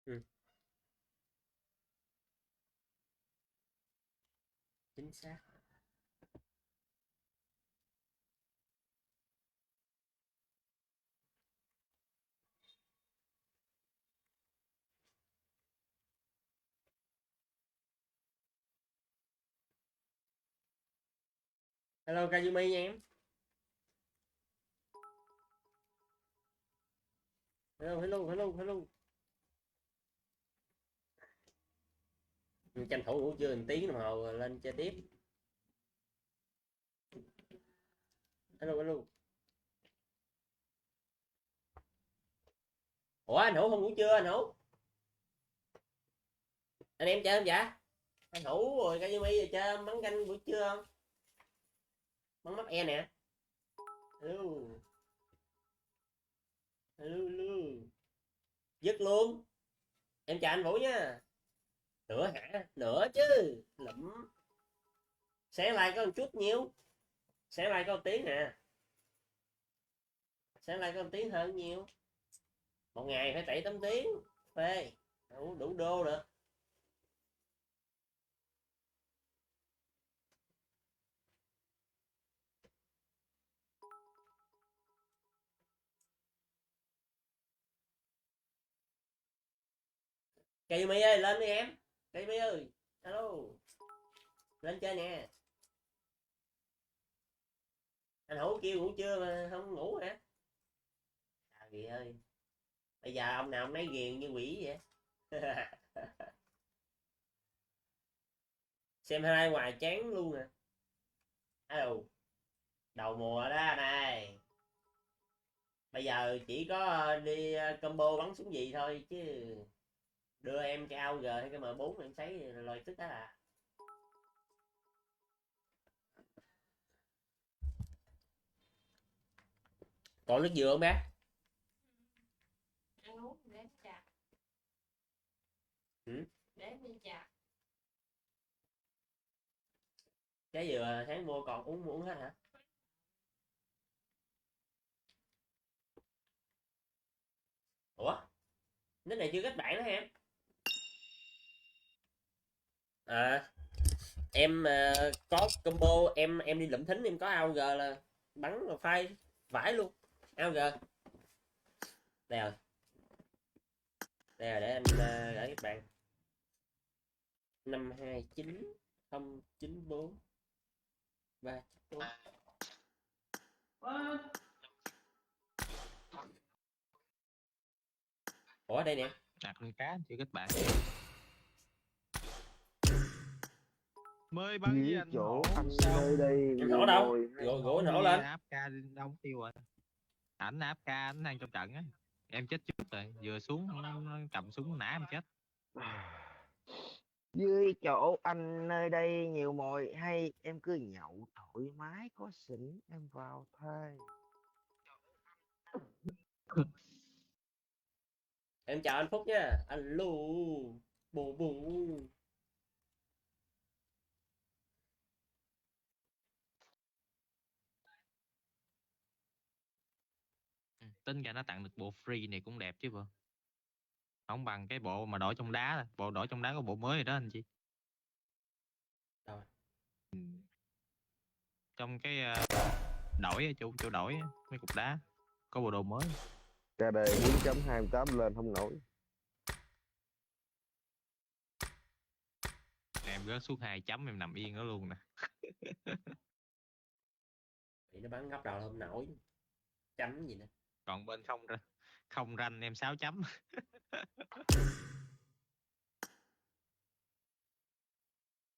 Ừ, chính xác. Hello Kazumi nha em. Hello, hello, hello, hello. Tranh thủ ngủ trưa 1 tiếng đồng hồ rồi lên chơi tiếp. Hello, hello. Ủa anh Hữu không ngủ trưa anh Hữu? Anh em chơi không vậy? Anh Hữu rồi Kazumi rồi chơi bắn canh buổi trưa không? Bắn mắt e nè. Hello. Hello, hello. Dứt luôn. Em chào anh Vũ nha. Nữa hả? Nữa chứ. Lụm. Sáng like có một chút nhiêu. Sáng like có 1 tiếng nè. Sáng like có 1 tiếng hơn nhiêu. Một ngày phải 7-8 tiếng. Phê. Đủ đô được. Kazumi ơi lên đi em. Kazumi ơi. Hello. Lên chơi nè. Anh Hữu kêu ngủ trưa mà không ngủ hả? Trời ơi. Bây giờ ông nào ông nấy ghiền như quỷ vậy. Xem hai ngoài chán luôn nè. Alo. Đầu mùa đó này. Bây giờ chỉ có đi combo bắn súng gì thôi chứ. Đưa em cái AUG hay cái M4 em thấy lòi tức đó à. Còn nước dừa không bé? Ăn uống để chặt. Ừ? Để đi chặt. Trái dừa tháng mua còn uống hết hả? Ủa? Cái này chưa kết bạn đó em. À, em có combo em đi lụm thính em có AUG là bắn là phai vãi luôn. AUG. Đây rồi. Đây rồi để anh gửi các bạn. 529094 3 Ủa đây nè. Đặt con cá chưa kết bạn. Mới bắn với Dưới anh chỗ Hổ anh xong. nơi đây Em nhiều Hổ đâu? mồi hay Gỗ anh Hổ Đi lên. AFK đông tiêu rồi. Ảnh AFK ảnh đang trong trận á. Em chết trước rồi, vừa xuống nó cầm súng nã em chết. dưới chỗ anh nơi đây nhiều mồi hay em cứ nhậu thoải mái có xỉn em vào thay. Em chào anh Phúc nha. Alo. Bù bù. Tính ra nó tặng được bộ free này cũng đẹp chứ bộ. Không bằng cái bộ mà đổi trong đá rồi. Bộ đổi trong đá có bộ mới rồi đó anh chị. Đâu? Trong cái đổi chỗ đổi mấy cục đá có bộ đồ mới. Ra đời 4.28 lên không nổi. Em rớt xuống 2 chấm em nằm yên đó luôn nè. Thì nó bắn góc đầu không nổi. Chấm gì nữa. Còn bên không ranh em 6 chấm.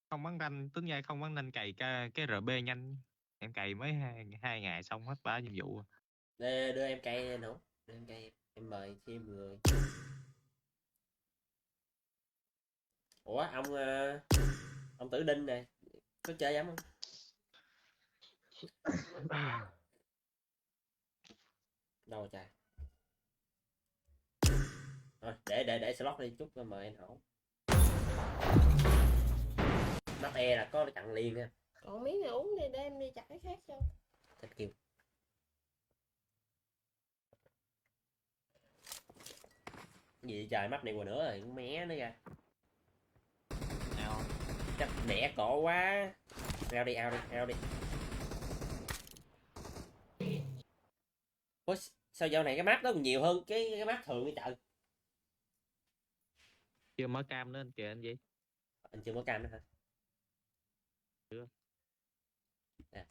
Không bắn ranh tính ra không bắn ranh cày cái RB nhanh. Em cày mới hai ngày xong hết 3 nhiệm vụ. Đưa em cây nữa. Đưa em cây em mời thêm người. Ủa ông Tử Đinh nè. Có chơi dám không? Đâu rồi trời. Thôi để slot đi chút mời anh Hổ. Mắt e là có chặn liền nha. Còn miếng này uống đi để em đi chặt cái khác cho. Thích kêu. gì trời, mắt này qua nữa rồi, mé nữa ra. Nào Chắc đẻ cổ quá. Ao đi, ao đi, ao đi. Ủa, sao dạo này cái map đó còn nhiều hơn cái map thường cái trời. chưa mở cam lên kìa anh gì. Anh chưa có cam nữa hả? Chưa. À.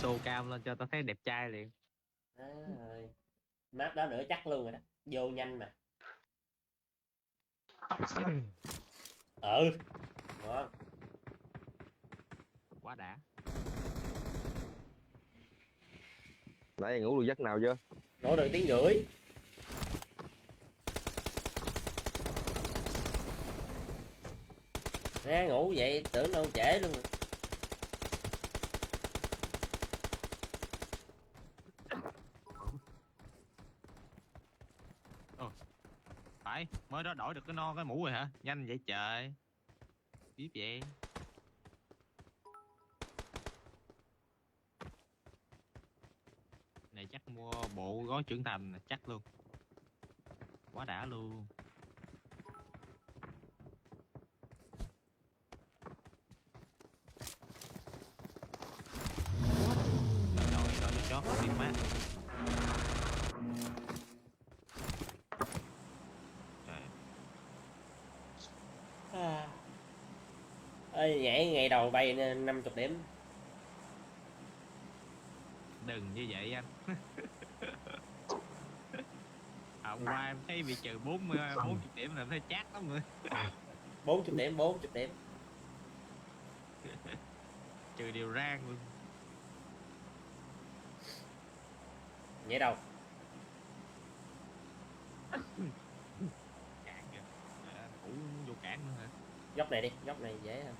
Show cam lên cho tao thấy đẹp trai liền. À, rồi. Map đó nữa chắc luôn rồi đó, vô nhanh mà. Ừ. Đó. Quá đã. Nãy ngủ được giấc nào chưa? Ngủ được tiếng rưỡi. Nè, ngủ vậy tưởng đâu trễ luôn rồi. Phải mới đó đổi được cái non cái mũ rồi hả? Nhanh vậy trời. Biết vậy. Này chắc mua bộ gói trưởng thành là chắc luôn. Quá đã luôn. Rồi đi chót đi mát. Ê, nhảy ngày đầu bay 50 điểm. Đừng như vậy anh. Hôm qua em thấy bị trừ 40 điểm là em thấy chát lắm rồi. 40 điểm, 40 điểm. Trừ điều rang luôn. Nhảy đầu. Cản kìa. Cũ vô cản nữa hả? Góc này đi, góc này dễ hơn.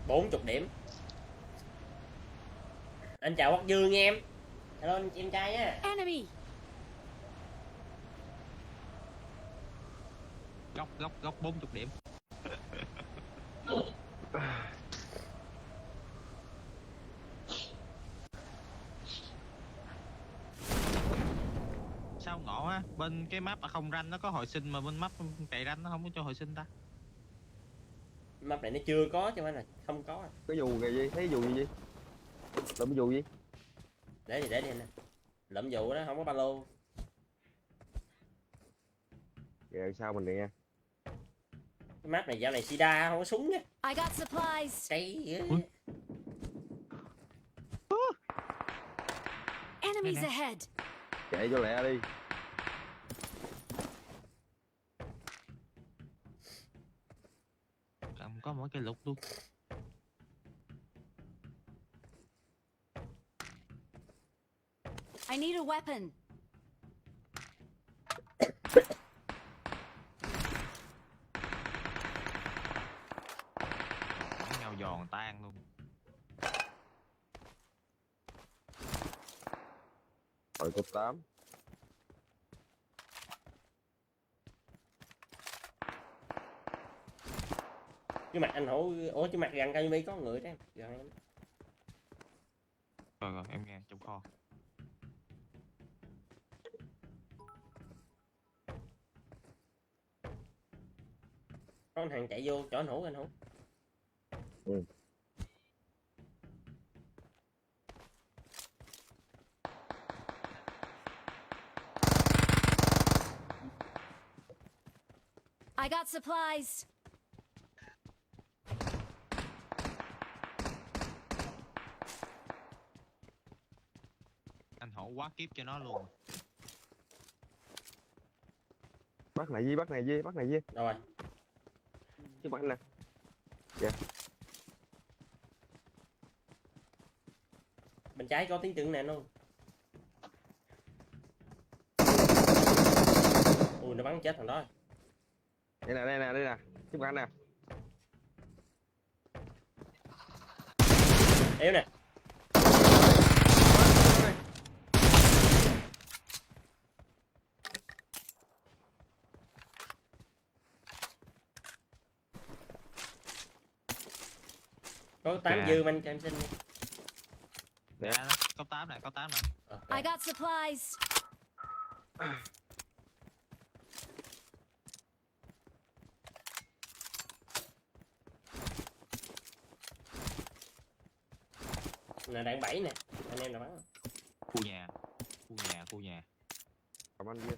40 điểm. Anh chào Quốc Dương nha em. Hello anh em trai nha. Enemy. Góc 40 điểm. Sao ngộ á, bên cái map không ranh nó có hồi sinh mà bên map chạy ranh nó không có cho hồi sinh ta. Map này nó chưa có chứ phải là không có. Cái dù kìa gì? Thấy dù gì? Lụm dù gì? Để đi anh nè. Lụm dù đó không có ba lô. Kìa sao mình nè. Cái map này dạo này Sida không có súng nha. I got supplies. Cây dữ. Enemies Nè. ahead. Chạy cho lẹ đi. Không có mỗi cái lục luôn. I need a weapon. Đánh nhau giòn tan luôn. Rồi cục 8. Cái mặt anh Hổ, ủa cái mặt gần cây có người đó em. Gần em. Rồi em nghe trong kho. Có thằng chạy vô chỗ anh Hổ, anh Hổ. Ừ. I got supplies. Anh Hổ quá kiếp cho nó luôn. Bắt này gì? Bắt này gì? Bắt này gì? Đâu rồi? Chứ bắt nè. Dạ. Bên trái có tiếng tượng nè luôn. Ui nó bắn chết thằng đó. Đây nè, đây nè, đây nè. Chứ bắt nè. Yếu nè. Có 8 Chà. dư anh cho em xin đi. Nè, có 8 này, có 8 này. Ok. I got supplies. Là đạn 7 nè, anh em nào bắn không? Khu nhà, khu nhà, khu nhà. Cảm ơn Duy.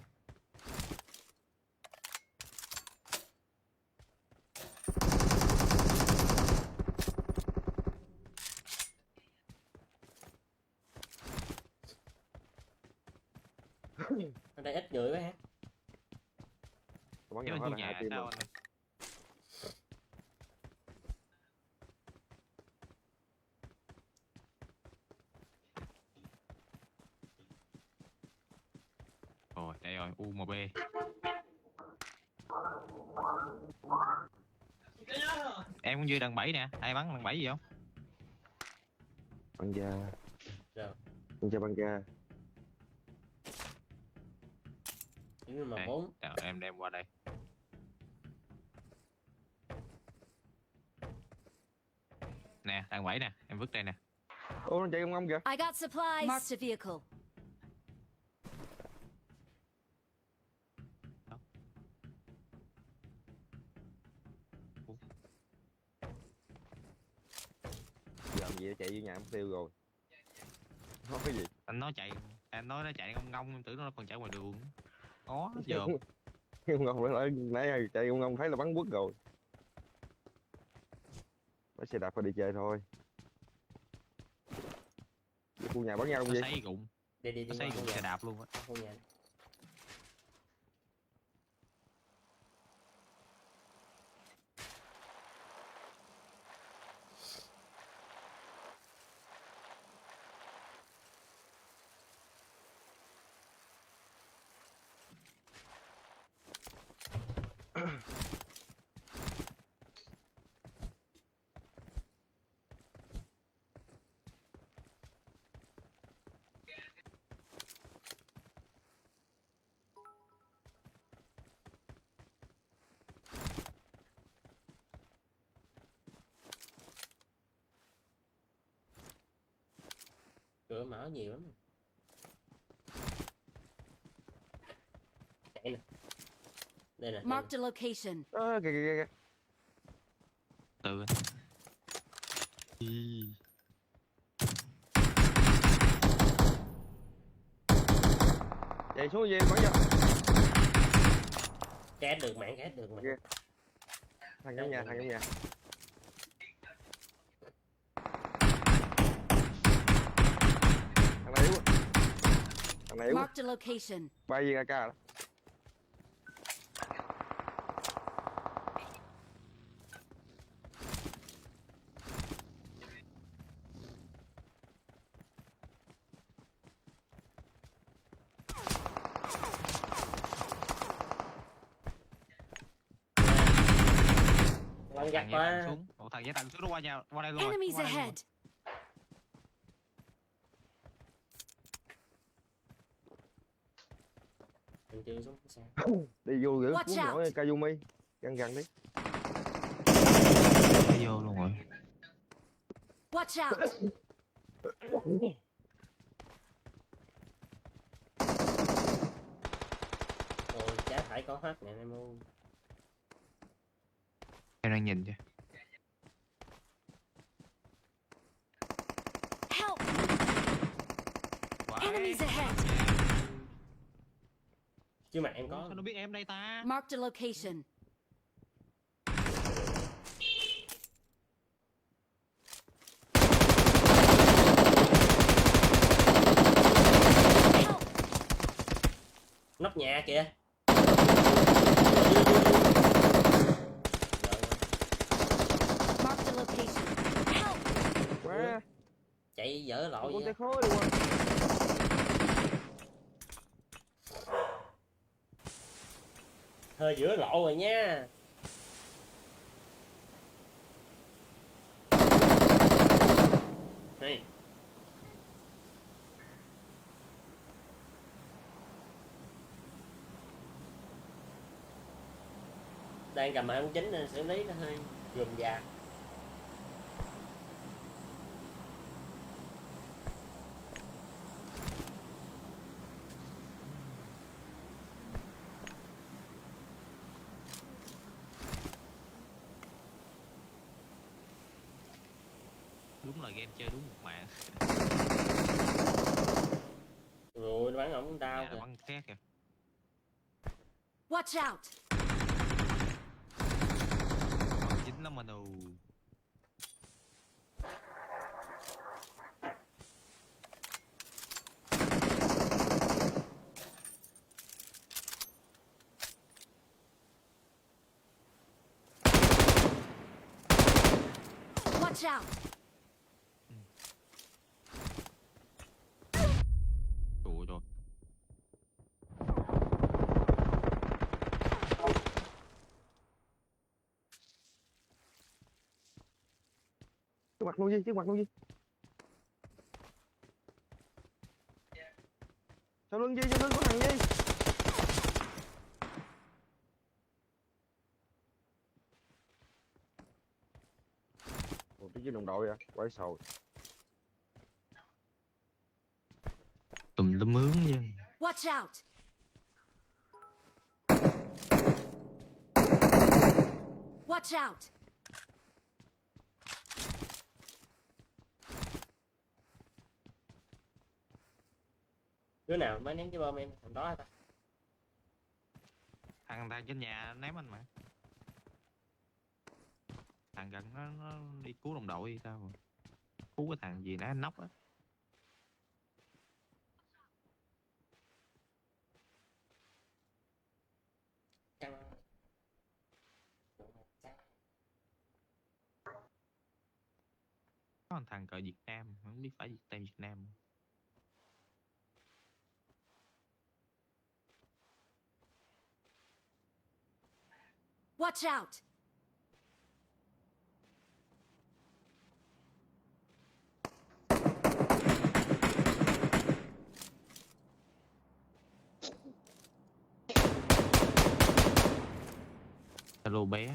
Ở đây ít người quá ha. Bắn Nếu nhau bên hết khu là 2 nhà team sao rồi. anh? Rồi, đây rồi, UMB. Em cũng dư đằng 7 nè, ai bắn đằng 7 gì không? Bắn da. Rồi. Bắn da. Nhưng mà Đây. 4. Rồi, em đem qua đây. Nè, đằng 7 nè, em vứt đây nè. Ô, nó chạy ông kìa. I got supplies. Marked a vehicle. Giờ làm gì nó chạy vô nhà mục tiêu rồi. Nói cái gì? Anh nói chạy, anh nói nó chạy ngông ngông, em tưởng nó còn chạy ngoài đường. Có, giờ Ông Ngông lại nãy chạy ông Ngông thấy là bắn quất rồi. Lấy xe đạp phải đi chơi thôi. Khu nhà bắn nhau nó không gì? xây rụng, Đi nó xây qua rụng khu xe nhà. đạp luôn á. Khu nhà. Cửa mở nhiều lắm. Chạy nè. Đây nè. Marked a location. Kìa kìa kìa. Từ anh. Ý. Chạy xuống gì bắn vô. Két được mạng, két được mạng. Kìa. Thằng trong nhà, thằng trong nhà. Thằng này yếu. Thằng này yếu. Marked a location. 3 viên AK đó. Quăng Thằng giặc giấy tăng qua. xuống, ủa, thằng giấy tăng xuống nó qua nhà, qua đây luôn rồi, Enemies qua đây luôn rồi. ahead. Mình chưa xuống sao. Đi vô giữa Watch cuốn nhỏ out. Kazumi. Gần gần đi. Nó vô luôn rồi. Watch out. Ôi trái phải có hết nè em ơi. Em đang nhìn chứ. Help. Vãi. Enemies ahead. Chứ mà em Ủa, có. sao nó biết em đây ta? Marked a location. Help. Nóc nhà kìa. Marked a location. Help. Quá. Chạy dở lội Con vậy. tay khối luôn. Hơi giữa lộ rồi nha. Này. Đang cầm M9 nên xử lý nó hơi gườm già. là game chơi đúng một mạng. Rồi nó bắn ổng đau Nhà là kìa. bắn khác kìa. Watch out! Bắn chính lắm anh ơi. Watch out! Trụ rồi. Trước mặt luôn Duy, trước mặt luôn Duy. Sau lưng Duy, sau lưng của thằng Duy. Ủa, cái đồng đội vậy? Quái sầu. Tùm lum mướn chứ. Watch out! Watch out! Đứa nào mới ném cái bom em? Thằng đó hả ta? Thằng trên nhà ném anh mà. Thằng gần nó đi cứu đồng đội hay sao rồi. Cứu cái thằng gì nãy nóc á. Căng. Có một thằng cờ Việt Nam, không biết phải Việt Nam Việt Nam. Watch out! Hello bé.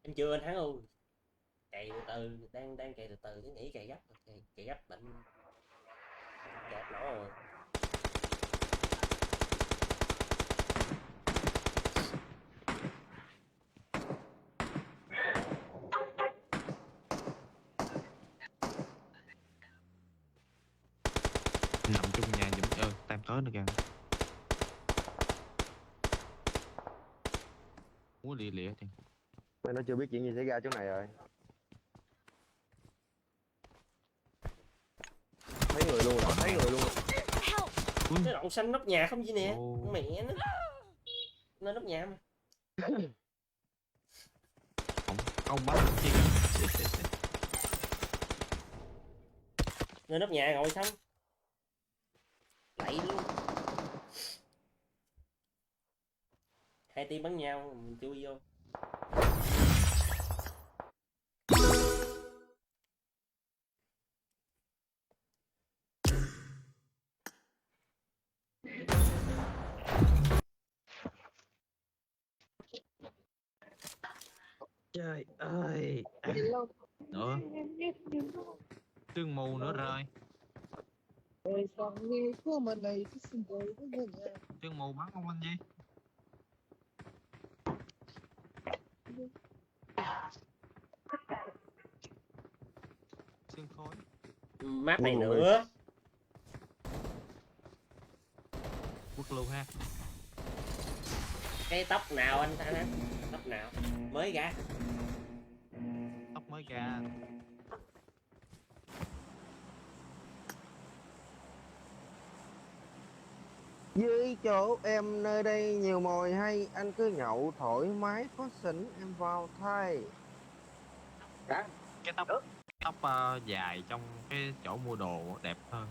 Em chưa anh Thắng ơi. Chạy từ từ, đang chạy từ từ chứ nghĩ chạy gấp, chạy gấp bệnh kẹt nó rồi. Nằm trong nhà giùm tam tới nữa kìa. Muốn lìa lìa thì. Mày nó chưa biết chuyện gì xảy ra chỗ này rồi. Thấy người luôn rồi, thấy người luôn rồi. Help! Cái đậu xanh nóc nhà không gì nè. Ồ. Mẹ nó nóc nhà mà. Không bắn chi. Nơi nóc nhà ngồi xong. Lạy luôn. Hai team bắn nhau, mình chui vô. Trời ơi. Nữa. Sương mù nữa rồi. Sương mù bắn không anh Duy? Sương khói. Map này Ui, nữa. Quất luôn ha. Cái tóc nào anh ta nói? Tóc nào? Mới ra. Tóc mới ra. Dưới chỗ em nơi đây nhiều mồi hay, anh cứ nhậu thoải mái có xỉn em vào thay. Cái tóc tóc dài trong cái chỗ mua đồ đẹp hơn.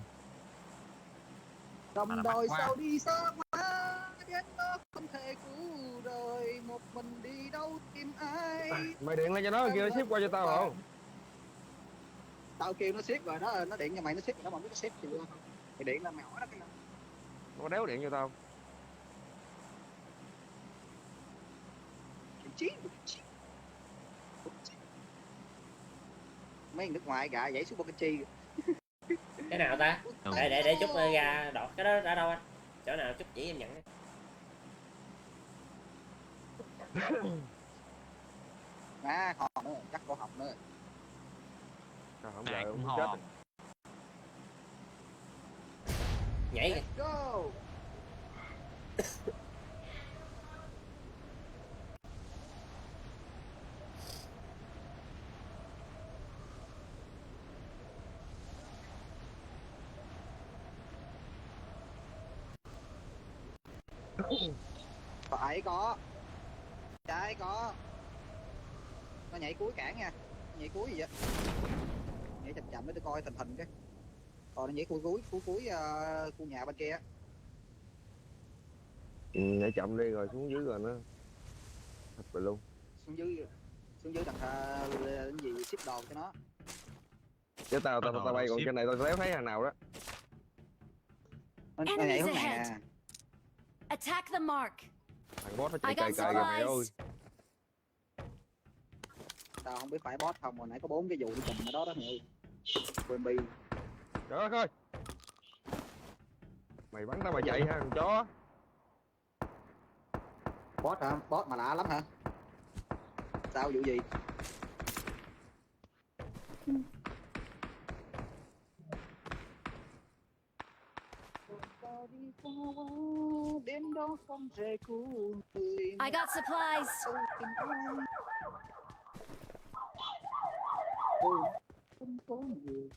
Mà là Đồng mắc đồi quá. sao đi xa quá, đến đó không thể cứu đời, một mình đi đâu tìm ai. Mày điện lên cho nó kêu nó ship qua cho tao không? Tao kêu nó ship rồi đó, nó điện cho mày nó ship rồi đó, mà không biết nó ship gì luôn. Mày điện là mày hỏi nó cái nào. Nó đéo điện cho tao. Vị trí. mấy người nước ngoài gà nhảy xuống Bokachi. Cái nào ta? Đâu? Để chút ra đọt cái đó ra đâu anh? Chỗ nào chút chỉ em nhận. Hòn nữa, chắc có hòn nữa. Không Ai giờ cũng không chết hò. Nhảy kìa. Let's go. Phải có, trái có. Nó nhảy cuối cản nha. Nhảy cuối gì vậy? Nhảy chậm chậm để tôi coi tình hình cái. Còn nó nhảy cuối khu nhà bên kia á. nhảy chậm đi rồi xuống dưới rồi nó thật rồi luôn. xuống dưới đằng cái gì ship đồ cho nó. Chứ tao Có đồ bay còn ship. trên này tao léo thấy thằng nào đó. Nó nhảy Enemies hướng này ahead. nè. Attack the mark. Thằng boss nó I chạy got cày kìa mày ơi. supplies. Tao không biết phải boss không, hồi nãy có 4 cái vụ đi chùm ở đó đó mày ơi. Quên bi. Trời đất ơi. Mày bắn tao mà chạy ha thằng chó. Boss hả? Boss mà lạ lắm hả? Sao vụ gì? Đến đó không rời cứu người. I got supplies.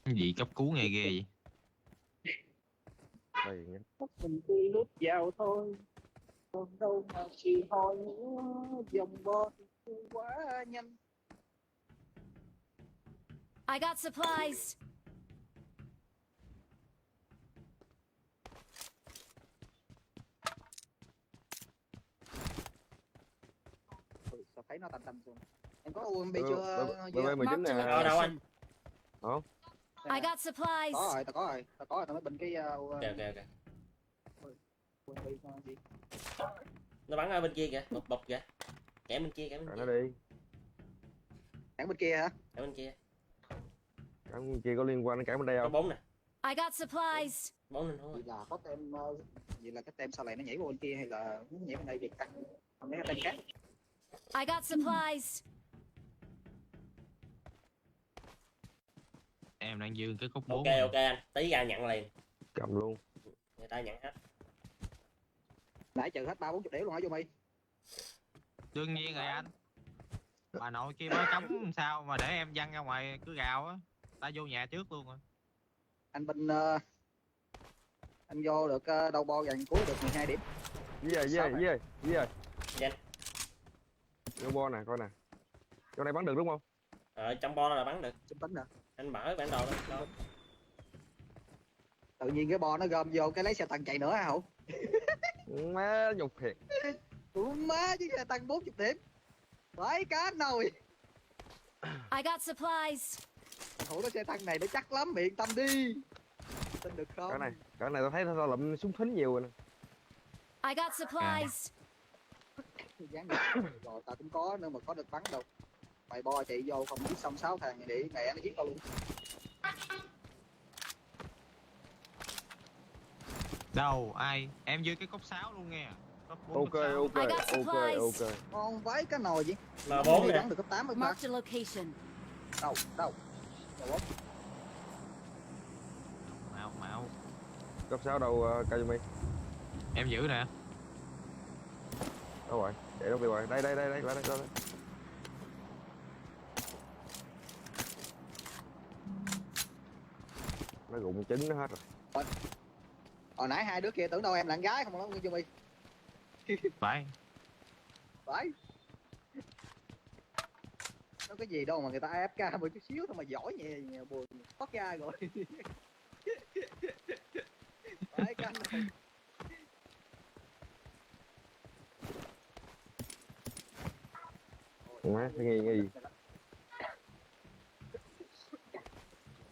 Cái gì cấp cứu nghe ghê vậy? Đây nhá. Mình tuy lút vào thôi, còn đâu mà chỉ hỏi nữa, dòng bo thì quá nhanh. I got supplies. Sao thấy nó tầm tầm xuống. Em có UMP chưa? BB 19 nè. Ở đâu anh? I got supplies. Tao có rồi, tao mới bình cái Ok. UMP gì. Nó bắn ở bên kia kìa, bập kìa. Kẻ bên kia. Rồi nó đi. Cản bên kia hả? Kẻ bên kia. Cái kia có liên quan đến cả bên đây Có không? 4 nè. I got supplies. 4 nên thôi. Vậy là có tem, vậy là cái tem sau này nó nhảy qua bên kia hay là nó nhảy bên đây việc tăng? Không thấy cái tem khác. I got supplies. Em đang dư cái cốc 4. Ok anh, tí ra nhận liền. Cầm luôn. Người ta nhận hết. Nãy trừ hết 30-40 điểm luôn hả Jomi? Đương nhiên rồi anh. Bà nội kia mới cấm sao mà để em văng ra ngoài cứ gào á. Ta vô nhà trước luôn rồi. Anh Bình anh vô được đầu bo gần cuối được 12 điểm. Với ơi. Nhanh. Vô bo nè, coi nè. Chỗ này bắn được đúng không? Trong bo là bắn được. Trung tính nè. Anh mở bản đồ lên. Đâu? Tự nhiên cái bo nó gom vô cái lấy xe tăng chạy nữa hả hậu? Má nhục thiệt. Ủa má chứ xe tăng 40 điểm. Phải cá nồi. I got supplies. Hổ nó xe tăng này nó chắc lắm, yên tâm đi. Tin được không? Cái này tao thấy tao lụm súng thính nhiều rồi nè. I got supplies. Dán được. Rồi tao cũng có nữa mà có được bắn đâu. Mày bo chạy vô không biết xong 6 thằng để mẹ nó giết tao luôn. Đâu, ai? Em dư cái cốc 6 luôn nghe. Cốc 4, Ok. Ngon vãi cái nồi gì? M4 nè. Bắn được cấp 8 rồi mà. Marked a location. Đâu? Đâu? Mạo. Cấp 6 đâu Kazumi? Em giữ nè. Đâu rồi? Chạy đâu đi rồi? Đây, lại đây. Nó rụng trứng nó hết rồi. Hồi nãy hai đứa kia tưởng đâu em là con gái không lắm Jomi. Phải. Phải. Nó cái gì đâu mà người ta AFK một chút xíu thôi mà giỏi nhẹ buồn thoát ra rồi. Phải canh rồi. Má, nghi.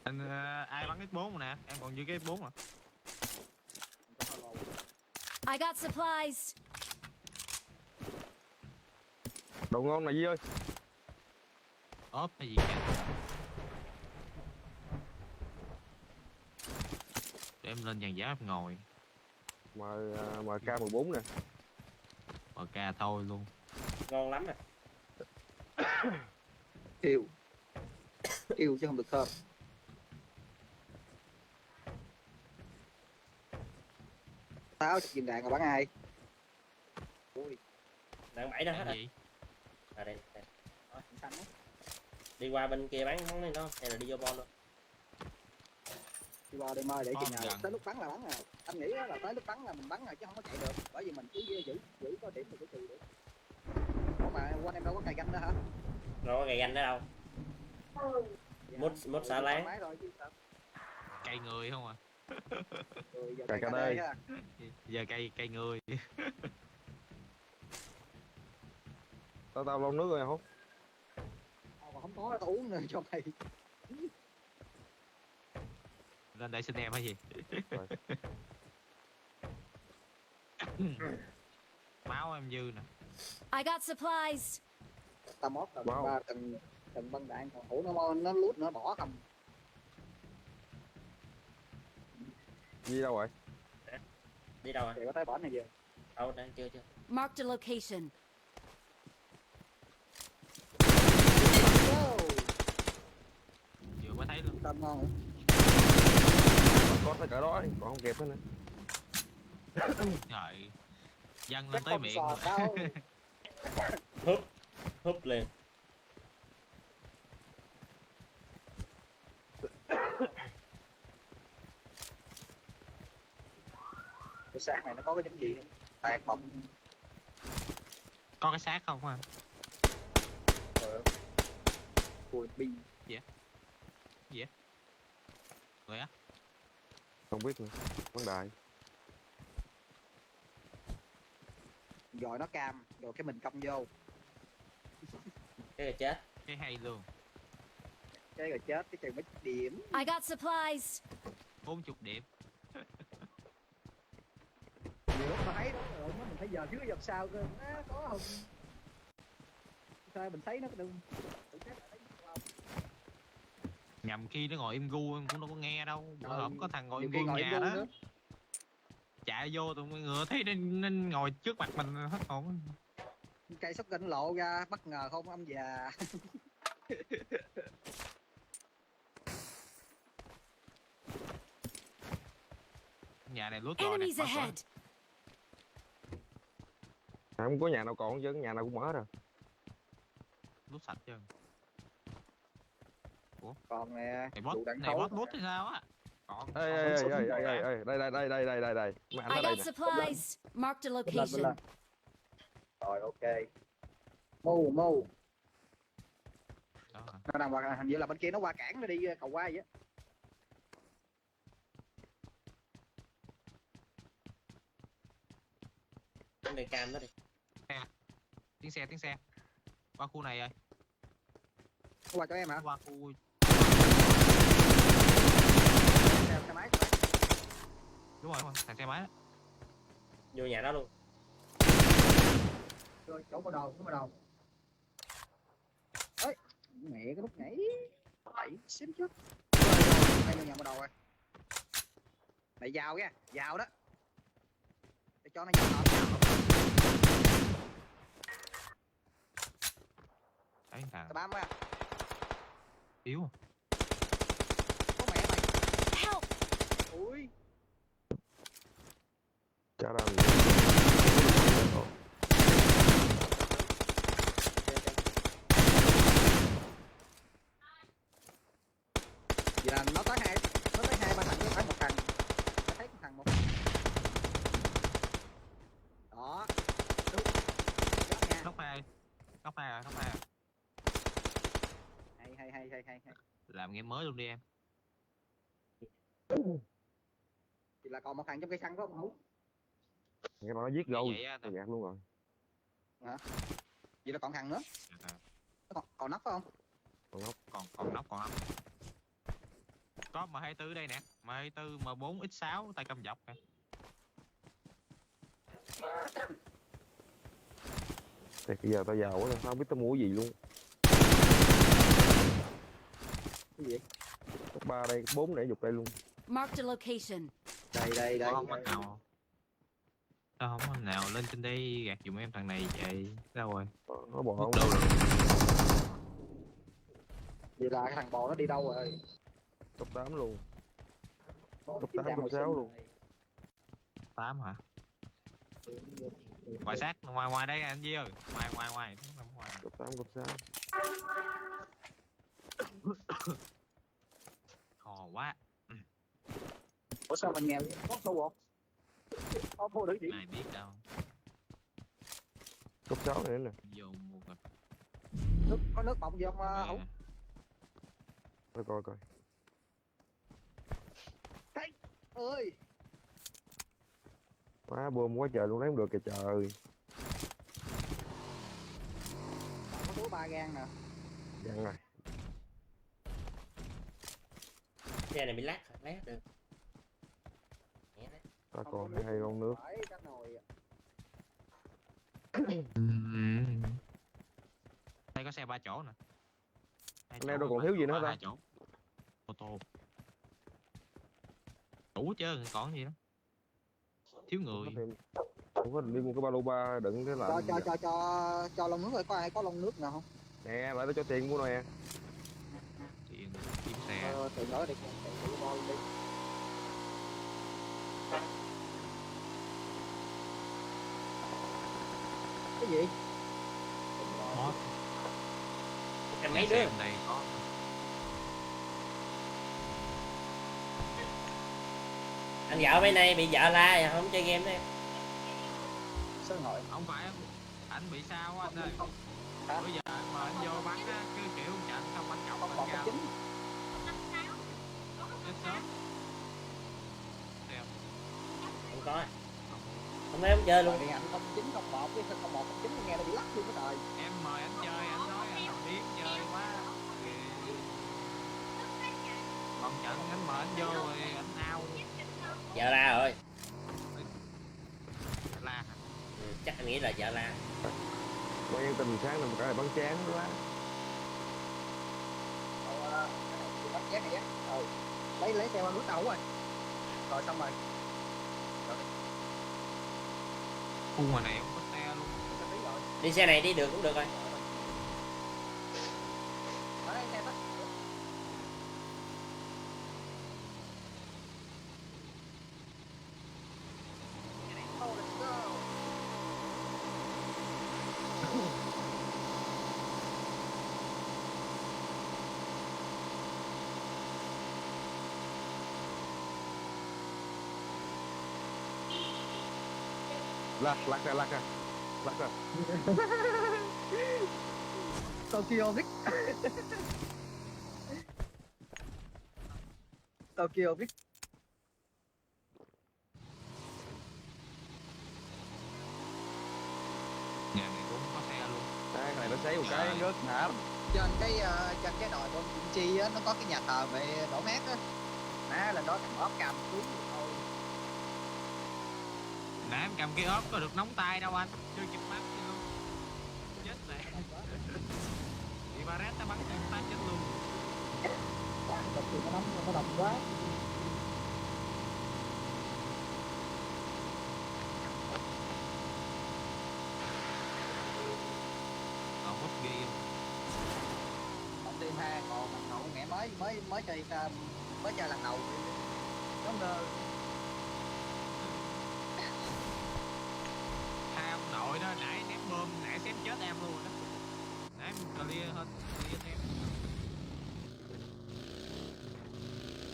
Anh ai bắn X4 mà nè, em còn dư cái X4 à. I got supplies. Đồ ngon này Duy ơi. Ốp hay gì kìa. em lên dàn giáo em ngồi. MK14 nè. MK thôi luôn. Ngon lắm à. Yêu yêu chứ không được thơm. Táo chụp viên đạn rồi bắn ai? Ui, Đạn 7 đó hết Cái rồi. gì? À đây, đây. rồi, xanh đó. Đi qua bên kia bắn món này nó hay là đi vô bon luôn. Đi vào đây mời để Con chừng nào gần. tới lúc bắn là bắn à. Anh nghĩ là tới lúc bắn là mình bắn rồi chứ không có chạy được, bởi vì mình cứ giữ có điểm thì cứ trừ được. Ủa mà quanh em đâu có cài ganh nữa hả? Đâu có gầy ganh đó đâu. Dạ. Mút xả láng. Máy rồi chứ sao? Cây người không à? Rồi giờ Cài cài cà đây đê. ha. Giờ cây người. Tao lon nước rồi hút. Còn không có tao uống nữa cho mày. Lên đây xin em hay gì? Rồi. Máu em dư nè. I got supplies. Tao mót tầm Wow. 3 tầng băng đạn còn hổ nó lút nữa bỏ không. Đi đâu rồi? Đi đâu à? Thì có tới bỏ này giờ. Đâu đang chưa. Marked a location. Wow, Vừa mới thấy luôn. tôm ngon nữa. Có tới cỡ đó đi, còn không kịp nữa nè. Trời. Dâng lên Chắc tới không miệng. sọt đâu. Húp liền. Cái xác này nó có cái giống gì? Tạc bọng. Có cái xác không à? Cùi pin. Người á. Không biết nữa. Vấn đại. Rồi nó cam, rồi cái mình công vô. Cái là chết. Cái hay luôn. Cái rồi chết cái chừng mấy điểm. I got supplies. 40 điểm. Nhiều lúc mà thấy đó rồi mình thấy giờ dưới giờ sau cơ. Á, có không? Sao mình thấy nó đừng. Nhầm khi nó ngồi im gu em cũng đâu có nghe đâu. Bữa Trời, hổm có thằng ngồi nhiều im khi gu ngồi nhà im gu đó. nữa. Chạy vô tụi mọi người thấy nên ngồi trước mặt mình hết hồn. Cây sóc kinh lộ ra bất ngờ không ông già. Nhà này lút rồi nè. Enemies mở cửa. ahead. Không có nhà nào còn chứ, nhà nào cũng mở rồi. Lút sạch chưa? Còn nè, Này bot, trụ đạn này thấu. bot lút hay sao á? Còn Ê, còn ê, ê, súng ê, rồi ê, á. ê, đây. Mấy anh I ở đây got nè. supplies. Marked a Bên lên. location. Rồi ok. Mù. Đó hả? Nó đang qua, hình như là bên kia nó qua cảng nó đi cầu qua vậy á. Cái này cam đó đi. Tiếng xe. Qua khu này rồi. Nó qua cho em hả? Qua khu Xe máy. đúng rồi, thằng xe máy đó. Vô nhà đó luôn. Rồi chỗ mở đầu. Ơi, mẹ cái lúc nhảy. Đẩy xém trước. Đây là nhà mở đầu rồi. Mày vào kìa, vào đó. Để cho nó nhập hộp. Đấy thằng Tao bám ra. yếu. Có mẹ mày. Help. Ui. Chả ra gì. Vậy là nó tới hai ba thằng chứ không phải một thằng. Nó thấy một thằng một. Đó. Đúng. Chết nha. Nóc hai rồi. Hay. Làm game mới luôn đi em. Thì là còn một thằng trong cây xăng có không? Nghe nó giết rồi. Vậy á, Tôi gạt luôn rồi. Vậy là còn thằng nữa. Còn nóc phải không? Còn nóc. Có M24 đây nè, M24 M4X6 tay cầm dọc nè. Thì bây giờ tao giàu quá, tao không biết tao mua cái gì luôn. Cái gì? 3 đây, 4 để dục đây luôn. Marked a location. Đây Có không anh nào? Sao không anh nào lên trên đây gạt giùm em thằng này vậy? Đâu rồi? Nó bỏ Mất không? đồ rồi. Vậy là cái thằng bò nó đi đâu rồi? Top 8 luôn. Bò Top kiếm 8, ra top hồi 6 sinh luôn. rồi. 8 hả? Ngoài sát, ngoài đây anh Di ơi. Ngoài. Top 8, top 6. Hò quá. Ủa sao mình nghèo vậy? Có đâu không? Có mua được gì? Ai biết đâu. Top 6 này nè. Vô mua cà Có nước bọng gì không Hữu? Để coi. Ơi, Quá bơm quá trời luôn, lấy không được kìa trời. có túi 3 gan nè. Dặn rồi. Xe này bị lát được. Nhẹ đó. Ta còn 2 lon nước. Phải cái nồi. Đây có xe 3 chỗ nè. Anh em đâu còn thiếu gì nữa ta? 2 chỗ. Ô tô. Đủ chứ còn gì đó. Thiếu người. Không có đi mua cái ba lô ba đựng cái lạnh. Cho lon nước rồi, có ai có lon nước nào không? Nè, lại tao cho tiền mua nè. Tiền kiếm xe. Tiền đó đi, tiền bo đi. Cái gì? Mod. Cái mấy Xe đứa. em đây có. Anh dạo bên này bị vợ la không chơi game đấy. Sao hỏi? Không phải anh bị sao anh ơi. Hả? Bây giờ mà anh vô bắn á, cứ kiểu trận xong anh chọc Không anh một cao. chính. Chết sớm. Xem. Không có. Hôm nay không chơi luôn. Điện ảnh 0901 với 0109 nghe nó bị lắc luôn cái đời. Em mời anh chơi, anh nói anh không biết chơi quá. Còn trận anh mời anh vô rồi anh ao luôn. Vợ la rồi. La hả? Ừ, chắc anh nghĩ là vợ la. Mọi nhân tình sáng là một cái là bắn chán quá. Bắt chén này á. Lấy xe qua nước đầu rồi. Rồi xong rồi. Khu ngoài này không có xe luôn. Đi xe này đi được cũng được rồi. Ở đây xe tắt. Oh, let's go. Lắc ra. Tokyo Vic. Tokyo Vic. Nhà này cũng có xe luôn. Cái này nó sấy một cái rớt thảm. Trên cái đồi con Kim Chi á, nó có cái nhà thờ về đổ mát á. Má lên đó thằng ốp cầm túi thôi. Nãy em cầm cái ốp có được nóng tay đâu anh. Chưa kịp bắn gì luôn. Chết mẹ. Bị ba rét nó bắn em phát chết luôn. Đập thì nó nóng, nó đập quá. Còn bút ghi. Không tim ha, còn mình ngủ nghe mới chơi lần đầu. Nó ngơ. Hai ông nội đó nãy ném bơm, nãy xém chết em luôn đó. Nãy em clear hết, clear em.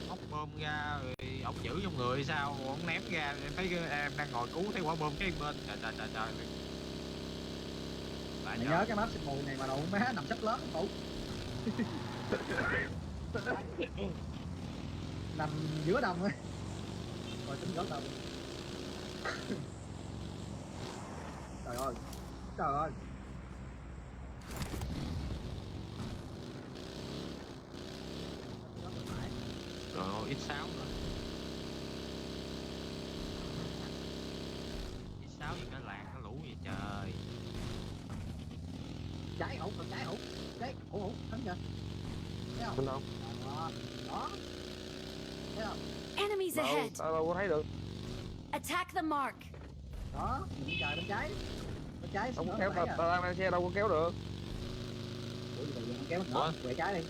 Móc bơm ra rồi ổng giữ trong người sao, ổng ném ra, em thấy em đang ngồi cứu thấy quả bơm cái bên. Trời. Lại Mày nhớ cái map xịt mùi này mà đâu má nằm sắp lớn không? Nằm giữa đồng ấy. Rồi tính gớt đồng. Trời ơi. Trời ơi. rồi X6 nữa. X6 gì cái làng nó lũ vậy trời. Trái hủ, còn trái hủ. Trái hủ, thắng chưa? Thấy không? Bên đâu? Đó. Thấy không? Enemies ahead! Đâu có thấy được. Attack the mark. Đó, nhìn trời bên trái. Bên trái. Không nó kéo, phải à. tao đang xe đâu có kéo được. Ủa gì vậy, không kéo đó, quẹo trái đi.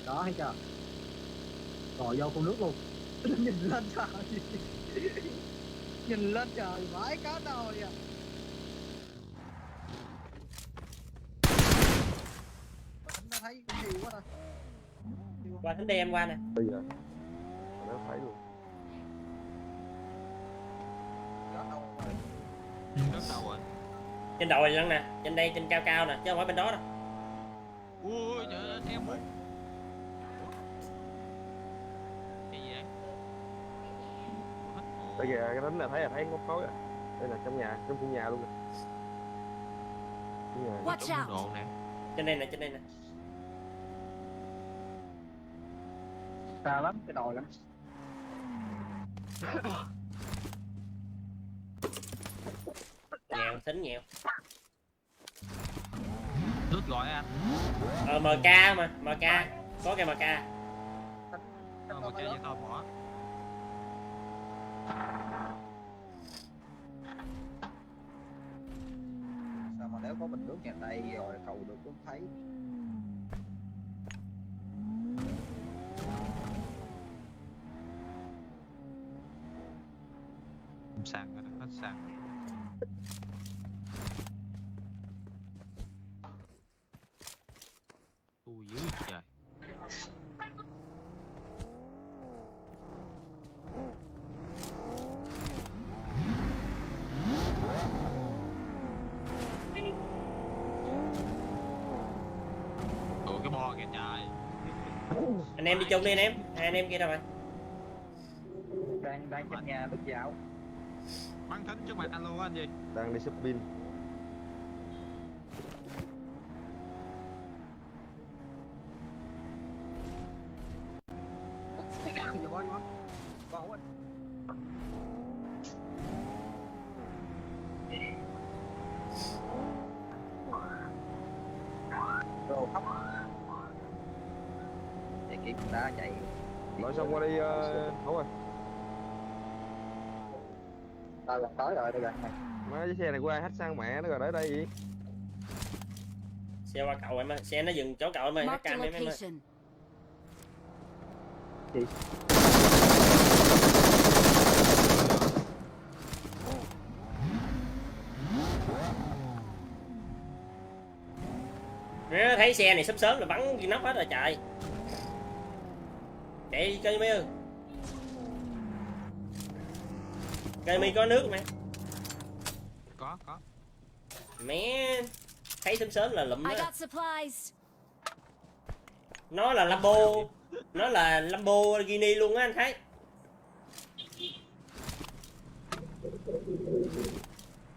Đó thấy chưa? Rồi vô con nước luôn. Nhìn lên trời. Nhìn lên trời vãi cá nồi à. Nó thấy cũng nhiều quá ta. Qua thánh đem qua nè. Bây giờ nó thấy luôn. Đó đâu rồi. Rất đầu rồi. Trên đầu này lắm nè, trên đây trên cao cao nè, chứ không phải bên đó đâu. Ui trời ơi em muốn. Cái gì vậy? Bây giờ cái đánh là thấy ngóc khối à. Đây là trong nhà, trong khu nhà luôn nè. Trong nhà. Watch Trúng out. độ nè. Trên đây nè, trên đây nè. Xa lắm, cái đồi lắm. Nghèo, tính nghèo. Lướt gọi anh. MK mà, MK. Có cái MK. Mà chơi với tôi bỏ. Sao mà nếu có bình nước nhà đây rồi cầu được cũng thấy. Sàn rồi, hết sàn. Ui dữ trời. Ủa cái bo kìa trời. Anh em đi chung đi anh em. Hai anh em kia đâu rồi? Đang trên nhà bước dạo. Bắn thính trước mặt anh luôn á anh gì. Đang đi shopping. Vô bó vô. Bó anh. Đồ khóc. Chạy kịp đã chạy. Nói xong qua đi không rồi. Tao gần tới rồi, tao gần này. Má cái xe này qua hết sang mẹ nó rồi để đây gì? Xe qua cậu em ơi, xe nó dừng chỗ cậu em ơi, hết Marked a cam em ơi. location. Nó thấy xe này sớm sớm là bắn nóc hết rồi trời. Chạy cây mi ơi. Cây mi có nước mà. Có. Mẹ thấy sớm sớm là lụm I đó. got supplies. Nó là Lambo. Nó là Lamborghini luôn á anh thấy.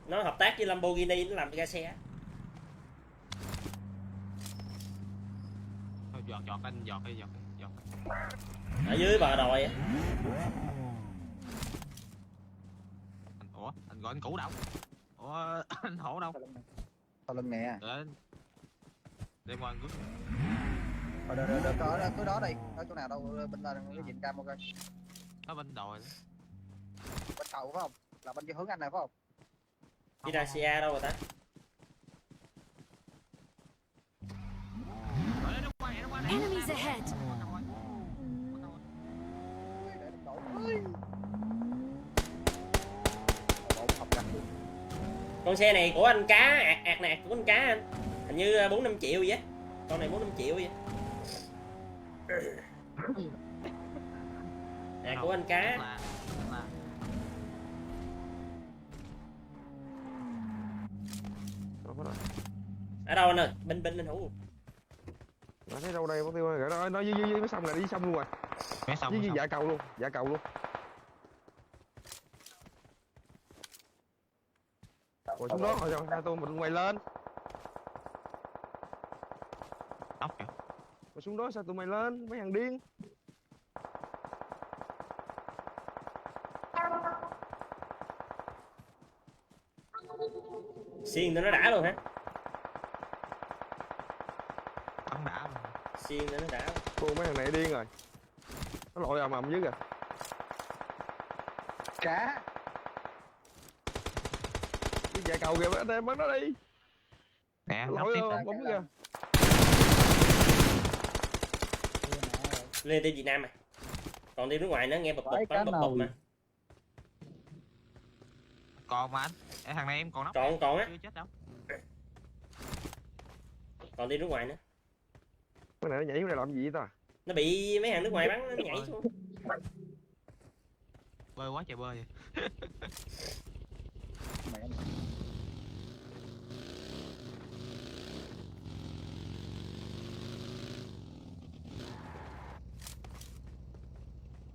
Nó hợp tác với Lamborghini nó làm ra xe. Thôi giọt anh, giọt đi. Ở dưới bờ đồi á. Ủa anh gọi anh Cũ đâu? Ủa anh Hổ đâu? Sau lưng nè. Để qua anh cứ. Được cứ đó đi. Ở chỗ nào đâu bên là cái nhìn cam ok. Nó bên đồi. Bên cầu phải không? Là bên hướng anh này phải không? Đi ra xe đâu rồi ta? Enemies ahead. Con xe này của anh cá, ạt nạt của anh cá anh. Hình như 4-5 triệu vậy á. Con này 4-5 triệu vậy. Ạt của anh cá. Ở đâu anh ơi? Bên anh Hữu. Nó thấy đâu đây mất tiêu rồi. Nó dưới mới xong này đi xong luôn rồi. Mé xong. Với dạ cầu luôn, dạ cầu luôn. Ngồi xuống đó, rồi hai tôi mình quay lên. Tóc kìa. Ngồi xuống đó sao tụi mày lên, mấy thằng điên. Xiên tụi nó đã luôn hả? Bắn đã luôn. Xiên tụi nó đã. Cô mấy thằng này điên rồi. Nó lội ầm ầm dưới kìa. Cá. chạy cầu kìa anh em bắn nó đi. Nè nó Lỗi tiếp bóng kìa. Lên team Việt Nam mà. Còn team nước ngoài nó nghe bập Phải bập bắn cá bập bập nồi. mà. còn mà anh. Ê, thằng này em còn nóc Còn á. chưa chết đâu. Còn team nước ngoài nữa. Cái này nó nhảy xuống đây làm gì ta? Nó bị mấy hàng nước ngoài bắn nó nhảy xuống. Bơi quá trời bơi. Mẹ mày.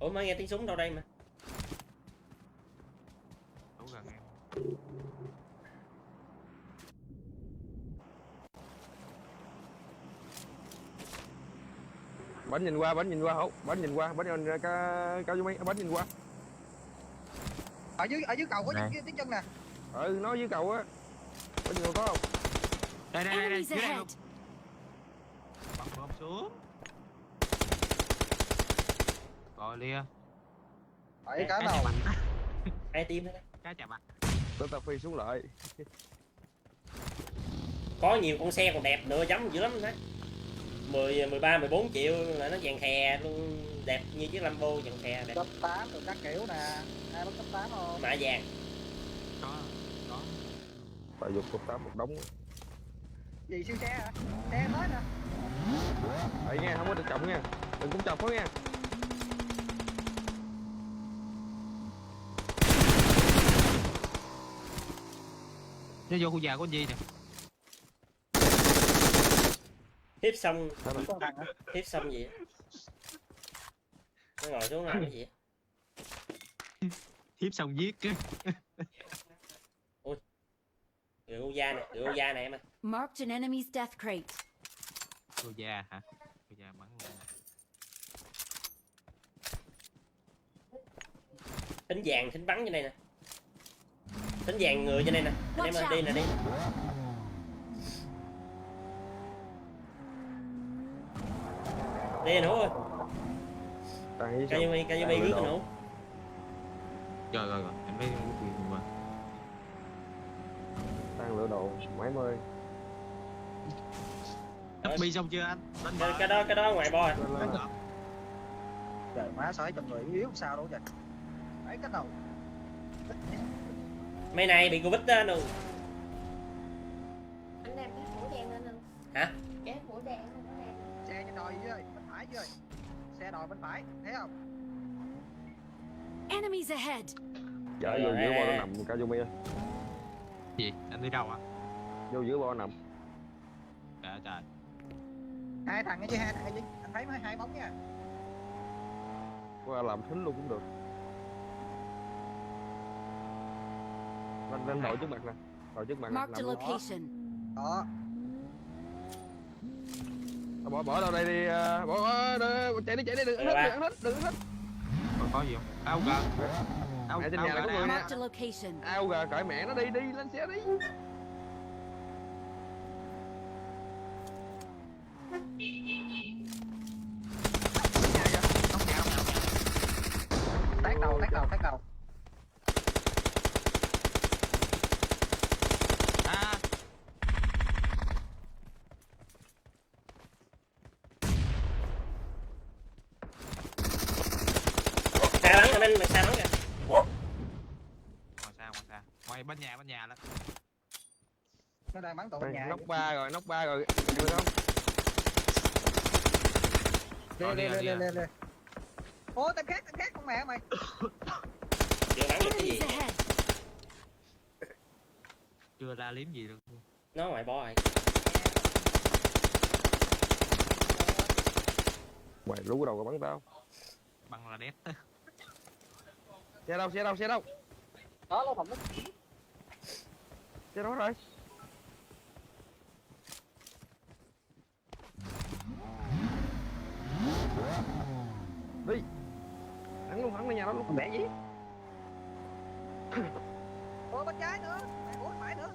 Ủa mới nghe tiếng súng đâu đây mà. Đủ gần em. Bắn nhìn qua không? Bắn nhìn cao vô mấy bắn nhìn qua. Ở dưới cầu có Này. tiếng chân nè. Ừ nó dưới cầu á. Bắn nhìn có không? Đây Enemies dưới đây ahead. luôn. Bắn bom xuống. Rồi lia. Phải cá Cá nồi. chà mặt. Ai team đó. Cá chà mặt. Tao phi xuống lại. Có nhiều con xe còn đẹp nữa giống dữ lắm đó. 13 14 triệu là nó vàng khè luôn, đẹp như chiếc Lambo vàng khè đẹp. Cấp 8 rồi các kiểu nè. Ai bắt cấp 8 không? Mạ vàng. Có. Phải dục cục 8 một đống. Gì siêu xe hả? Xe tới nè. Đấy nghe, không có được trọng nha. Đừng cũng chọc nó nha. Nó vô khu già của anh Di nè. Hiếp xong, Con thằng hả? hiếp xong gì á. Nó ngồi xuống làm cái gì á. Hiếp xong giết cái. Người ô da này, người ô da này em ơi. Marked an enemy's death crate. Khu già hả? Khu già bắn luôn. Tính vàng, tính bắn trên đây nè. Tính vàng người trên đây nè. Anh em ơi, đi nè đi. Đi nè ơi. Kazumi rước nè. Rồi em lấy quyền mà. Đang lựa đồ máy mới. Bi xong chưa anh? Lên Cái đó ngoài bo à. Trời má sao trong người yếu sao đâu vậy? Đấy cái đầu. Mấy này bị Covid đó nè. Anh đem cái hũ đèn lên không? Hả? Cái hũ đèn lên nè. Xe trên đồi dưới, bên phải dưới. Xe đồi bên phải, thấy không? Enemies ahead. Dạ vô giữa bo nó nằm Kazumi ơi. gì? Anh đi đâu ạ? Vô giữa bo nằm. Trời. Hai thằng ở dưới, hai thằng ở dưới. Anh thấy hai bóng nha. Qua làm thính luôn cũng được. Lên đội trước mặt nè. Đội trước mặt nè. Marked a Nằm luôn. location. Đó. Bỏ đâu đây đi. Chạy đi đừng hết. Còn có gì không? Áo gà. Áo Mẹ trên nhà là có người nè. Marked a location. Ao gà cởi mẹ nó đi lên xe đi. Tát đầu. À, Xa bắn rồi bên xa bắn kìa. ngoài xa. Ngoài bên nhà đó. Nó đang bắn tụi bên nhà. Nóc ba rồi. Được không? Lên. Ô tên khác con mẹ mày. Chưa bắn được cái gì. Enemies ahead. Chưa ra liếm gì được. Nó ngoài bo rồi. Mày lú đầu bắn tao. Bằng là đét. Xe đâu? Đó nó phòng nó. Xe đó rồi. Đi. Thẳng lên nhà đó luôn. Mẹ gì? Ô bên trái nữa. Ủa phải nữa.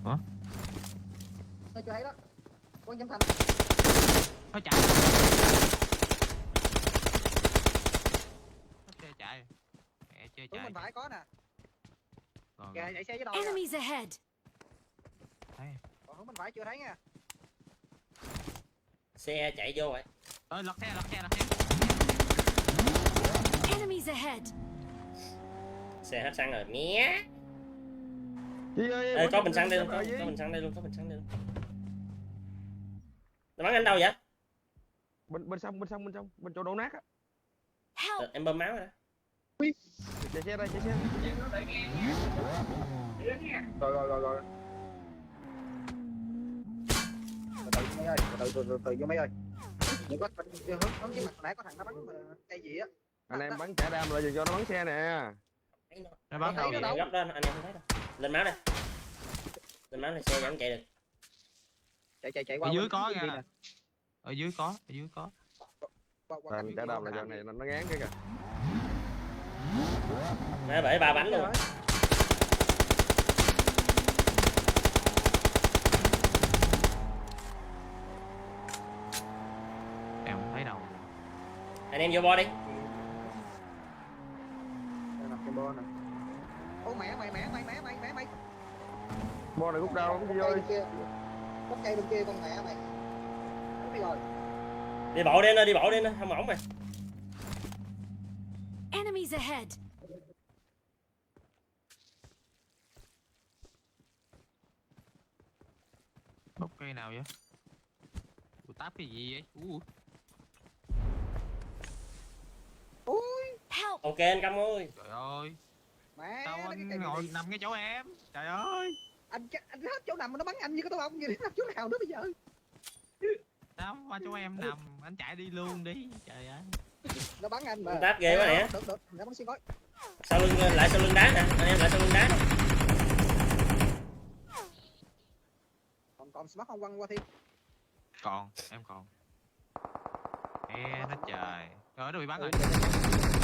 Hả? Tôi chưa thấy đó. Con Nhâm Thành. Nó chạy. Nó chơi chạy. Mẹ chơi Đúng chạy. bên phải có nè. Rồi, Kìa rồi. chạy xe với đâu kìa. Enemies ahead! Thấy. Còn hướng bên phải chưa thấy nha. Xe chạy vô rồi. Ơi lật xe lật xe lật xe. Enemies ahead! Xe hết xăng rồi nhé. Chị ơi, Ê, có bắn bình xăng đây luôn, rồi có gì? bình xăng đây luôn, có bình xăng đây luôn. Nó bắn anh đâu vậy? Bên chỗ đổ nát á. Help! Em bơm máu rồi đó. Chạy xe đây, chạy xe. Rồi. Từ từ mấy ơi, từ vô mấy ơi. Đừng có hướng cái mặt nãy có thằng nó bắn cây gì á. Anh em bắn trả đam lại dừng cho nó bắn xe nè. Nó bắn đâu thấy nó vậy? đâu? Góc đó anh em không thấy đâu. Lên máu đây. Lên máu này xe vẫn chạy được. Chạy qua Ở dưới bên có kia nha. nè. Ở dưới có, ở dưới có. Qua Anh trả đam lại cho này nó ngán cái kìa. Nó bể 3 bánh luôn. rồi. Em không thấy đâu. Anh em vô bo đi. Đây nè, cái bo nè. Ô mẹ mày. Bo này rút đau lắm chị ơi. Cốc cây bên kia con mẹ mày. Đúng đi rồi. Đi bộ đi nó, không ổn mày. Enemies ahead! Gốc cây nào vậy? Ủa, táp cái gì vậy? Help! Ok anh Căm ơi. Trời ơi, Mẹ sao nó cái cây anh ngồi này. nằm cái chỗ em? Trời ơi, Anh hết chỗ nằm mà nó bắn anh như cái tô bông như thế nằm chỗ nào nữa bây giờ. sao qua chỗ em nằm, anh chạy đi luôn đi. Trời ơi. Nó bắn anh mà. Táp ghê quá nè. Được, nó bắn xuyên gói. Sau lưng lại sau lưng đá nè, anh em lại sau lưng đá nè. Còn smoke không quăng qua thêm. Còn, em còn. Ê, nó trời. Rồi, nó bị bắn rồi.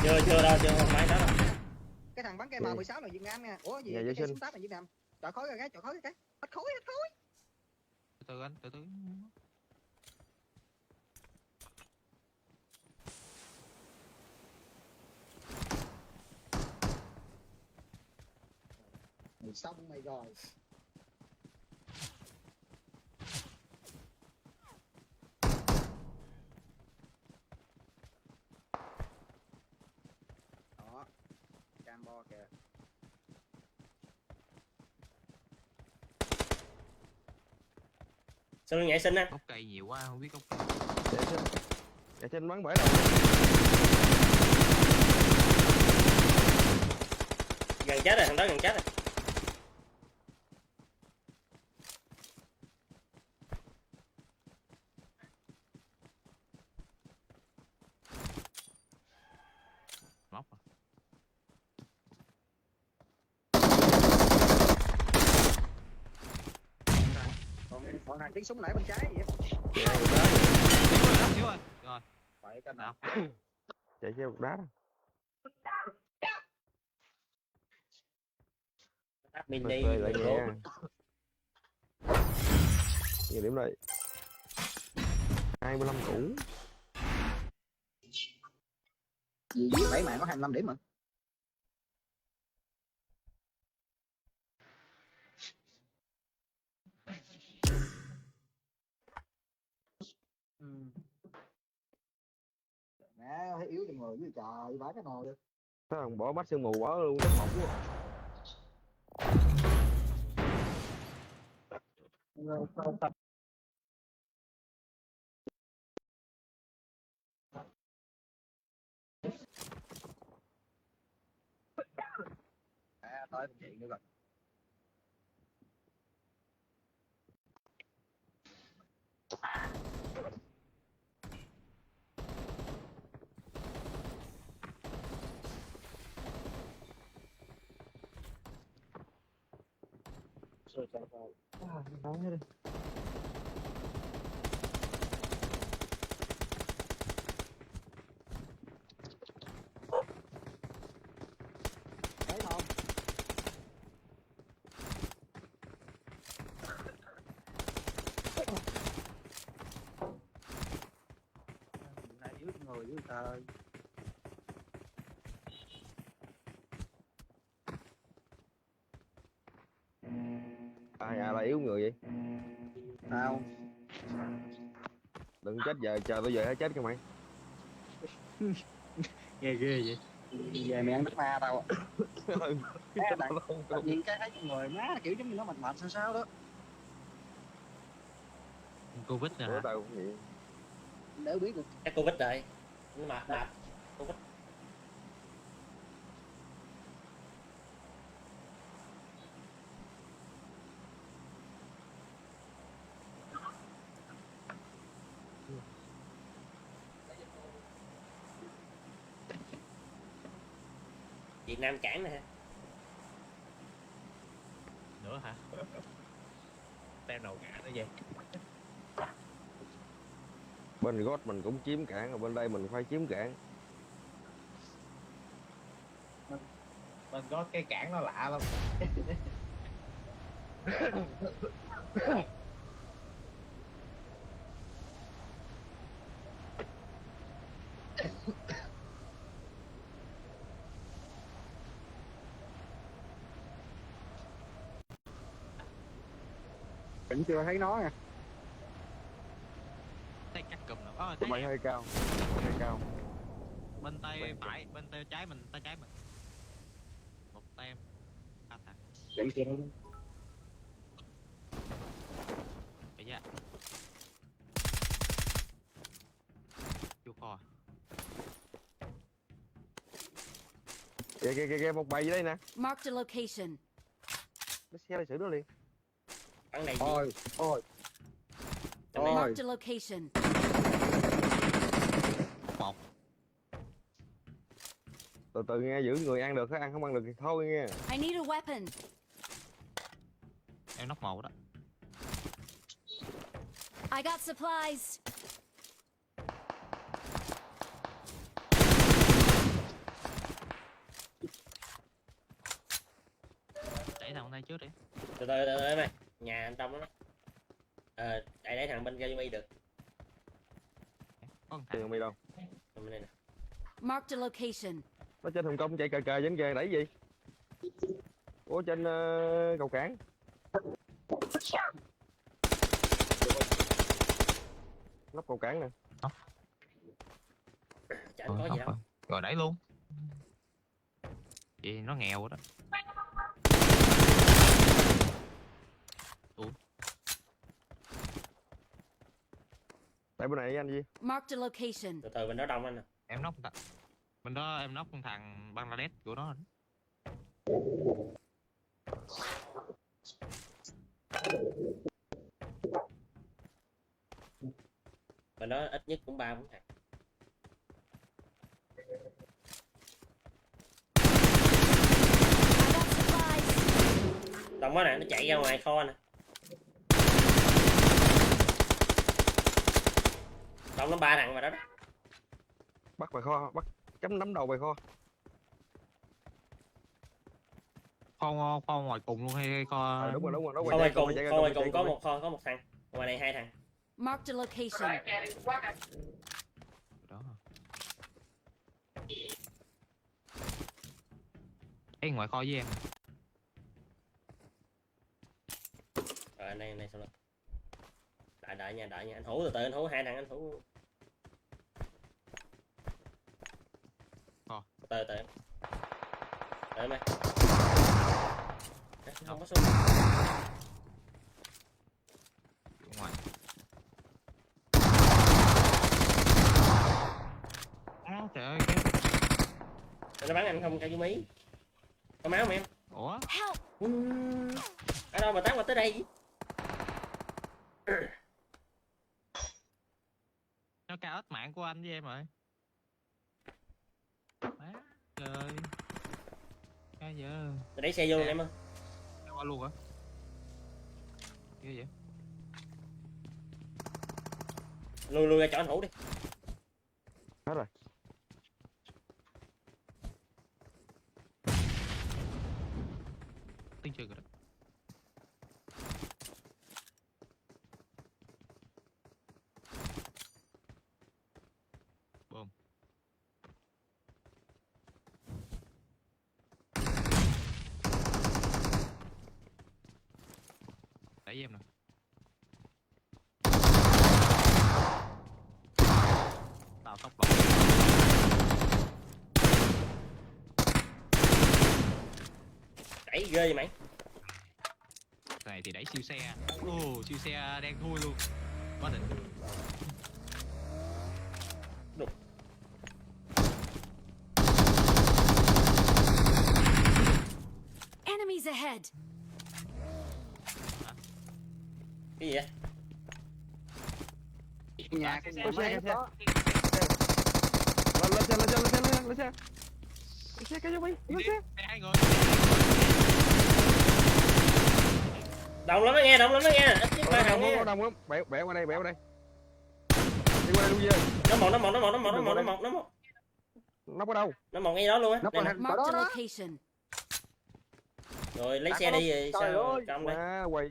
Chưa đâu, chưa không phải đó đâu. Cái thằng bắn cây M16 là Việt Nam nha. Ủa gì? Dạ, Cái vệ cây sinh. súng táp là Việt Nam. Chọi khói cái, chọi khói cái. Hết khói. Từ từ anh, từ từ. Mày xong mày rồi. Đó. Cam bo kìa. Sau lưng nhảy sinh á. Gốc cây nhiều quá, không biết gốc cây. Chạy trên bắn bể rồi. Gần chết rồi, thằng đó gần chết rồi. Móc à. Còn thằng tiếng súng nãy bên trái vậy. Xíu rồi. Rồi, Phải canh nào. Chạy xe một đá đó. Táp mini. Rồi lại nhẹ. Nhiều điểm đây. 25 củ. Gì 7 mạng có 25 điểm mà. Mẹ thấy yếu trong người với trời vãi cái nồi. Sao thằng bỏ mắt sương mù bỏ luôn rất mỏng quá. À, tới chuyện nữa rồi. Nói hết đi. Thấy không? Này yếu trong người với trời. nhà là yếu người vậy. Sao? Đừng chết giờ, chờ tôi về hết chết cho mày. Ghê ghê vậy. Về mày ăn đất ma tao. Ừ. Tự nhiên cái thấy con người má kiểu giống như nó mệt mệt sao sao đó. Covid nè Bữa hả? tao cũng vậy. Để biết được. Chắc Covid rồi. Nhưng mà mệt. Covid. Việt Nam cản nè. Nữa hả? Tem đầu cả nữa vậy. Bên gót mình cũng chiếm cảng, ở bên đây mình phải chiếm cảng. Mình có cái cản nó lạ lắm. Vẫn chưa thấy nó nha. Thấy cắt cùm nữa. Tụi Thấy mày hơi cao, hơi cao. bên tay phải, bên tay trái mình, tay trái mình. Một tem. À, thằng. Vẫn chưa thấy. Bây giờ. Vô kho. Kìa, một bầy dưới đây nè. Marked a location. Nó xe lại xử nó liền. Bắn này gì? Ôi, ôi. Trong này Ôi. Marked a location. Một. Từ từ nghe, giữ người ăn được, ăn không ăn được thì thôi nghe. I need a weapon. Em nóc một đó. I got supplies. Đẩy thằng tay trước đi. Từ từ mày. Nhà anh trong đó. Để thằng bên kia được. Có một Tiền thằng. mày đâu? Bên đây nè. Marked a location. Nó trên Hồng Kông chạy cờ cờ trên kìa, đẩy gì? Ủa trên cầu cảng. Nắp cầu cảng nè. Chả có gì đâu. Rồi đẩy luôn. Vậy nó nghèo rồi đó. Tại bên này anh gì? Marked a location. Từ từ bên đó đông anh nè. Em nóc thằng. Bên đó em nóc con thằng Bangladesh của nó. Bên đó ít nhất cũng 3-4 thằng. I got supplies. Đông quá nè, nó chạy ra ngoài kho nè. Đông nó 3 thằng mà đó đó. Bắt bài kho, bắt chấm nắm đầu bài kho. Kho ngoài cùng luôn hay kho? Đúng rồi, nó Kho ngoài cùng, chạy kho ngoài chạy cùng có một kho, có một thằng. Ngoài này 2 thằng. Marked a location. Đó. Ê, ngoài kho với em. Rồi anh đây xong rồi. Đợi nha, anh Hữu từ từ, anh Hữu 2 thằng, anh Hữu. Từ từ. Đợi mày. Không có súng. Ngoài. Trời ơi, Nó bắn anh không cao chú mí. Có máu không em? ủa? Help. Ở đâu mà tán mà tới đây? Nó cao ít mạng của anh với em rồi. Má, trời. Cái giờ. Tôi đẩy xe vô luôn em ơi. Nó qua luôn hả? Ghê vậy? Lui ra chỗ anh Hữu đi. Hết rồi. Tiếng chưa rồi đó. Boom. tạo tốc độ. Đẩy ghê vậy mày. Cái này thì đẩy siêu xe. Ồ, siêu xe đang thui luôn. Quá đỉnh. Enemies ahead. Cái gì vậy? Nhà Có của xe, mấy có xe. có. Lên xe lên xe lên xe lên xe lên xe cái zombie lên xe. Hai người. Đồng lắm đó nghe, đồng lắm đó nghe. Ít chứ ba đồng nghe. Đồng lắm, bẻ qua đây, bẻ qua đây. Đi qua đây luôn Duy. Nó một, nó một, nó một, nó một, nó một, nó một, nó một. Nóc ở đâu? Nó một ngay đó luôn á. Nó Đây còn nè. hình Marked đó a đó. location. Rồi lấy Đặt xe nó đi rồi trời sao ơi. trong đây. Má quay.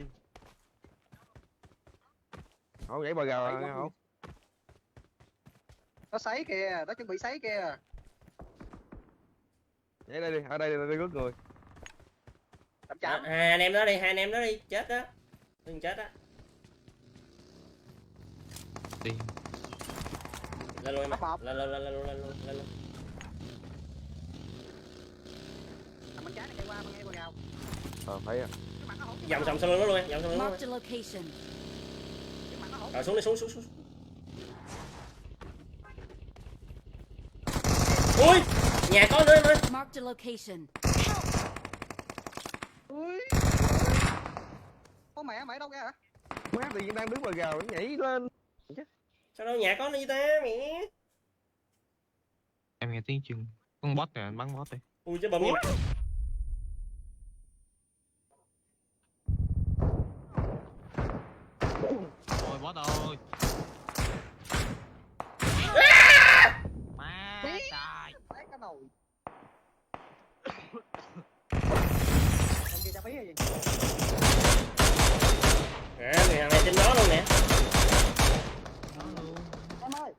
Không vậy bà gà không? Nó sấy kìa, nó chuẩn bị sấy kìa. Vậy đây đi, ở đây đi rước người. Chậm chậm. Hai anh em đó đi, hai anh em đó đi, chết đó. Đừng chết á. Đi. Lên luôn em. Bắt một. Lên lên lên lên lên lên lên lên. Thằng bên trái này chạy qua, nghe qua gào. Thấy à. Cái mặt nó hổn. Vòng xong sau lưng nó luôn em, vòng sau lưng nó luôn. Marked a location. Cái mặt nó hổn. Rồi xuống đi, xuống xuống xuống. Ui, nhà có nữa em ơi. Marked a location. Ui. Ô mẹ, mày đâu ra hả? Má tự nhiên đang đứng bà gà nó nhảy lên. Sao đâu nhà có gì ta mẹ. Em nghe tiếng chừng. Con bot này anh bắn bot đi. Ui chứ bầm em. Ôi bot ơi. Má trời. Lấy cái nồi. Em kia cho phí hay gì? À, người thằng này trên đó luôn nè. Đó luôn. Em ơi.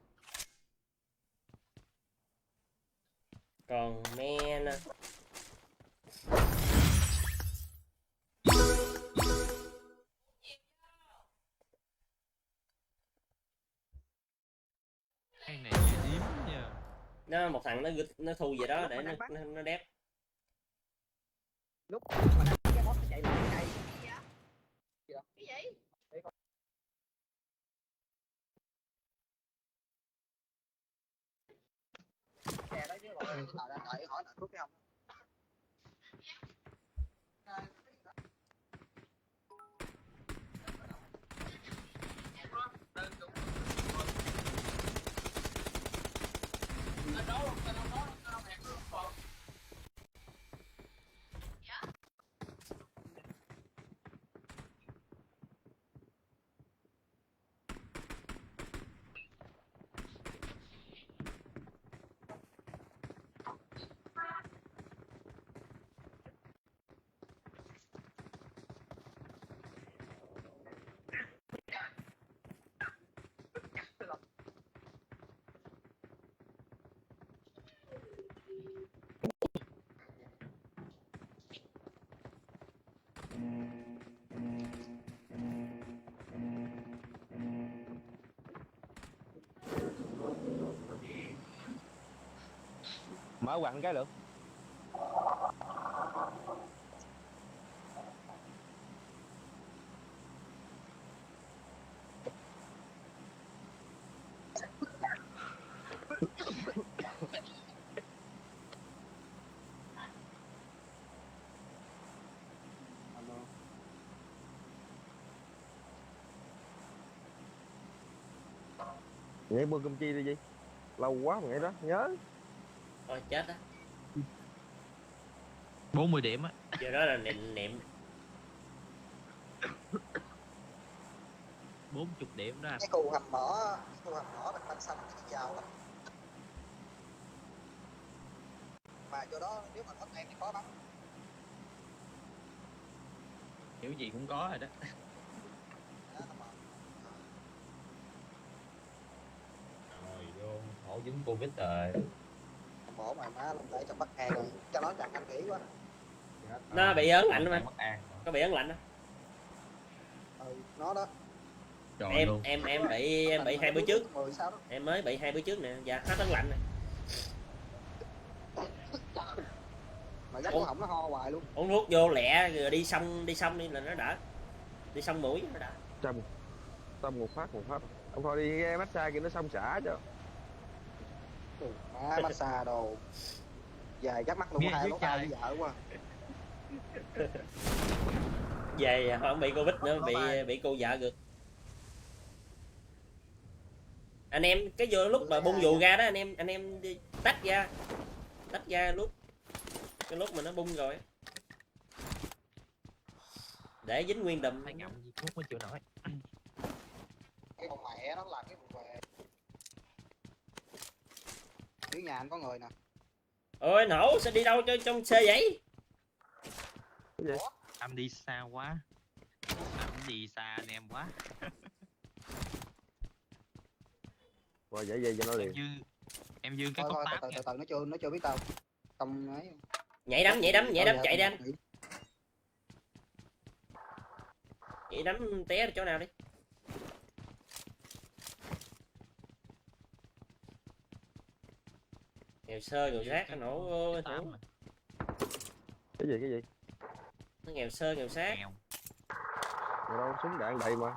Còn men á. Cái này điếm nha. Nó một thằng nó thu về đó để nó đép. Lúc mà đang cái boss nó chạy lại chạy. Cái gì? Kè đó chứ rồi. Đợi hỏi lại thuốc cái không? Mở quặng cái được. Nhảy bơm kim chi đi gì? Lâu quá mà nhảy đó, nhớ. Thôi chết á. 40 điểm á. Giờ đó là niệm 40 điểm đó anh. Cái cù hầm mỏ bằng bánh xanh cái dao lắm. Mà chỗ đó nếu mà có em thì có bắn. Kiểu gì cũng có rồi đó. Rồi vô hổ dính Covid rồi. Mổ mày má luôn để cho bắt hàng rồi. Cho nó chặt anh kỹ quá. nó bị ớn lạnh mà. Mất an. Có bị ớn lạnh đó. Ừ, nó đó. Trời em luôn. em bị hai bữa trước, 10 sao đó. em mới bị hai bữa trước nè, và hết tấn lạnh nè. Mà dắt Ủa? cổ họng nó ho hoài luôn. Uống thuốc vô lẹ rồi đi xong đi là nó đỡ, đi xong mũi nó đỡ. Xong một phát ông thôi đi nghe massage kia nó xong xả cho. Má massage đồ dài chắc mắt luôn, Nghe hai dưới lỗ tai trời. với vợ quá. Về không bị covid nữa, Có bài. bị cô vợ gượt. Anh em cái vô lúc mà bung dù ra đó, anh em đi tách ra lúc cái lúc mà nó bung rồi để dính nguyên đùm. Phải ngậm gì thuốc mới chịu nổi. Cái con mẹ nó làm cái vụ về. Dưới nhà anh có người nè. Ôi nổ sao đi đâu cho trong xe vậy? Anh đi xa quá. Anh đi xa anh em quá. Rồi vậy cho nó liền. Em dương cái Thôi cốc thôi táp từ nha. từ nó chưa biết đâu. Không ấy. Nhảy đấm Thôi chạy vậy, đi anh. nghỉ. Nhảy đấm té chỗ nào đi. Nghèo sơ nghèo sát nó nổ ơi, Tám nổ. mà. Cái gì? Nó nghèo sơ nghèo sát. Nghèo. Mà đâu súng đạn đầy mà.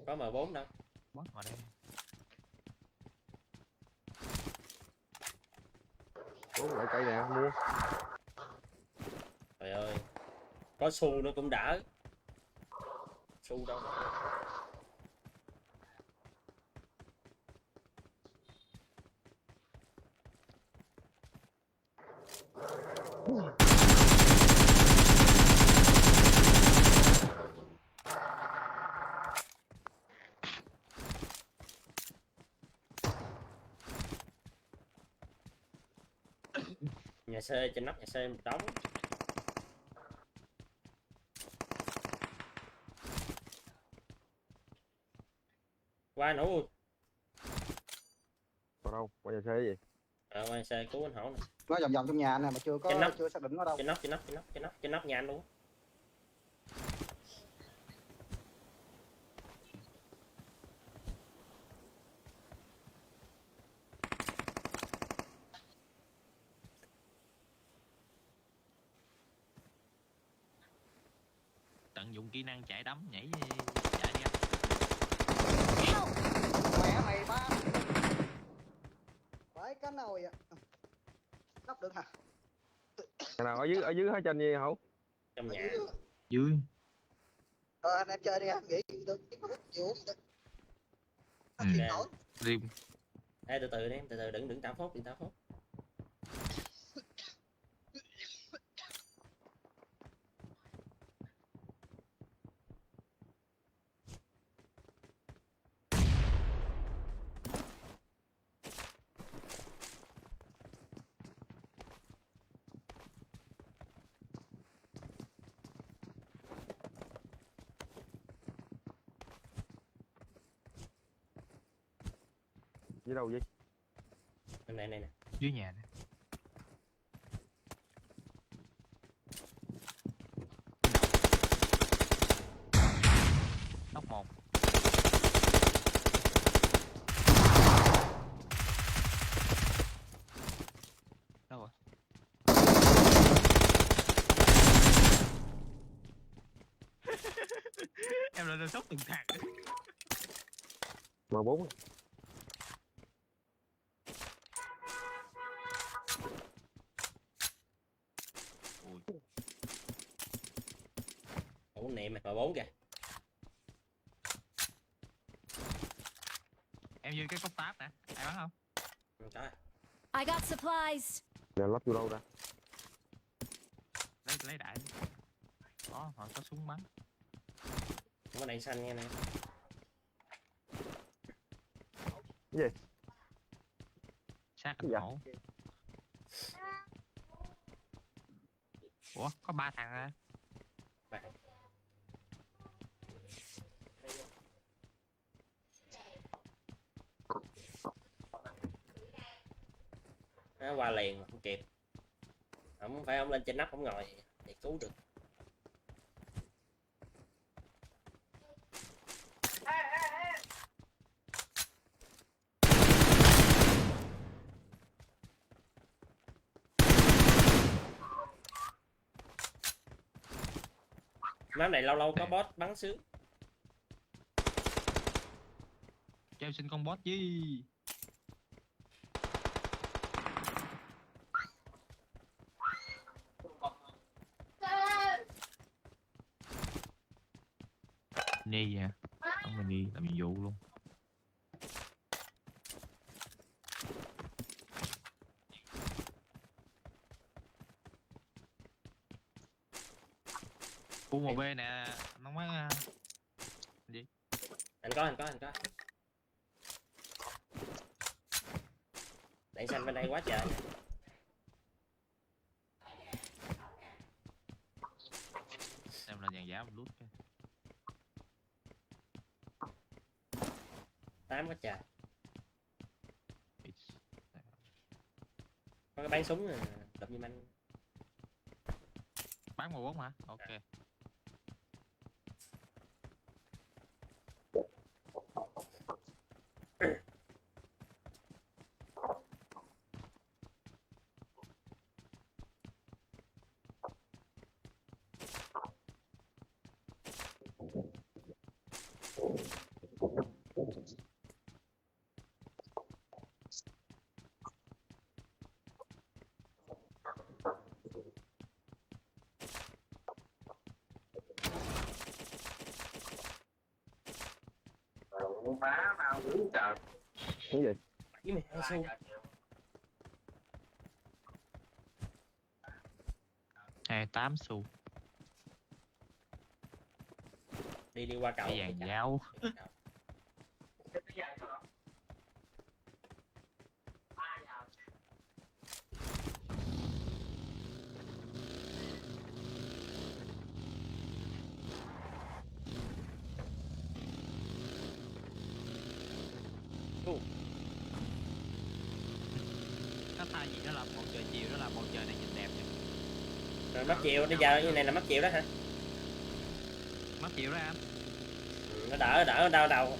Có M4 đâu. Bớt vào đây. Uống lại cây nè, mua. Trời ơi. Có xu nó cũng đỡ. Xu đâu. Nhà xe trên nóc nhà xe một đống. Qua nổ. Còn đâu, qua nhà xe gì? Qua nhà xe cứu anh Hổ nè. Nó vòng vòng trong nhà nè mà chưa Trên nóc. chưa xác định nó đâu. Trên nóc nhà anh luôn. Tận dụng kỹ năng chạy đấm nhảy chạy đi anh. Help! Mẹ mày ba. Phải cái nồi à. Nắp được hả? Nhà nào ở dưới hết trên gì hổ? Trong nhà. Dưới. Anh em chơi đi á, nghỉ được nhiều được. Ừ. Chịu nổi. Rim. Ê, từ từ đi em, từ từ đừng tạo phốt, đừng tạo phốt. Dưới đâu vậy? Này nè. Dưới nhà nè. Nóc một. Đâu rồi? Em lên sốc từng thằng. M4. Ủa nè mày M4 kìa. Em dương cái cốc táp nè. Ai bắn không? Không có. I got supplies. Nè lắp vô đâu ra? Lấy đại. Đó, họ có súng bắn. Không có đèn xanh nghe nè. Cái gì? Sát Cái anh gì? hổ. Ủa, có 3 thằng à? Nó qua liền mà không kịp. Không phải ông lên trên nóc không ngồi để cứu được. Map này lâu lâu có boss bắn sướng. Cho em xin con boss gì. Đi à, không mình đi làm nhiệm vụ luôn. Khu 1B nè, nó mới Anh có. Đạn xanh bên đây quá trời. xem là dàn giá một lút. 8 quá trời. Có cái bán súng nè, đập như anh. Bán 14 hả? Ok. Phá bao dữ trời. Cái gì? 72 xu. 28 xu. Đi qua cậu. Cái dàn giáo. Nó thay gì đó là bầu trời chiều, đó là bầu trời này nhìn đẹp nè. Rồi mắt chiều, bây giờ như này là mắt chiều đó hả? Mắt chiều đó anh. Nó đỡ đau đầu.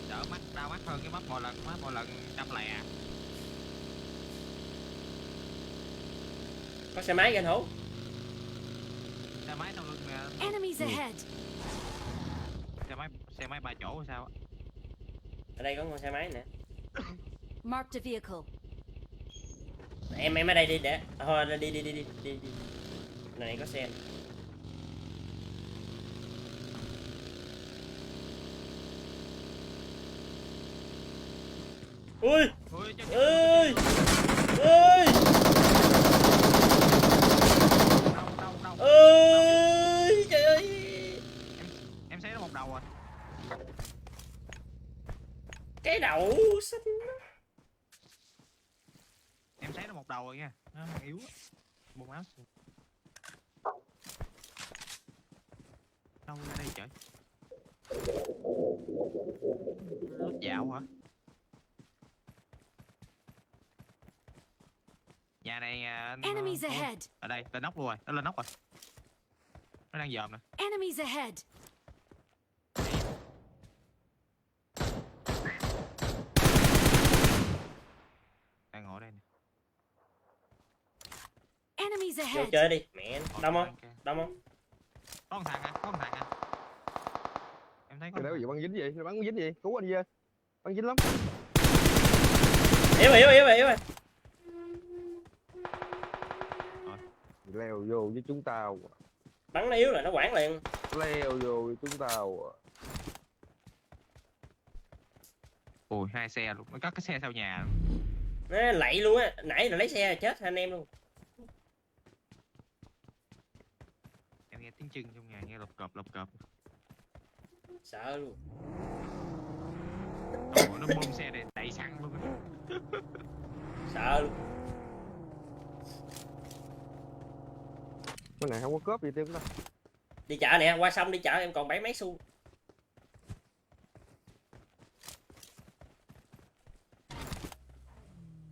Đỡ mắt, đau mắt hơn cái mắt một lần trăm lẻ. Có xe máy kìa anh Hữu. Xe máy sau lưng nè. Enemies ahead. Xe máy 3 chỗ hay sao á? Ở đây có con xe máy nè. Marked a vehicle. Em ở đây đi để. Thôi đi. Này có xe. Ui! Ui, Ơi! đâu. Ơi! Trời ơi! Em thấy nó một đầu rồi. Cái đậu xinh. Em thấy nó một đầu rồi nha. Nó yếu á. Buông áo. Đâu ra đây trời? Lút dạo hả? Nhà này Enemies ahead. ở đây lên nóc luôn rồi, nó lên nóc rồi. Nó đang dòm nè. Enemies ahead. Đang ngồi đây nè. Enemies Vô ahead. chơi đi. Mẹ, đông không? Ok. Đông không? Có một thằng à, có một thằng à. Em thấy có Cái một đó thằng. gì bắn dính gì? Nó bắn dính gì? Cứu anh Dê. Bắn dính lắm. Yếu rồi. Leo vô với chúng tao. Bắn nó yếu rồi nó quảng liền. Leo vô với chúng tao. Ui, 2 xe luôn, nó có cái xe sau nhà. Nó lạy luôn á. Nãy là lấy xe chết anh em luôn. Em nghe tiếng chân trong nhà, nghe lộp cộp. Sợ luôn. Ồ, nó bơm xe này đẩy xăng luôn á. Sợ luôn. Cái này không có cướp gì thêm đâu. Đi chợ nè, qua sông đi chợ em còn 7 mấy xu.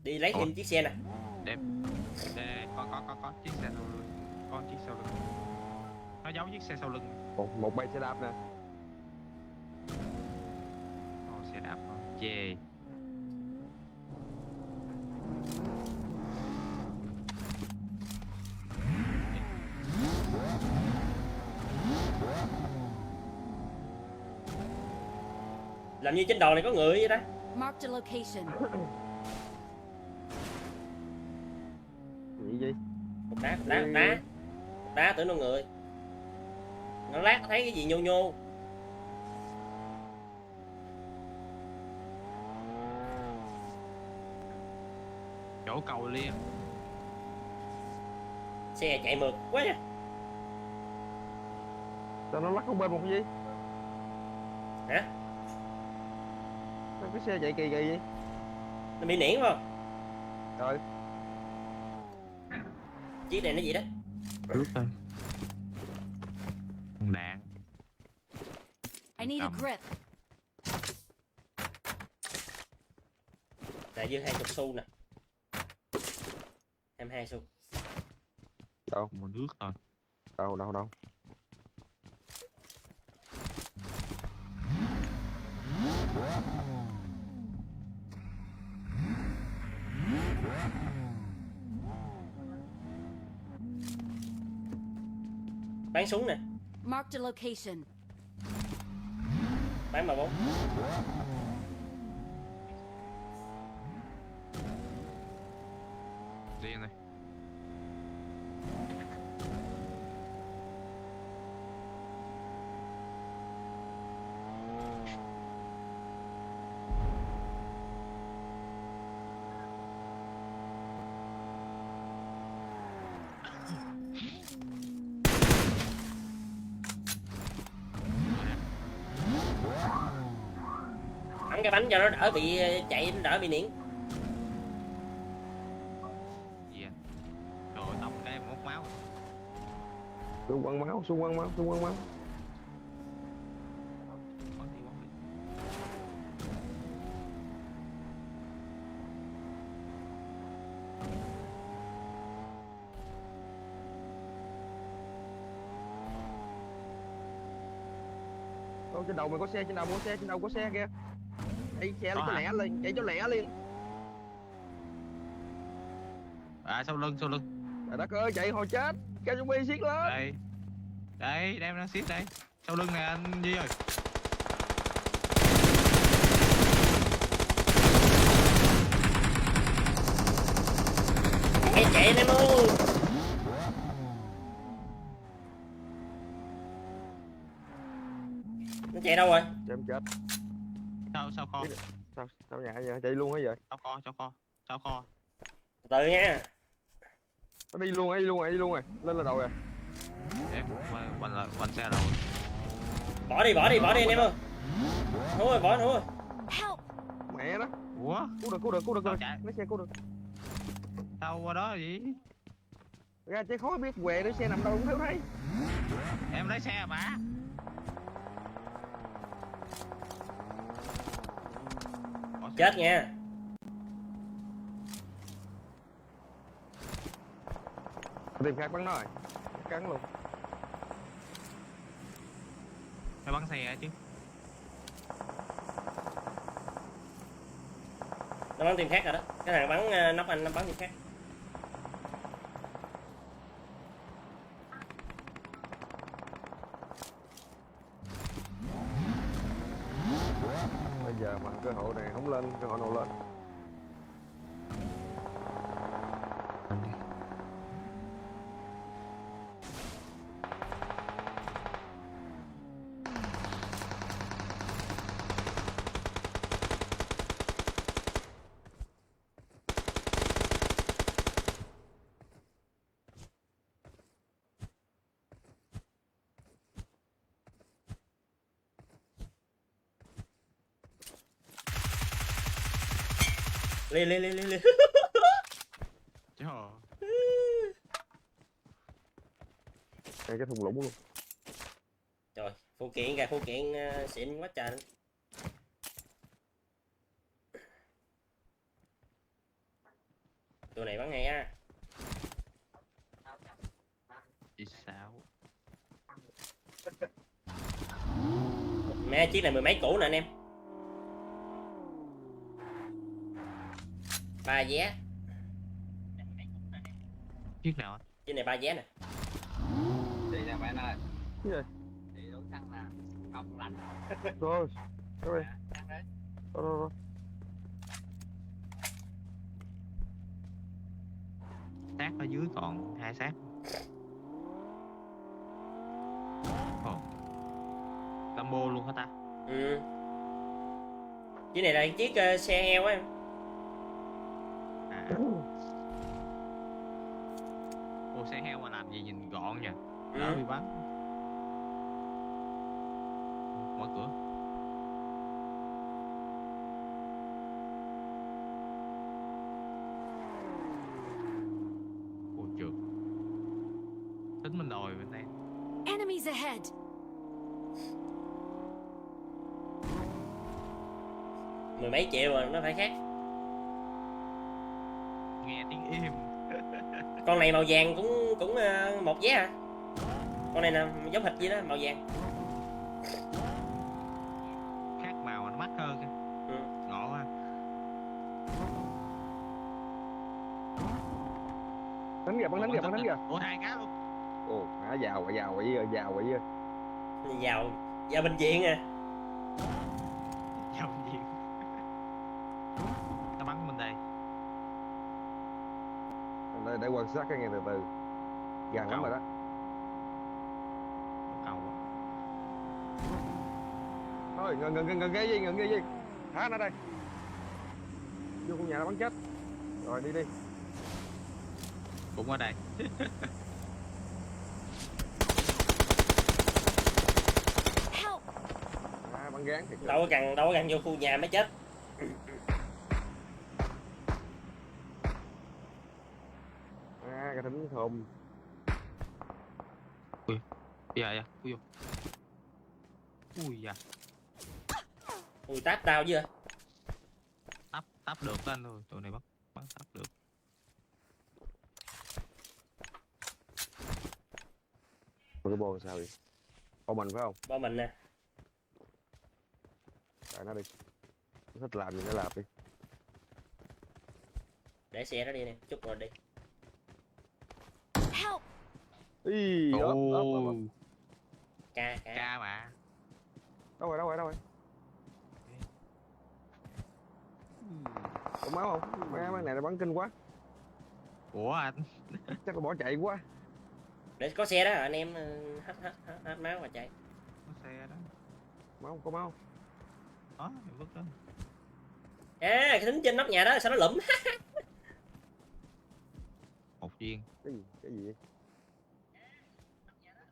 Đi lấy thêm chiếc xe nè. Đây, có chiếc xe sau lưng. Có chiếc sau lưng. Nó giấu chiếc xe sau lưng. Một bay xe đạp nè. Ồ, xe đạp hả? Chê. Làm như trên đồi này có người vậy đó. Marked a location. Gì gì? Một đá tưởng nó người. Nó lát thấy cái gì nhô nhô. Chỗ cầu liền. Xe chạy mượt quá nha. Sao nó lắc không bên một cái gì? Hả? Sao cái xe chạy kỳ kỳ vậy? Nó bị niễn không? Rồi. Chiếc này nó gì đó. Trước thôi. Đạn. I need a Cầm. grip. Là dư 20 xu nè. 22 xu. Đâu? Một nước thôi. Đâu? Bán súng nè. Marked a location. Bán M4. Riêng này. Bắn cái bánh cho nó đỡ bị chạy, nó đỡ bị niễn. Gì à? Trời ơi, tông cái mốt máu. Xung quanh máu. Bắn đi. Ô, trên đầu mày có xe, trên đầu có xe kìa. Chạy xe lấy cho lẹ liền, chạy cho lẹ liền. À, sau lưng. Trời đất ơi, chạy hồi chết. Cái zombie xiết lên. Đây, đem đang xiết đây. Sau lưng nè anh Duy ơi. Chạy em ơi. Nó chạy đâu rồi? Em chết. Sau kho. Sao nhà vậy? Chạy luôn hả vậy? Sau kho. Từ từ nha. Nó đi luôn rồi. Lên là đầu rồi. Em quanh xe rồi. Bỏ đi anh em ơi. Thú ơi, bỏ thú ơi. Help! Mẹ đó. Ủa? Cứu được rồi. Sao chạy? Lấy xe cứu được. Sao qua đó gì? Ra chạy khó biết quẹ để xe nằm đâu cũng thấy. Em lấy xe mà. Chết nha. Tìm khác bắn nó rồi. Cắn luôn. Phải bắn xe chứ. Nó bắn team khác rồi đó. Cái thằng bắn nóc anh, nó bắn team khác. Bây giờ mà cơ hội này không lên, cơ hội nào lên. Lên. Trời ơi. Đây cái thùng lũng luôn. Trời, phụ kiện xịn quá trời. Tụi này bắn hay á. Chị sao? Mẹ, chiếc này mười mấy cũ nè anh em. 3 vé. Chiếc nào? Chiếc này 3 vé nè. Đi nè bạn ơi. Cái gì? Đi uống xăng nè. Không lạnh. Rồi. Đâu, đâu, đâu. Xác ở dưới còn 2 xác. Ồ. Lambo luôn hả ta? Ừ. Chiếc này là chiếc xe heo á em. À. Ô, xe heo mà làm gì nhìn gọn nha. Đỡ Ừ. bị bắn. Mở cửa. Ôi trượt. Tính mình đòi bên đây. Enemies ahead! Mười mấy triệu mà nó phải khác. Nghe tiếng im. Con này màu vàng cũng cũng một vé à. Con này nè giống thịt vậy đó, màu vàng. Khác màu mà nó mắc hơn kìa. Ừ. Ngộ ha. Đánh kìa, bắn đánh kìa, bắn đánh kìa. Ủa 2 cá luôn. Ồ, má giàu quậy rồi, giàu quậy rồi. Vào bệnh viện à. Chồng gì. Nó bắn bên đây. Để quan sát cái nghe từ từ. Gần lắm rồi đó. Cầu á. Thôi, ngừng cái gì? Thả nó đây. Vô khu nhà nó bắn chết. Rồi đi đi. Cũng ở đây. Help! Bắn gán thiệt. Đâu có gần vô khu nhà mới chết. Cái thính thùm. Dạ dạ. Ui vô. Ui da. Ui táp tao chưa? Tắp được lên thôi. Tụi này bắn tắp được. Cái bô sao vậy? Bô mình phải không? Bo mình nè. Tại nó đi. Nó thích làm gì nó làm đi. Để xe đó đi nè, chút rồi đi. Help! Ý, ốp. Ca. Ca mà. Đâu rồi? Có máu không? Mấy này nó bắn kinh quá. Ủa anh. Chắc là bỏ chạy quá. Để có xe đó anh em hết máu mà chạy. Có xe đó. Máu có máu. Đó, vứt đó. À, cái thính trên nóc nhà đó sao nó lụm. Một viên. Cái gì vậy?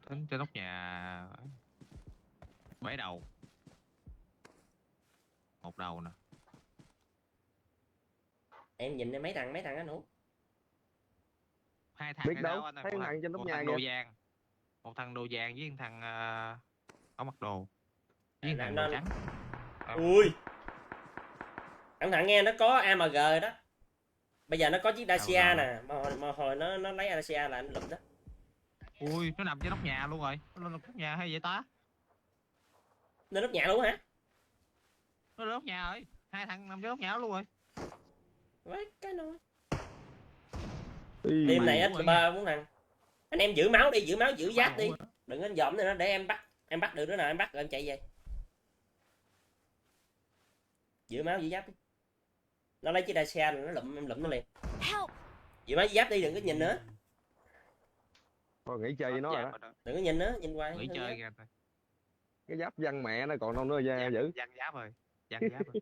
Tính trên nóc nhà. 7 đầu. Một đầu nè. Em nhìn mấy thằng á nụ. 2 thằng Biết ở đâu, anh ơi. thấy thằng trên nóc Một nhà thằng kìa. đồ vàng. Một thằng đồ vàng với thằng áo mặc đồ. Với thằng nó- đồ trắng. Ui. Cẩn thận nghe, nó có AMG đó. Bây giờ nó có chiếc Dacia nè, mà hồi nó lấy Dacia là anh lụm đó. Ui, nó nằm trên nóc nhà luôn rồi. Nó nằm nóc nhà hay vậy ta? Lên nóc nhà luôn hả? Nó lên nóc nhà rồi. 2 thằng nằm trên nóc nhà luôn rồi. Vãi cái nồi. Ý. Đêm này ít Ủa, là 3-4 thằng. Anh em giữ máu đi, giữ giáp đi. Ủa. Đừng có dòm nữa để em bắt được đứa nào em bắt rồi em chạy về. Giữ máu giữ giáp đi. Nó lấy chiếc Dacia rồi nó lụm em lụm nó liền. Help! Giữ máu giữ giáp đi, đừng có nhìn nữa. Thôi nghỉ chơi với nó rồi đó. Đừng có nhìn nữa, nhìn hoài. Nghỉ chơi kìa. Cái giáp văn mẹ nó còn đâu nữa ra giữ. Giăng giáp rồi. Giăng giáp rồi.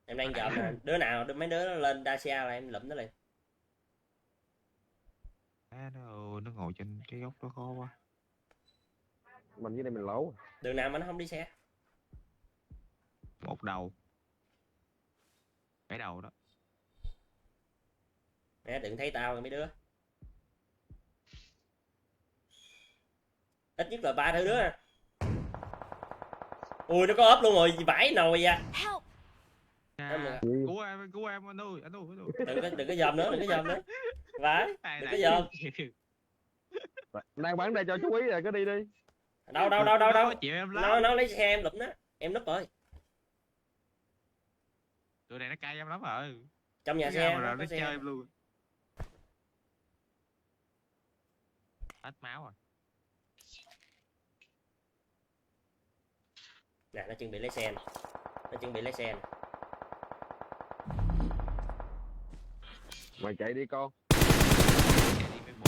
Em đang dòm nè, đứa nào mấy đứa nó lên Dacia là em lụm nó liền. Nó ngồi trên cái góc đó khó quá. Mình dưới đây mình lỗ. Đường nào mà nó không đi xe. Một đầu. 7 đầu đó. Nè, đừng thấy tao rồi mấy đứa. Ít nhất là 3 đứa à. Ui nó có ốp luôn rồi, vãi nồi à. Help! Cứu em anh ơi. Đừng có dòm nữa, vãi. Đừng có dòm. Đang bắn đây cho chú ý rồi, cứ đi đi. Đâu. Chịu em Nó lấy xe em lụm đó. Em núp rồi. Tụi này nó cay em lắm rồi. Trong nhà Nó xe. ra mà rồi có nó xe. chơi em luôn. Hết máu rồi. Nè, nó chuẩn bị lấy xe nè. Nó chuẩn bị lấy xe nè. Mày chạy đi con. Chạy đi với bộ.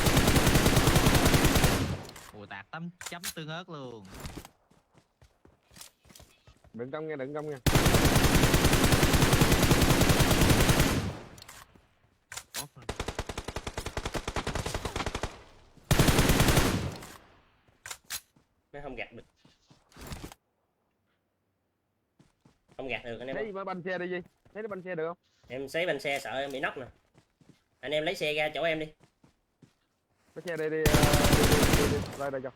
Ủa tạt tấm chấm tương ớt luôn. Đừng công nha, đừng công nha. Bóp rồi. Nó không gạt được. Không gạt được anh em Thấy ơi. mà banh xe đi gì? Thấy nó banh xe được không? Em xấy bánh xe sợ em bị nóc nè. Anh em lấy xe ra chỗ em đi. Cái xe đây đi, đây đây cho.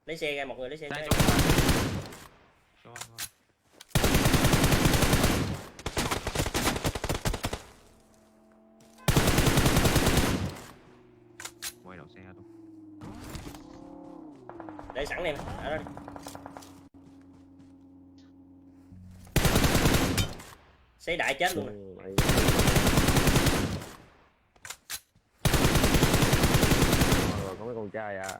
Lấy xe ra, một người lấy xe Đây, ra. cho anh coi. Quay đầu xe luôn. Để sẵn em ở đó đi. Xấy đại chết luôn nè. Mày... Rồi có mấy con trai à.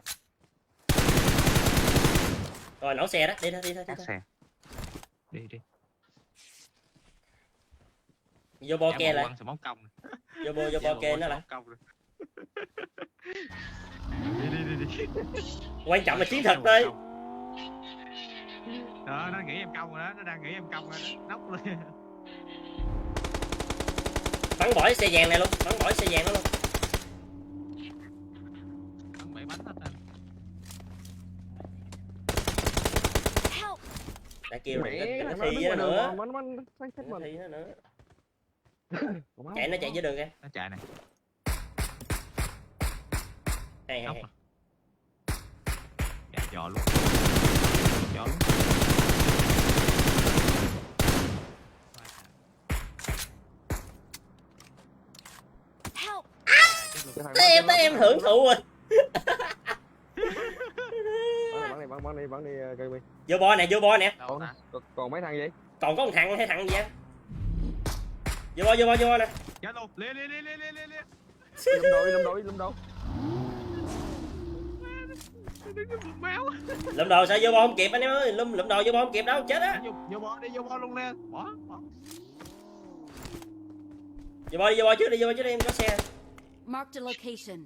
Rồi nổ xe đó, đi thôi, đi thôi, đi Cắt thôi. xe. Đi đi. Vô bo ke lại, Quăng smoke công. vô bo ke nó lại. Đi đi. Quan trọng là chiến thuật thôi. Đó, nó nghĩ em công rồi đó, nó đang nghĩ em công rồi đó, nóc lên. Bắn bỏ cái xe vàng này luôn, bắn bỏ cái xe vàng đó luôn. Bắn 7 bánh hết anh. Help! Đã kêu Mẹ, đừng thằng có nó thi đứng với nó ngoài nữa. đường mà nó sáng thích Đừng có mình. thi nó nữa. Còn máu, Chạy nó còn chạy máu. dưới đường kìa. Nó chạy này. Hay hay Nóc hay. à. Chạy dò luôn. Dò luôn. Help! Cái thằng Tới em hưởng thụ rồi. bắn đi cây mi. Vô bo nè, vô bo nè. Đâu ta? Còn mấy thằng vậy? Còn có một thằng hay thằng gì á? Vô bo nè. Chết luôn. Lên. Lùm đầu. Đứng cái bụng máu. Lụm đồ sao vô bo không kịp anh em ơi, lụm đồ vô bo không kịp đâu, chết á. Vô bo luôn lên. Bỏ. Vô bo trước đi em có xe. Marked a location.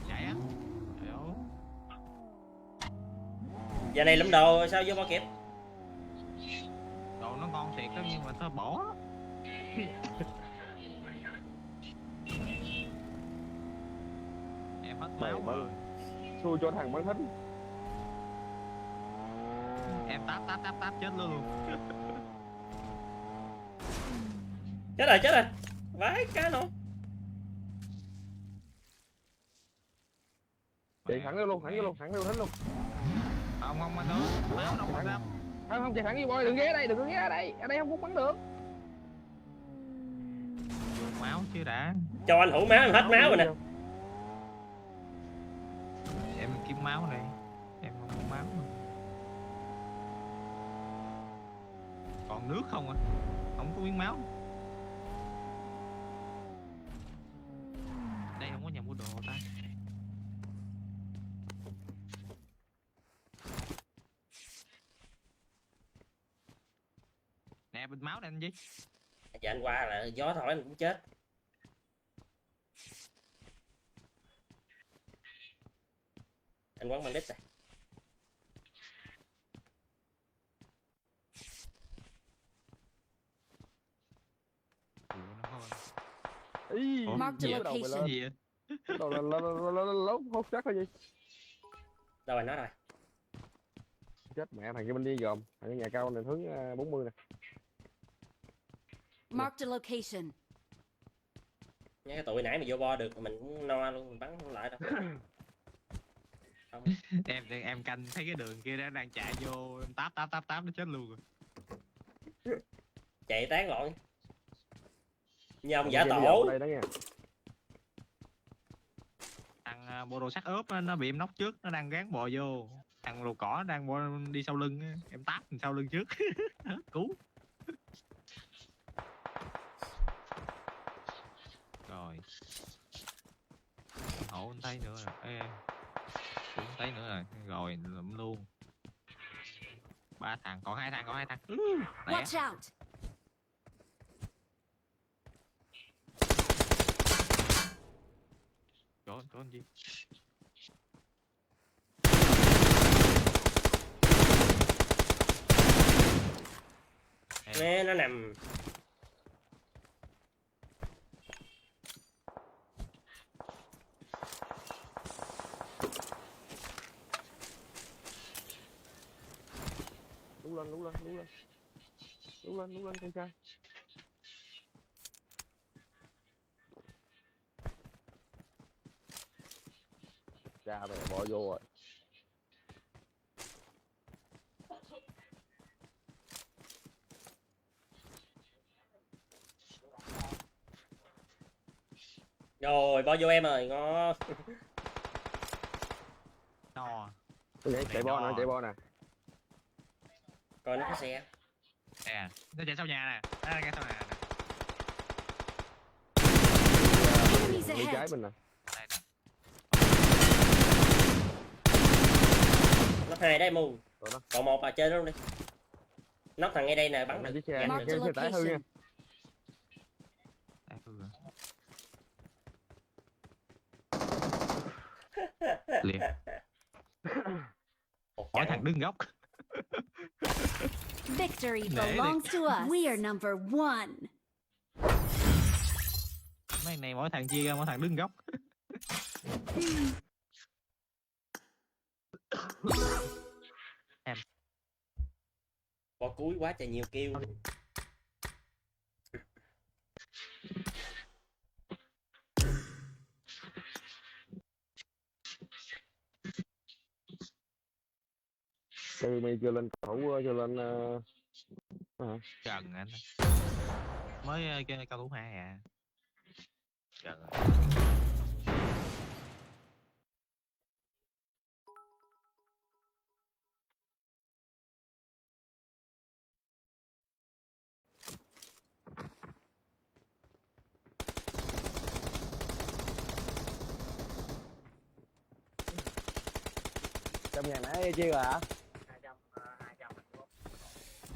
Chạy á. Trời ơi. Giờ này lụm đồ sao vô bo kịp? Đồ nó ngon thiệt đó nhưng mà tao bỏ. Em hết máu Mày rồi. xui cho thằng bắn hết. Em táp chết luôn. Chết rồi. Vãi cá nổ. Chạy thẳng vô luôn, thẳng vô thánh luôn. Không anh ơi, máu đâu mà ra. Không chạy thẳng vô boy, đừng ghé đây, ở đây không cũng bắn được. Dùng máu chứ đã. Cho anh hủ máu em hết máu rồi nè. Em kiếm máu này. Em không có máu mà. Còn nước không à? Không có miếng máu. Đây không có nhà mua đồ ta. Nè bình máu này anh gì? Giờ anh qua là gió thổi anh cũng chết. Anh quấn băng đít rồi. Ý, Marked a gì? location. Gì vậy? đầu là lốp hốt chắc là gì? Đâu rồi, nó rồi. Chết mẹ thằng kia bên đi gồm, thằng cái nhà cao này hướng 40 nè. Marked a location. Nhớ cái tụi nãy mà vô bo được mình cũng no luôn, mình bắn không lại đâu. Không. Em canh thấy cái đường kia nó đang chạy vô em táp nó chết luôn rồi. Chạy tán loạn. Như ông giả Thằng kia đi tổ. vòng đây đó nha. Thằng bộ đồ sắt ướp á, nó bị em nóc trước, nó đang gán bò vô. Thằng đồ cỏ đang đi sau lưng á, em táp sau lưng trước. Cứu. Rồi. Hổ anh thấy nữa rồi. Ê, cũng thấy nữa rồi. Rồi lụm luôn. Ba thằng, còn hai thằng. Lẹ. Watch out! Chỗ anh gì? Nè, nó nằm. Lú lên con trai. Cha mẹ bỏ vô rồi. Rồi, bo vô em rồi, ngon. No. Chạy bo nè. Coi nó có xe. Nè, nó chạy sau nhà nè. Nó chạy sau nhà nè. Enemies Đi trái ahead! mình nè. Đây nè. Nóc 2 đấy mù. Rồi đó. Còn một chơi nó luôn đi. Nóc thằng ngay đây nè, bắn Mấy được. chiếc xe, Dán Mark được. the xe tải hư nha. location. Đây, hư rồi. Liền. Một Hỏi chặng. thằng đứng góc. Victory Nể đi. belongs to us. We are number 1. Mấy này mỗi thằng chia ra, mỗi thằng đứng góc. Bo cuối quá trời nhiều kêu. Từ mày chưa lên thủ chưa lên Trần anh. Mới chơi cao thủ 2 à. Trần rồi. trăm ngàn nãy chia rồi hả? 200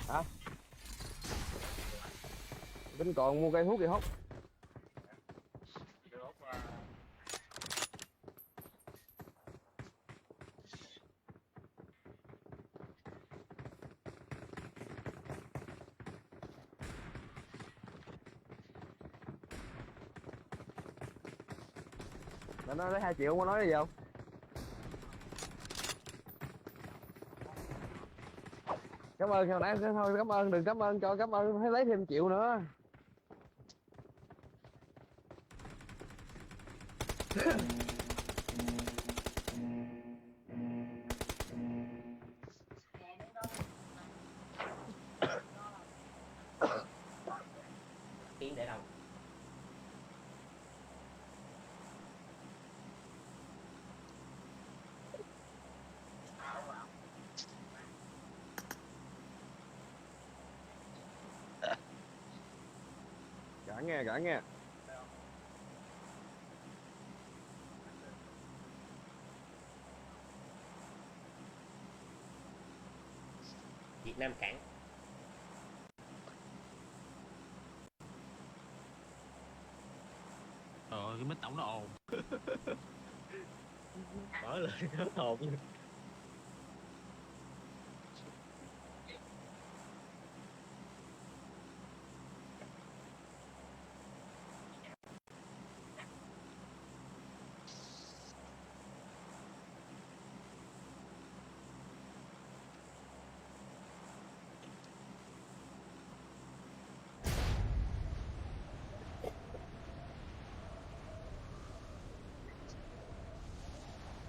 hả? Tính còn mua cây hút gì hút? Nó lấy 2 triệu, không có nói gì không? Cảm ơn hồi nãy thôi, cảm ơn, đừng cảm ơn, cho cảm ơn thấy lấy thêm triệu nữa. Kiến để đâu? Cả nghe. Việt Nam cảng. Cái mít tổng nó ồn. Mở lên nó ồn.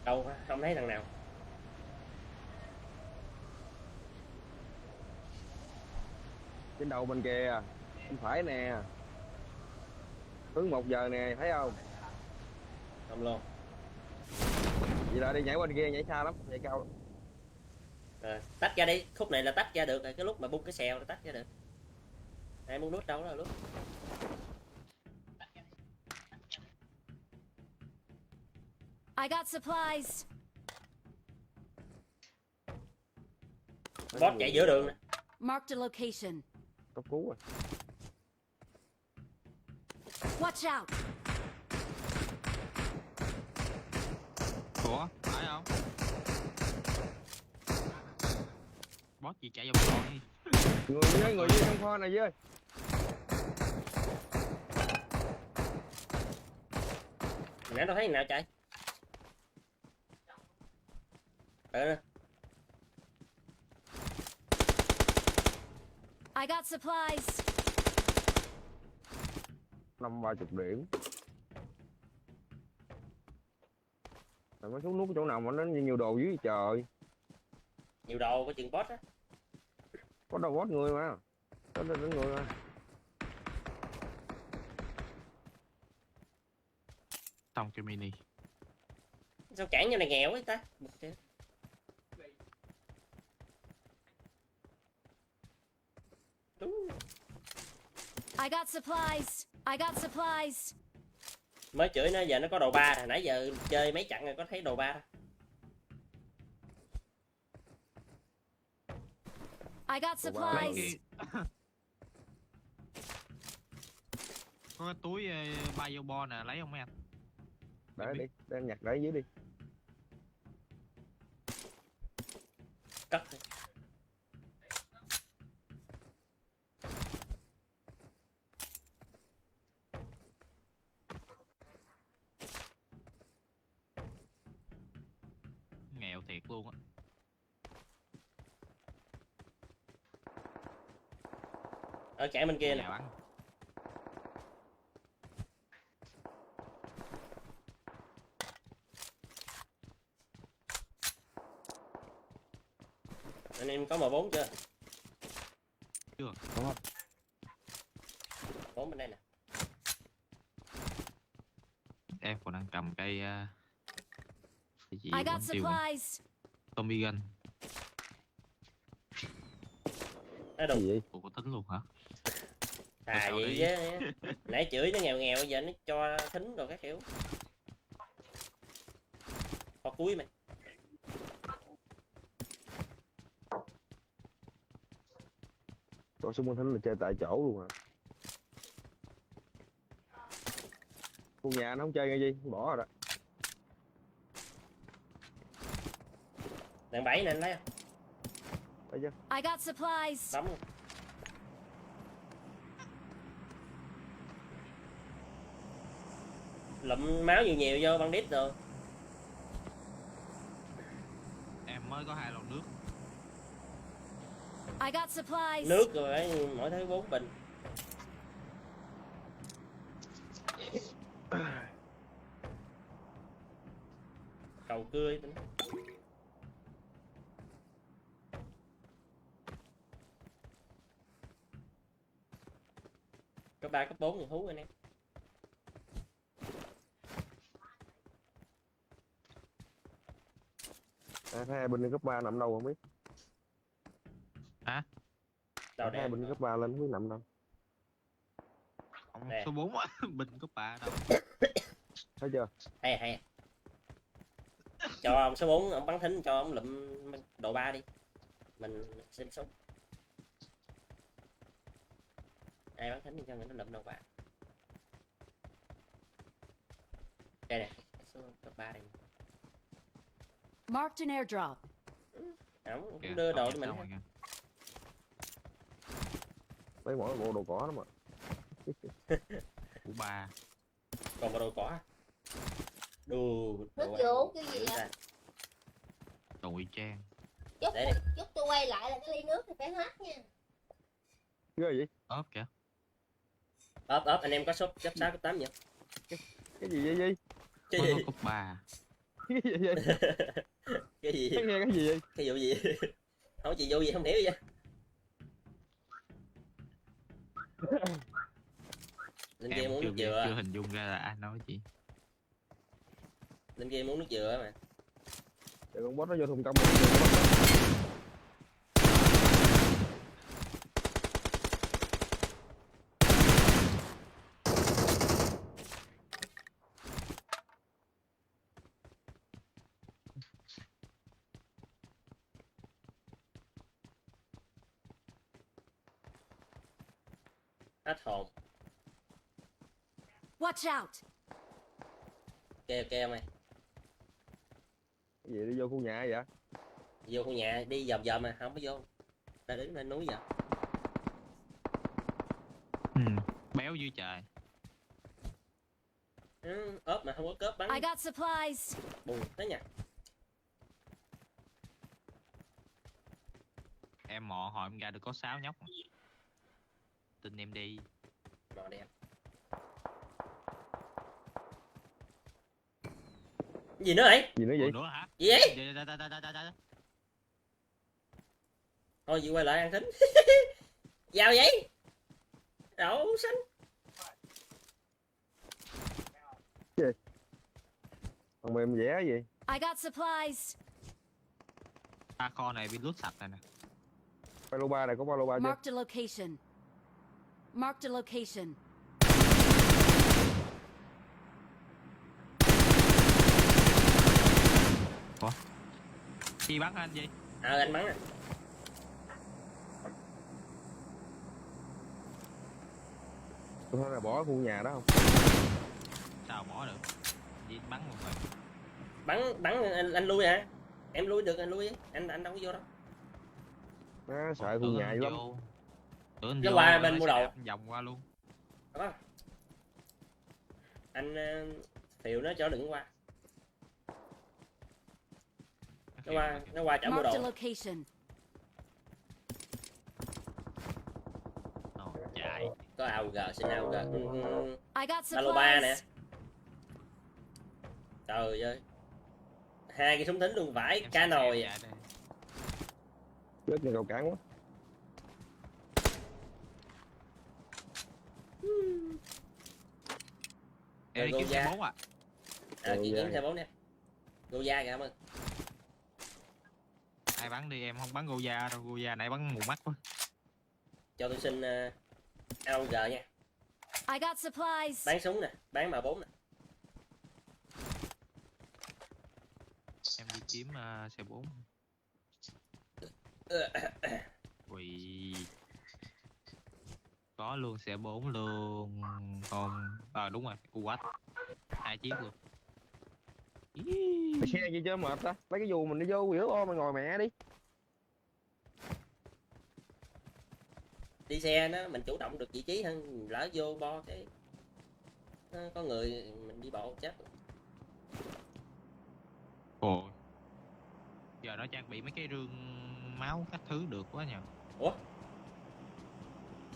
Đâu không thấy thằng nào. Trên đầu bên kìa, bên phải nè. Hướng 1 giờ nè, thấy không? Không luôn. Vậy là đi nhảy qua bên kia, nhảy xa lắm, nhảy cao lắm. Tách ra đi, khúc này là tách ra được rồi, cái lúc mà bung cái xèo là tách ra được. Ai muốn nút đâu đó là nút. I got supplies. Boss chạy giữa đường nè. Marked a location. Cấp cứu rồi. Watch out! Ủa phải không? Boss gì chạy vòng tròn đi. Người dưới trong kho này dưới. Nãy đâu thấy thằng nào chạy. Nè. I got supplies. 50-30 điểm. Rồi mới xuống nút chỗ nào mà nó nhiều đồ dưới trời. Nhiều đồ có chừng boss á. Có đâu boss người mà. Có đến người mà. Xong cái mini. Sao cản như này nghèo quá ta. Đúng. I got supplies. I got supplies. Mới chửi nó giờ nó có đồ 3 rồi, nãy giờ chơi mấy trận rồi có thấy đồ 3 đó. I got Đồ ba. Lấy supplies. cái có cái túi bio bo nè, lấy không mấy anh? Để đi, đem nhặt để dưới đi. Cất. Nghèo thiệt luôn á. Ở cản bên kia nè. Nghèo ăn. Anh em có M4 chưa? Chưa. Đúng không? 4 bên đây nè. Em còn đang cầm cây cái gì I got quên tiêu rồi. supplies. Tommy gun. Nó Cái đùng. gì vậy? Ủa có tính luôn hả? À sao vậy đi? chứ. Nãy chửi nó nghèo nghèo giờ nó cho thính rồi các kiểu. Kho cuối mày. Chỗ súng bắn thính là chơi tại chỗ luôn hả? Khu nhà nó không chơi nghe gì, bỏ rồi đó. Đàn 7 nè anh lấy không? Thấy chưa? I got supplies. Bấm luôn. Lụm máu nhiều nhiều vô bandit rồi. Em mới có 2 lon nước. I got supplies. Nước rồi ấy, mỗi thứ 4 bình. Cầu cươi tính. Cấp 3 cấp 4 thì hú anh em. À, thấy hai bên cấp 3 nằm đâu không biết. Hả? Đâu Thấy hai đẹp. bên cấp 3 lên không biết nằm đâu. Ông Nè. số 4 á, bình cấp 3 đâu. Thấy chưa? Hay à, hay à. Cho ông số 4 ông bắn thính cho ông lụm độ 3 đi. Mình xin súng. Ai bắn thính thì cho người nó lụm độ 3. Đây nè, số cấp 3 đây. Marked an airdrop. Ổng cũng Kìa, đưa đồ ông cho nhập mình. xong rồi kìa. Lấy mỗi bộ đồ cỏ đó mà. Của 3. Còn bộ đồ cỏ. Đồ Nước đồ vô cái gì giữ vậy? ra. Đồ ngụy trang. Chút Để đi. chút tôi quay lại là cái ly nước thì phải hết nha. Cái gì vậy? Ốp kìa. Ốp ốp anh em có shop cấp 6 cấp 8 vậy? Cái gì vậy Di? Cái Mới gì? có cấp 3. Cái gì vậy? Cái gì? Thấy nghe cái gì vậy? Cái vụ gì? Không chị vụ gì không hiểu vậy? Lên kia Em muốn chưa, nước dừa. chưa hình dung ra là ai nói gì. Lên kia muốn nước dừa mà. Để con boss nó vô thùng công. Hết hồn. Watch out! Kêu kêu mày. Cái gì đi vô khu nhà vậy? Vô khu nhà đi vòng vòng mà không có vô. Ta đứng lên núi giờ. Béo dưới trời. Ốp mà không có cớp bắn I got supplies. buồn thế nhỉ. Em mò hồi em ra được có 6 nhóc mà. Tin em đi. Mò đẹp. Gì nữa vậy? Gì nữa Ủa vậy? nữa hả? Gì vậy? Đây. Thôi chị quay lại ăn thính. Vào vậy? Đậu xanh. Còn mềm vẽ gì? I got supplies. Ba kho này bị lút sạch rồi nè. Ba lô ba này có ba lô ba chưa? Marked a location. Marked a location. Chi bắn anh gì? Anh bắn à. Tôi thấy là bỏ khu nhà đó không? Sao bỏ được? Gì bắn một người. Bắn anh lui hả? Em lui được anh lui. Anh đâu có vô đâu. Nó sợ khu nhà dữ lắm. Tưởng Nó vô qua rồi bên nó mua sẽ đồ. đạp vòng qua luôn. Đó. Anh phiệu nó cho đừng qua. Nó qua chở mua Marked a đồ. location. Ồ, chạy. Có AUG xin AUG. I got Alo ba nè. supplies. Trời ơi. Hai cái súng thính luôn vãi Em cá sẽ nồi. chạy đây. Chết như cầu cản quá. Em đi Rồi, kiếm Goya. xe 4 à? Chị Goya kiếm xe 4 nè. Goya kìa cảm ơn. Ai bắn đi em không bắn Goya đâu, Goya nãy bắn mù mắt quá. Cho tôi xin AUG nha. I got supplies. Bán súng nè, bán M4 nè. Em đi kiếm xe 4. Quỳ. Có luôn xe 4 luôn. Còn đúng rồi, UH. 2 chiếc luôn. Mày xe gì chứ mệt ta? Lấy cái dù mình đi vô giữa ô mày ngồi mẹ đi. Đi xe nó mình chủ động được vị trí hơn, lỡ vô bo cái có người mình đi bộ chết. Ồ. Giờ nó trang bị mấy cái rương máu các thứ được quá nhờ. Ủa?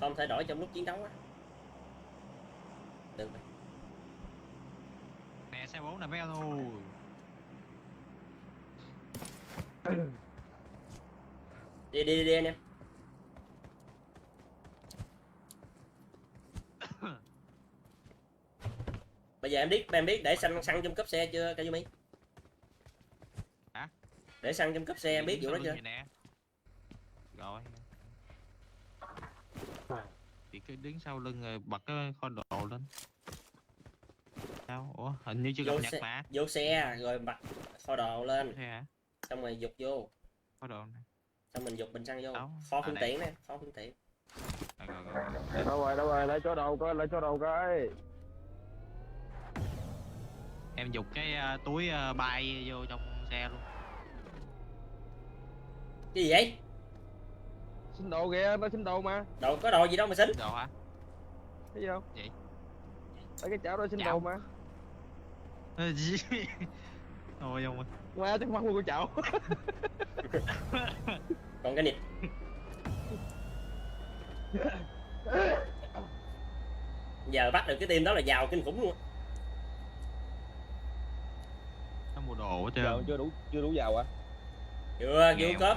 Không thay đổi trong lúc chiến đấu á. Được rồi. Nè xe 4 nè mấy anh ơi. Đi anh em. Bây giờ em biết để xăng trong cốp xe chưa Kazumi? Hả? Để xăng trong cốp xe em biết vụ đó chưa? Nè. Rồi. Thì cứ đứng sau lưng rồi bật cái kho đồ lên. Sao? Ủa hình như chưa gặp nhật mà. Vô xe rồi bật kho đồ lên. Thế hả? Xong rồi dục vô. Kho đồ này. Xong mình dục bình xăng vô. Đâu? Kho phương Đây. tiện nè, kho phương tiện. Rồi. Đâu rồi, lấy chỗ đầu coi, lấy chỗ đầu coi. Em dục cái túi bay vô trong xe luôn. Cái gì vậy? Xin đồ kìa, nó xin đồ mà. Đồ có đồ gì đâu mà xính. Đồ hả? Thấy gì không? Vậy? Lấy cái chảo đó xin Chảo. đồ mà. Gì? Thôi không ơi. Mà chắc mắc luôn của chảo. Còn cái nịt. Giờ bắt được cái team đó là giàu kinh khủng luôn. Nó mua đồ hết trơn. Giờ chưa đủ giàu à? Chưa, Nghèo. chưa cốp.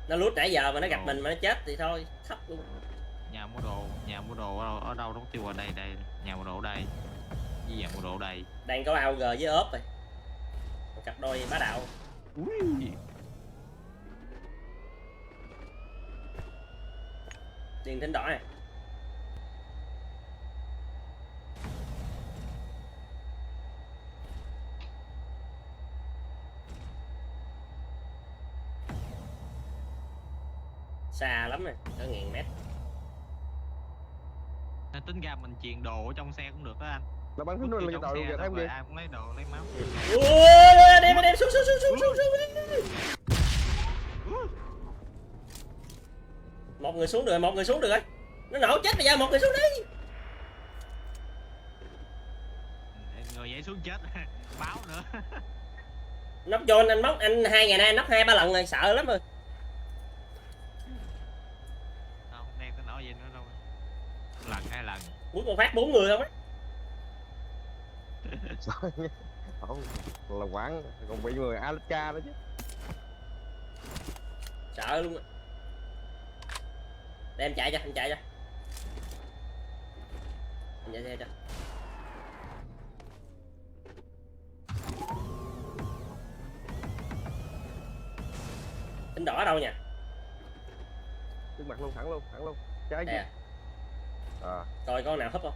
Nó lút nãy giờ mà nó gặp mình mà nó chết thì thôi, thấp luôn. Nhà mua đồ ở đâu nó tiêu vào đây nhà mua đồ ở đây. Với nhà mua đồ ở đây. Đang có AUG với ốp rồi. Một cặp đôi bá đạo. Ui. Tiền thính đỏ nè. Xa lắm rồi, có 1000 mét. Nên tính ra mình chuyền đồ ở trong xe cũng được đó anh. Nó bắn Bước thính vô lên trong đội luôn xe kìa, thấy xong không rồi kìa? ai cũng lấy đồ lấy máu. Ui, đem xuống. Một người xuống được rồi. Nó nổ chết bây giờ, một người xuống đi. Người nhảy xuống chết báo nữa. Nóc vô anh móc anh 2 ngày nay anh nóc 2-3 lần rồi, sợ lắm rồi. Không đang có nổi gì nữa đâu. Lần 2 lần. Cuối một phát 4 người không á. Không, là quán còn bị người Alaska đó chứ. Sợ luôn á. Để em chạy cho. Anh chạy xe cho. Tính đỏ ở đâu nha? Trước mặt luôn, thẳng luôn. Trái chứ. Nè, À, coi con nào húp không?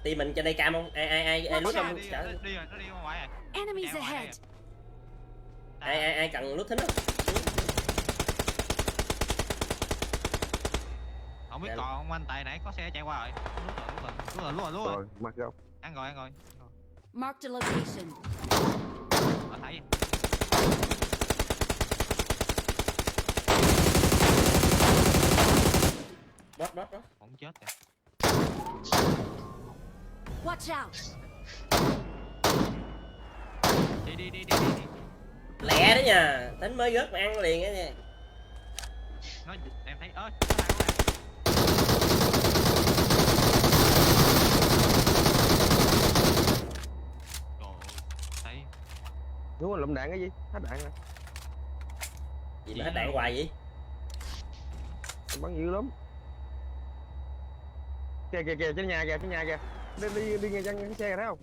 Team mình trên đây cam không? Ai Watch lút out. không? Đi Sợ. rồi, nó đi ra ngoài rồi. Enemies Chạy ngoài ahead. đây. Ai cần lút thính không? Không biết còn không anh, tại nãy có xe chạy qua rồi. Lút rồi. rồi, mặt không? Ăn rồi. Marked a location. Ở thấy. Bot. Không chết kìa. Watch out. Đi. Lẹ đó nha, tính mới rớt mà ăn liền á nha. Nó em thấy ơi. Trời ơi, thấy Đúng rồi, lụm đạn cái gì? Hết đạn rồi. Gì mà hết đạn hoài vậy? Bắn dữ lắm. Kìa trên nhà kìa. Đi ngay chân cái xe kìa, thấy không?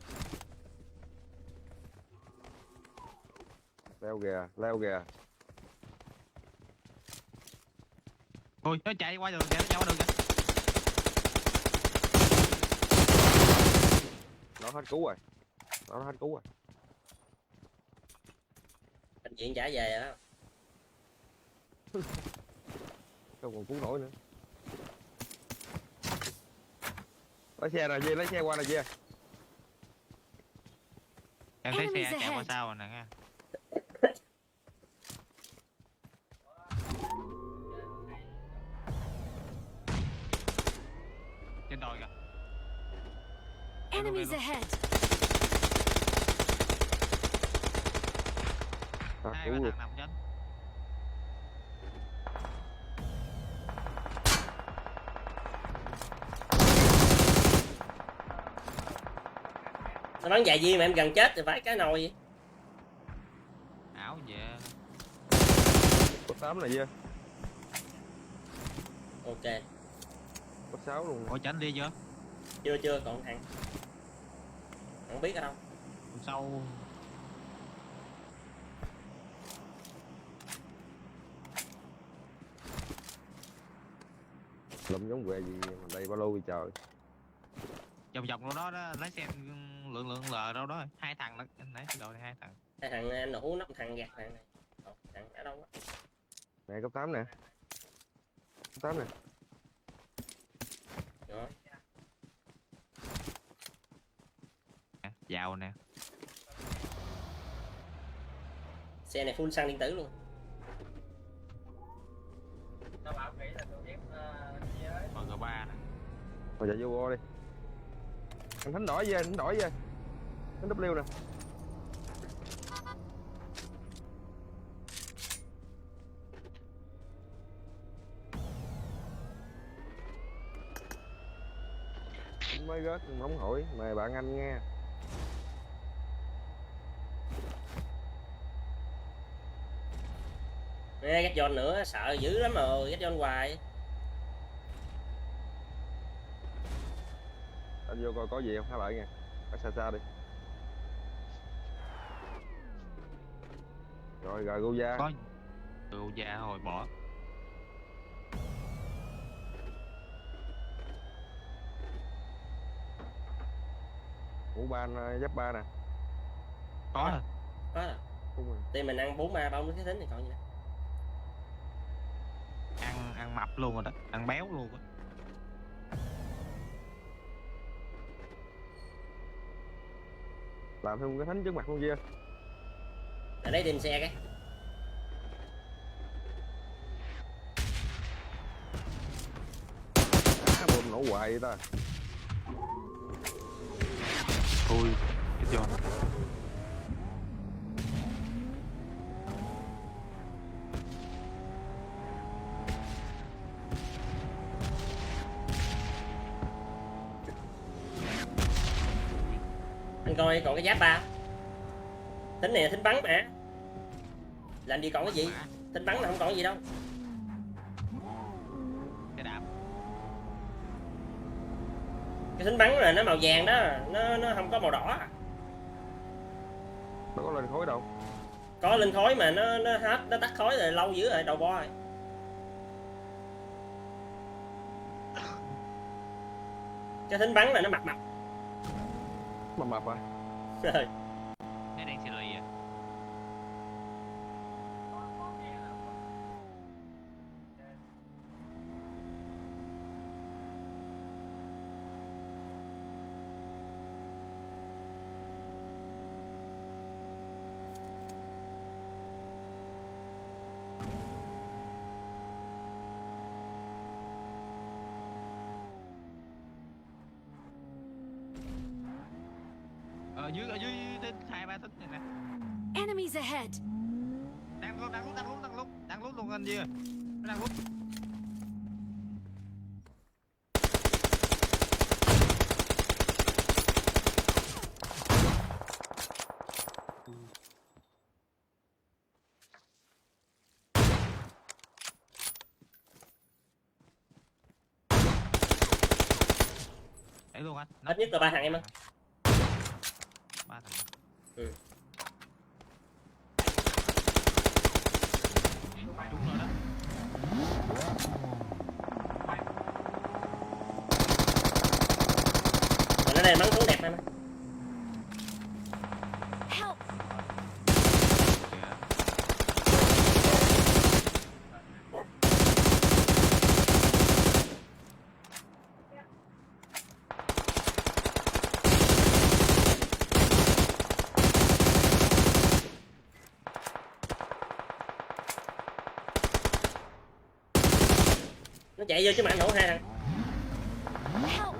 Leo kìa. ôi nó chạy qua đường kìa, nó chạy qua đường kìa. Nó hết cứu rồi. Bệnh viện trả về rồi đó. Không còn cứu nổi nữa. Lấy xe này Duy, lấy xe qua này Duy. Em thấy xe Enemies chạy qua ahead. sau rồi nè nghe. Trên đồi kìa. Enemies ahead. Hai Cứu ba rồi. thằng nằm trên. Nó bắn dài gì mà em gần chết thì phải cái nồi vậy? Ảo về. Có 8 này Duy. Ok. Có 6 luôn. Ủa tránh đi chưa? Chưa còn thằng. Không biết ở đâu. Sau Lụm giống quê gì mà đây ba lô trời. vòng đâu đó lấy xe lượng lờ đâu đó 2 thằng đó, nãy cái đội này 2 thằng. Hai thằng nổ nóc thằng gạt thằng này. Thằng ở đâu á? Nè cấp 8 nè. Cấp 8 nè. Đó. Giàu nè. Xe này full xăng điện tử luôn. MG3 nè. Rồi chạy vô đi. Anh thánh đỏ về. Thánh W nè. Mới rớt nóng hổi, mời bạn anh nghe. Nè, ghét John nữa, sợ dữ lắm rồi, ghét John hoài. Anh vô coi có gì không, há lại nha. Ở xa đi. Rồi Goya. Có Goya hồi bỏ. Mũ ban giáp 3 nè. Có rồi. Có rồi. Đúng rồi. Team mình ăn 4-3 bông cái thính thì còn gì nữa. ăn mập luôn rồi đó, ăn béo luôn á. Làm thêm cái thánh trước mặt con kia. Ở đây tìm xe cái. Bom nổ hoài vậy ta. Ui, cái John. Anh coi còn cái giáp ba. Tính này là tính bắn mà. Làm gì còn cái gì? Tính bắn là không còn cái gì đâu. Cái đạp. Cái tính bắn là nó màu vàng đó, nó không có màu đỏ. Nó có lên khối đâu. Có lên khói mà nó hết, nó tắt khói rồi, lâu dữ rồi, đầu bo rồi. Cái tính bắn là nó mập mập. Mập à. Rồi. Nó đang xì lì à. Ở dưới trên 2-3 tấn này nè. Enemies ahead. Đang lút luôn anh Duy ơi. Nó đang lút. Đấy luôn anh. Ít nhất là 3 thằng em ơi. 3 thằng. Ừ. Đúng rồi đó. Mà nó đây bắn súng đẹp em ơi. Help. Nó chạy vô chứ mà anh nổ 2 thằng. Help.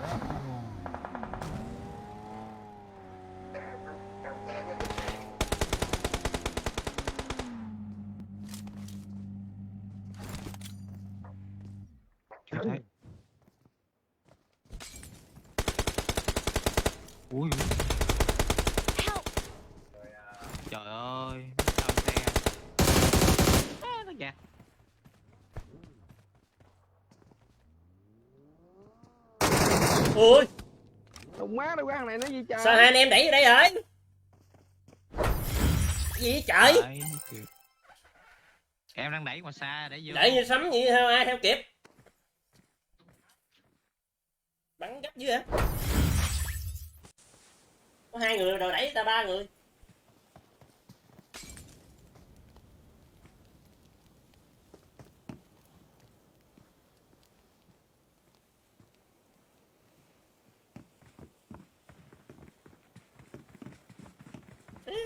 Chưa thấy. Ui. Help. Trời ơi, sao xe. Nó gạt. Ui, Ông má đâu, cái thằng này nó gì trời. sao hai anh em đẩy vô đây rồi? Gì vậy trời? Đấy, em đang đẩy mà xa để vô. Đẩy như sấm vậy theo ai theo kịp. Bắn gấp dữ hả? Có 2 người rồi đẩy ta 3 người.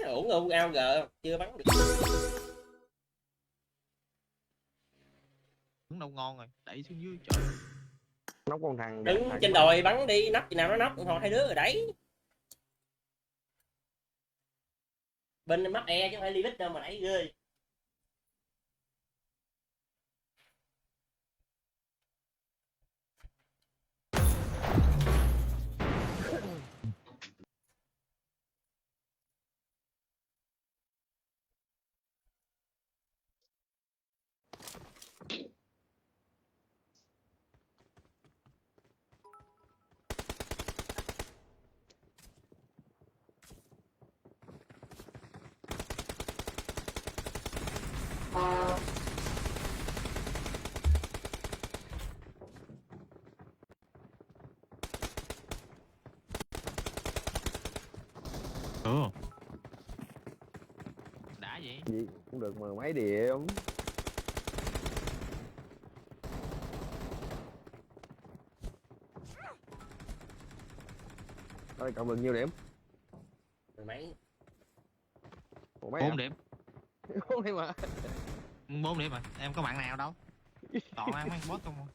Ổn không ao g chưa bắn được. Đứng đâu ngon rồi, đẩy xuống dưới trời. Nó con thằng Đứng thằng trên đồi bắn đi, nóc gì nào nó nóc, còn 2 đứa rồi đẩy. Bên mắt e chứ không phải limit đâu mà đẩy ghê. Ừ. Đã vậy. gì cũng được 10 mấy điểm. Ơi cộng được nhiêu điểm? Mười mấy. Ủa mấy 4 điểm. 4 điểm mà. 4 điểm mà em có bạn nào đâu, toàn ăn mấy boss không.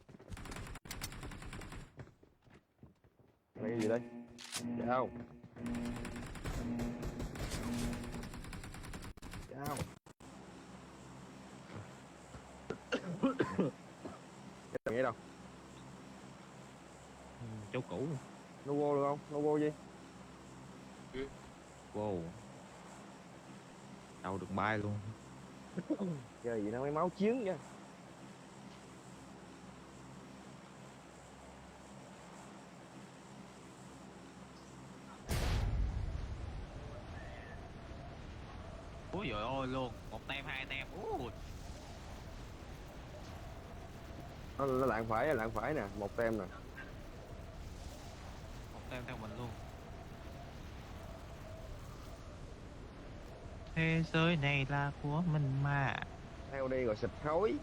Đây cái gì đây? Chào. Chào. Cái nghe đâu? Chỗ cũ. Nó vô được không? Nó vô gì? Wow, đâu được bay luôn. Chơi gì nó mấy máu chiến nha. Ôi trời ơi luôn, 1 tem 2 tem. Ui, Nó lạng phải nè, 1 tem nè. 1 tem theo mình luôn. Thế giới này là của mình mà. Theo đi rồi xịt khói.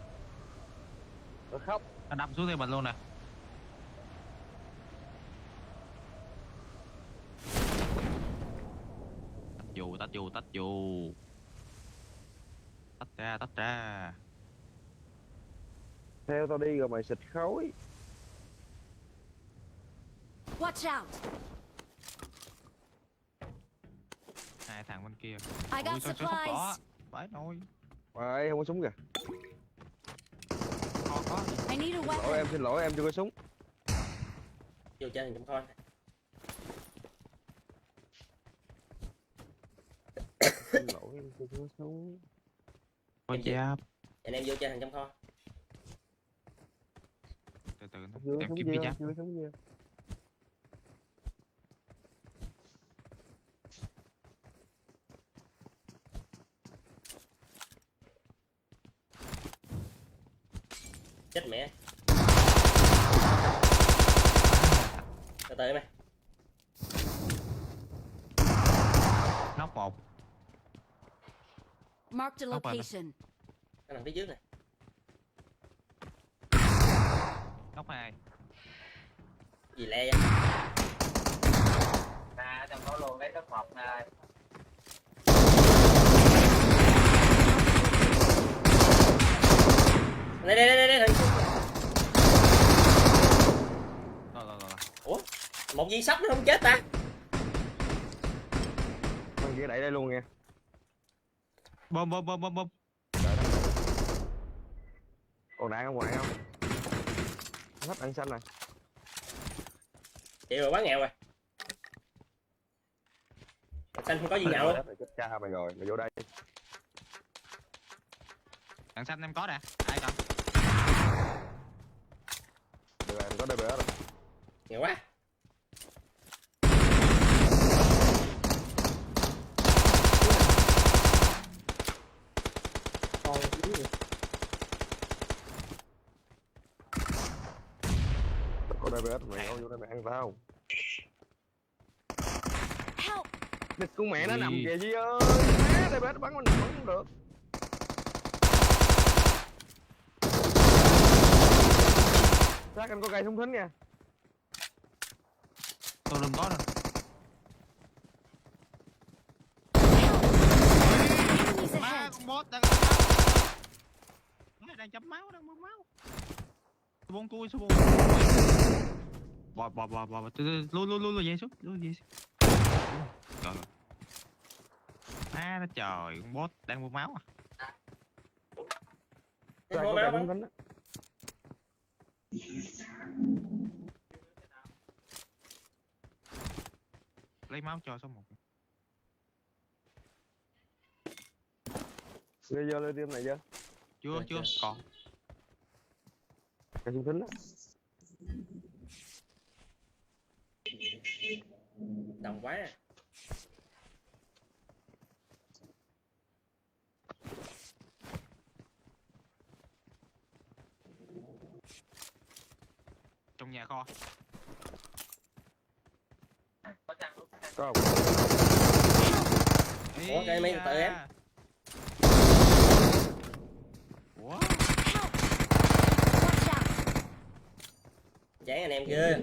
Nó khóc. Nó đâm xuống theo mình luôn nè. Tách dù. Tách ra. Theo tao đi rồi mày xịt khói. Watch out! 2 thằng bên kia. I Ui, got sao sắp bỏ. supplies. Phải nồi. Mày không có súng kìa. Có. I need a Lỗi weapon. em, xin lỗi em chưa có súng. Vô chơi trong kho. Xin lỗi em chưa có súng. Có giáp. Anh em vô chơi thằng trong kho. Từ từ Chưa có em súng kiếm cái chưa? giáp. Chưa có súng chưa? Chết mẹ. Từ từ mày. Nóc 1. Marked a Không phải đâu. location. Nó nằm phía trước này. Nóc 2. Gì le vậy? Trong đó luôn lấy cấp 1 nè. Đây. Rồi. Ủa? Một viên sắt nó không chết ta? Thằng kia đẩy đây luôn nha. Bom. Còn đạn ở ngoài không? Hết đạn xanh này. Chị rồi quá nghèo rồi. Xanh không có gì nhậu luôn. Chết cha mày rồi, mày vô đây. Đằng xanh em có nè. Ai cầm? Được rồi, em có DBS rồi. Nghèo quá. Có DBS mày vô đây mày ăn tao. Help! Địch con mẹ nó Ui. nằm kìa Duy ơi. Má DBS bắn mình bắn không được. Chắc anh có cây súng thính nha. Tôi đừng có đâu. Enemies Má, ahead. con boss đang chấm máu. Nó đang chấm máu, đang bơm máu. Số 4 cui. Bò. Lui về xuống. Trời ơi. Má nó trời, con boss đang bơm máu à. Chắc anh Thôi có cây máu súng thính á. Lấy máu cho số 1. Đưa vô lên team này chưa? Chưa, còn. Cây súng thính á. Đồng quá. Trong nhà kho. Có không? Ủa, cây mấy tự em? Ủa? Help! Watch out! Chán anh em kia.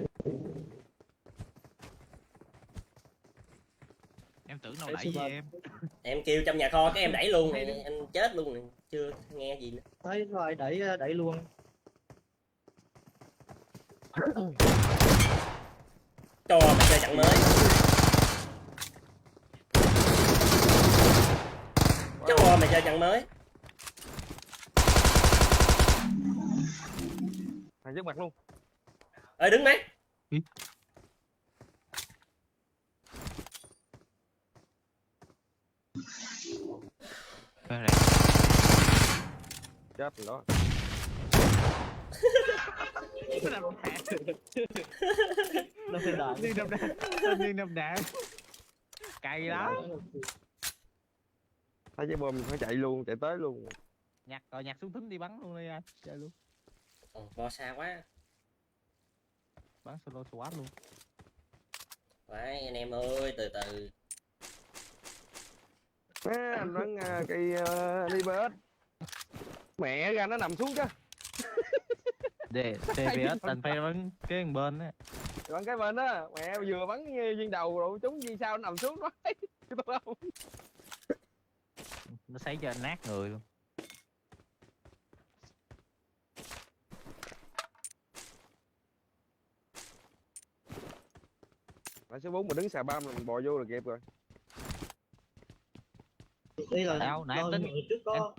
Em tưởng đâu Để đẩy xin gì mời. em. kêu trong nhà kho cái em đẩy luôn này, anh chết luôn này. Chưa nghe gì nữa. Đấy rồi đẩy luôn. Cho mày chơi trận mới. Cho mày chơi trận mới. Thằng trước mặt luôn. Ơi đứng đấy. Đây này. Chết rồi đó. Nó phải đợi. Liên đâm đạn. Cay lắm. Thấy trái bom phải chạy luôn, chạy tới luôn. Nhặt súng thính đi bắn luôn đi anh. Chơi luôn. Bo xa quá. Bắn solo SWAT luôn. Phải anh em ơi, từ từ. Anh bắn cây đi bớt. Mẹ ra nó nằm xuống chứ. Để TVS anh phải bắn cái bên á. Bắn cái bên á, mẹ vừa bắn viên đầu rồi chúng viên sau nó nằm xuống đó. Nó sấy cho anh nát người luôn. Ở số 4 mà đứng xà bam là mình bò vô là kịp rồi. Đây là Đâu, nãy em tính- trước có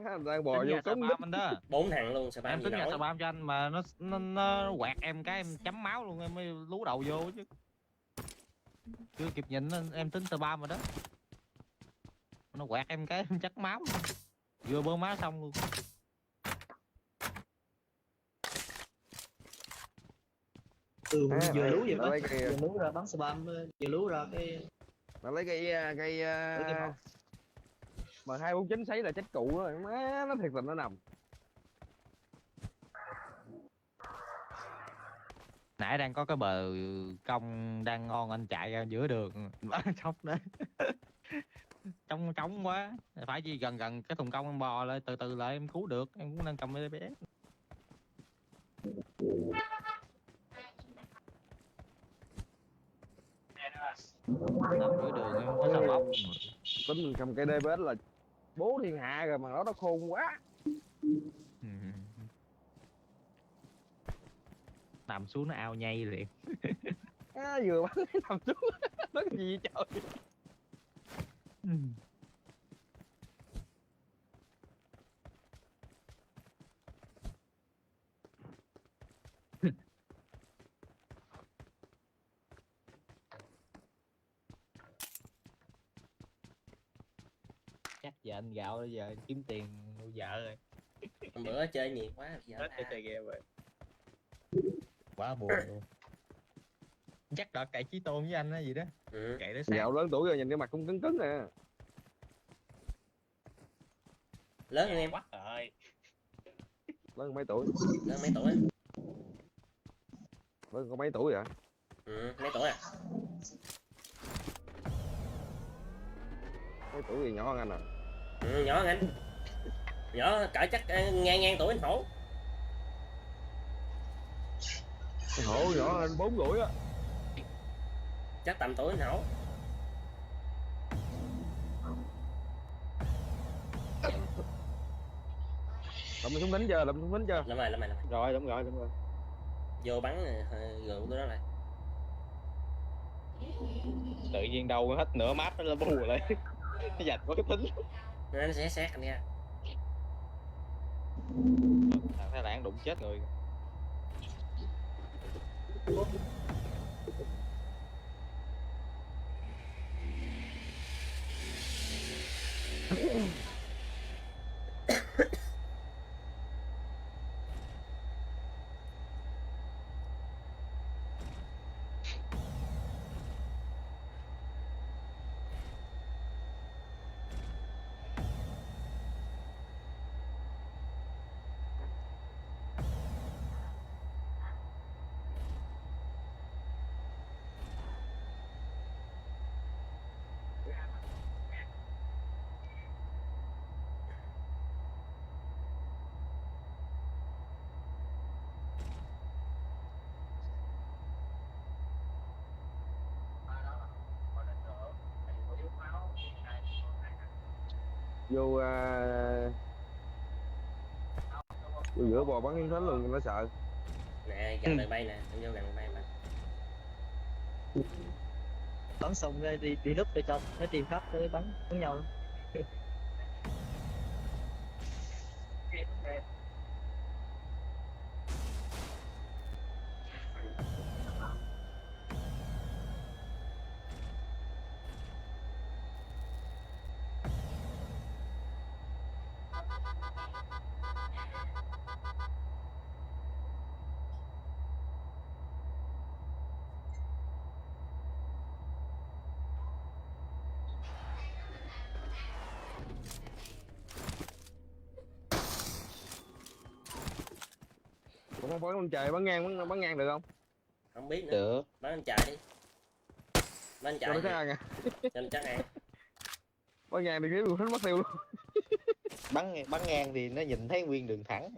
Anh đang bò Tính vô nhà cống bam anh đó. 4 thằng luôn sao Em bam gì tính nhà nổi. bam cho anh mà nó quẹt em cái em chấm máu luôn em mới lú đầu vô chứ. Chưa kịp nhìn em tính bam rồi đó. Nó quẹt em cái em chắc máu luôn. Vừa bơm máu xong luôn. từ vừa lú vậy nó đó. lấy cây, Vừa lú ra bắn spam, vừa lú ra cái nó lấy cây cái mỏ. mà 249 sấy là chết cụ đó, má nó thiệt tình nó nằm. Nãy đang có cái bờ cong đang ngon anh chạy ra giữa đường chóc đấy. Trống quá, phải gì gần cái thùng cong em bò lại từ từ lại em cứu được, em cũng đang cầm DPS. Nằm giữa đường em có sao bóc. Tính mình cầm cây DPS là bố thiên hạ rồi mà nó khôn quá. Nằm xuống nó ao nhay liền. Vừa bắn nằm xuống nó cái gì vậy trời. Chắc giờ anh gạo bây giờ kiếm tiền nuôi vợ rồi. Hôm bữa chơi nhiều quá bây giờ Hết chơi game rồi. Quá buồn luôn. Chắc đợt cậy Chí Tôn với anh á gì đó. Ừ. Cậy tới sáng. Gạo lớn tuổi rồi nhìn cái mặt cũng cứng cứng nè. Lớn hơn em. Quá rồi. Lớn mấy tuổi? Lớn mấy tuổi? Lớn có mấy tuổi vậy? Ừ, mấy tuổi à? Mấy tuổi gì nhỏ hơn anh à? Ừ, nhỏ hơn anh. Nhỏ cỡ chắc ngang tuổi anh Hổ. Hổ nhỏ hơn anh 4 tuổi á. Chắc tầm tuổi anh Hổ. Lụm súng lính chưa? Lụm súng lính chưa? Làm rồi. Rồi đúng rồi. Vô bắn gượng tôi đó lại. Tự nhiên đâu hết nửa map nó bù lại. Nó dạch có cái tính. Nó sẽ xét anh nha. Thằng Thái Lan đụng chết người. vô vô giữa bò bắn yến thánh luôn nó sợ. Nè gần đường bay nè, em vô gần đường bay mà. Bắn xong rồi đi núp để cho nó tìm khách tới bắn nhau. Cũng không bắn lên trời bắn ngang được không? Không biết nữa. Được. Bắn lên trời đi. Bắn lên Cho trời nó đi. cái ăn à. Cho nó chắc ăn. Bắn ngang thì kiếm luôn hết mất tiêu luôn. Bắn ngang thì nó nhìn thấy nguyên đường thẳng.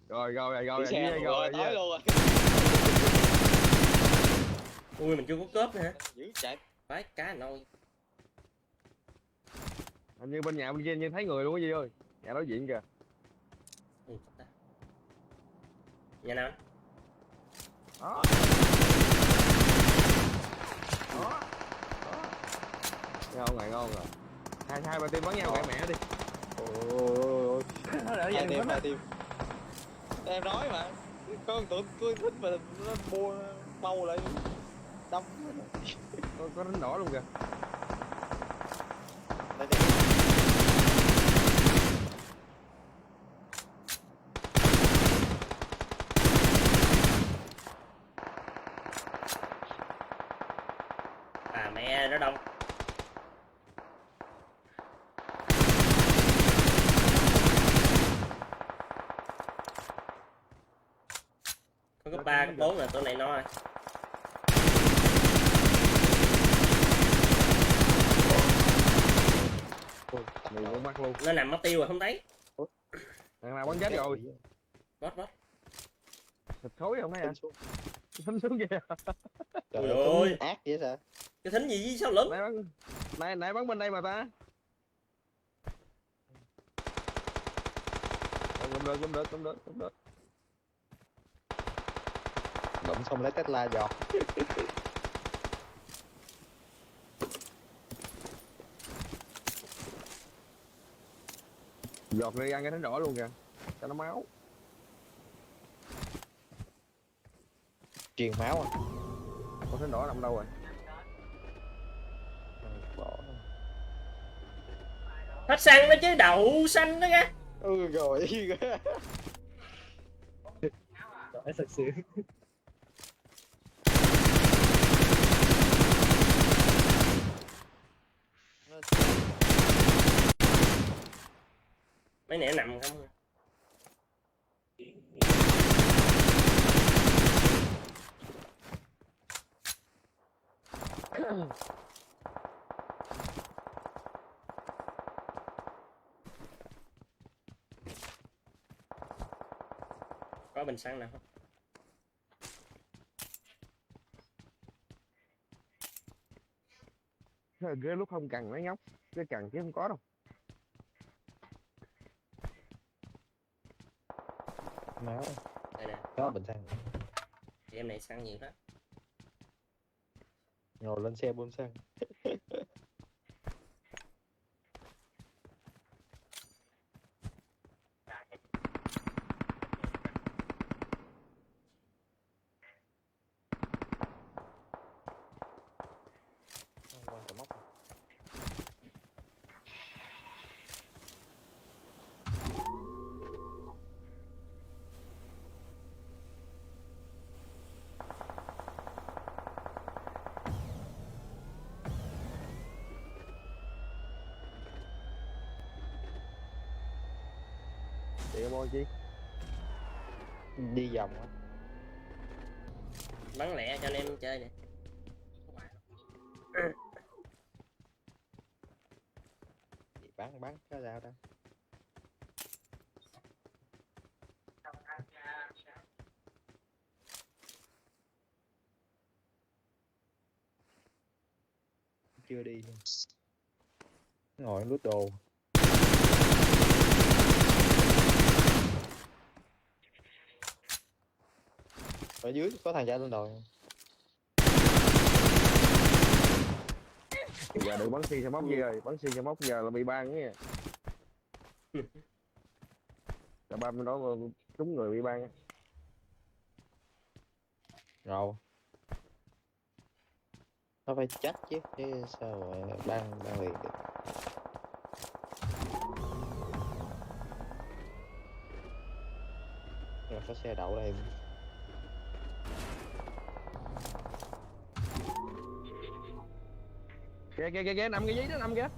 Rồi, Rồi đi xe luôn rồi, tới luôn rồi. Ui mình chưa có cớp nữa hả? Dữ chạy. Phải cá nôi. Hình như bên nhà bên kia như thấy người luôn cái gì ơi. Nhà đối diện kìa. Nhà nào? Đó. Đó. Ngon rồi, ngon rồi. Hai ba team bắn nhau kệ mẹ đi. Ôi. Nó để Hai vậy team. Em nói mà. Có tụi tôi thích mà nó mua bao lại đâm. Có đánh đỏ luôn kìa. Đây đi. À mẹ nó đông. Có cấp 3, cấp 4 làตัวnày nó rồi. Mù con mắt luôn. Nó nằm mất tiêu rồi không thấy. Thằng nào bắn chết rồi. Bót. Thịt thối không thấy hả? Thấm xuống kìa. Trời ơi. Ác vậy sao? Cái thính gì sao lớn? Nãy bắn bên đây mà ta. Không được. Đụng xong lấy Tesla giọt. Giọt đi ăn cái thánh đỏ luôn kìa. Cho nó máu. Truyền máu à? Con thánh đỏ nằm đâu rồi? Bỏ. Hết xăng đó chứ đậu xanh đó kìa. Ừ rồi. Giỏi thật sự. Mấy nẻ nằm không. Có bình xăng nào không? Ghê lúc không cần nó nhóc. Cái cần chứ không có đâu. Máu. Đây nè. Có bình xăng. Em này xăng nhiều đó. Ngồi lên xe bơm xăng. Chị em ơi chi? Đi vòng á. Bắn lẹ cho anh em chơi nè. Bắn cái sao đâu. chưa đi luôn. Ngồi lút đồ. Ở dưới có thằng chạy lên đồi. Giờ đừng bắn xi xe móc gì rồi, bắn xi xe móc giờ là bị ban nha. Cả ba bên đó trúng người bị ban. Rồi. Nó phải chắc chứ sao mà ban liền được. Rồi có xe đậu đây. Kìa nằm cái giấy đó nằm kìa.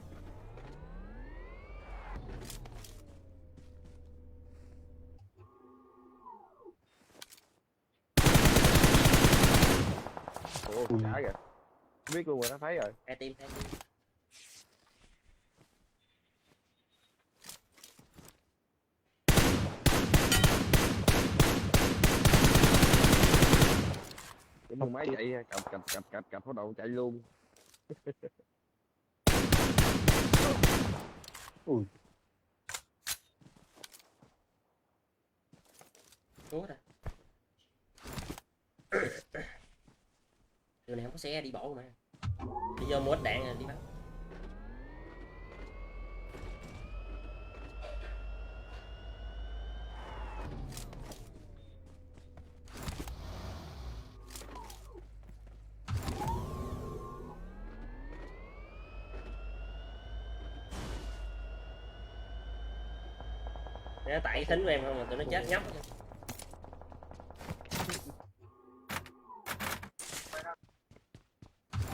Ủa trả kìa. Biết luôn rồi, nó thấy rồi. Hai tim. Cái mua máy chạy cặp bắt đầu chạy luôn. Ui. Cố rồi. Đường này không có xe đi bộ mà. Đi vô mua ít đạn rồi đi bắn. Nó tại thính của em không mà tụi nó chết nhóc.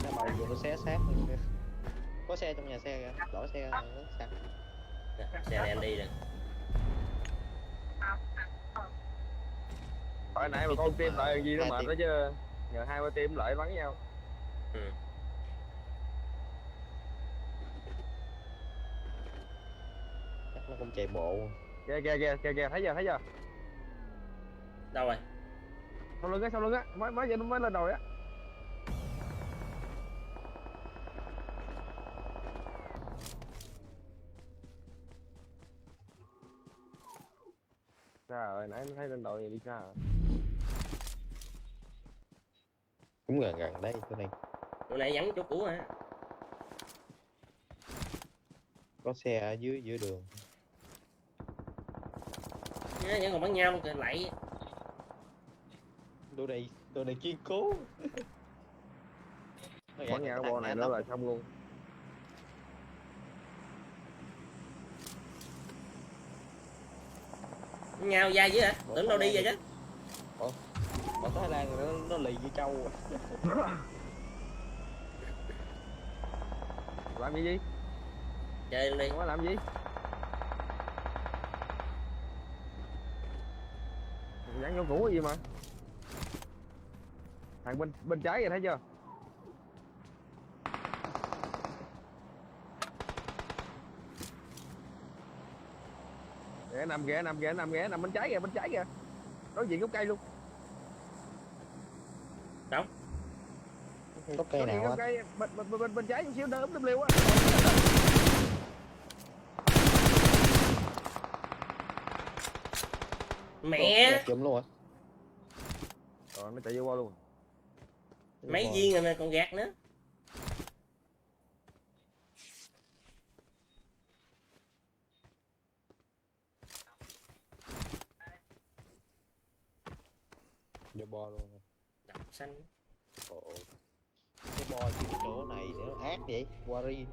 Nó bầu vô nó xé xác luôn kìa. Có xe trong nhà xe kìa, đổi xe nó sạc. Xe này em đi rồi. Hồi nãy mà con team lại gì nó mệt đó chứ. Nhờ 2-3 team lại bắn nhau. Ừ. Chắc nó không chạy bộ. Kìa thấy chưa? Đâu rồi? Sau lưng á, mới lên đồi á. Sao rồi, nãy nó thấy lên đồi đi sao? Cũng gần đây chỗ này. Chỗ này vắng chỗ cũ hả? Có xe ở dưới đường. Nó vẫn còn bắn nhau kìa lại. Đồ này kiên cố. Bắn nhau bộ này nữa là xong luôn. Nhau dai chứ hả? Tưởng đâu đi vậy chứ. Bọn Thái Lan nó lì như trâu. Làm gì? Chơi luôn đi. Không có làm gì? Dán vô cũ gì mà. Thằng bên trái kìa thấy chưa? Nằm bên trái kìa. Đối diện gốc cây luôn. Đâu? Gốc cây nào á? Bên trái chút xíu đỡ liêu á. Mẹ. Chùm luôn hả? Nó chạy vô qua luôn. Mấy viên rồi mà còn gạt nữa. Vô bo luôn. Đập xanh. Ồ. Cái bo chỉ cái chỗ này nữa ác vậy. Wari.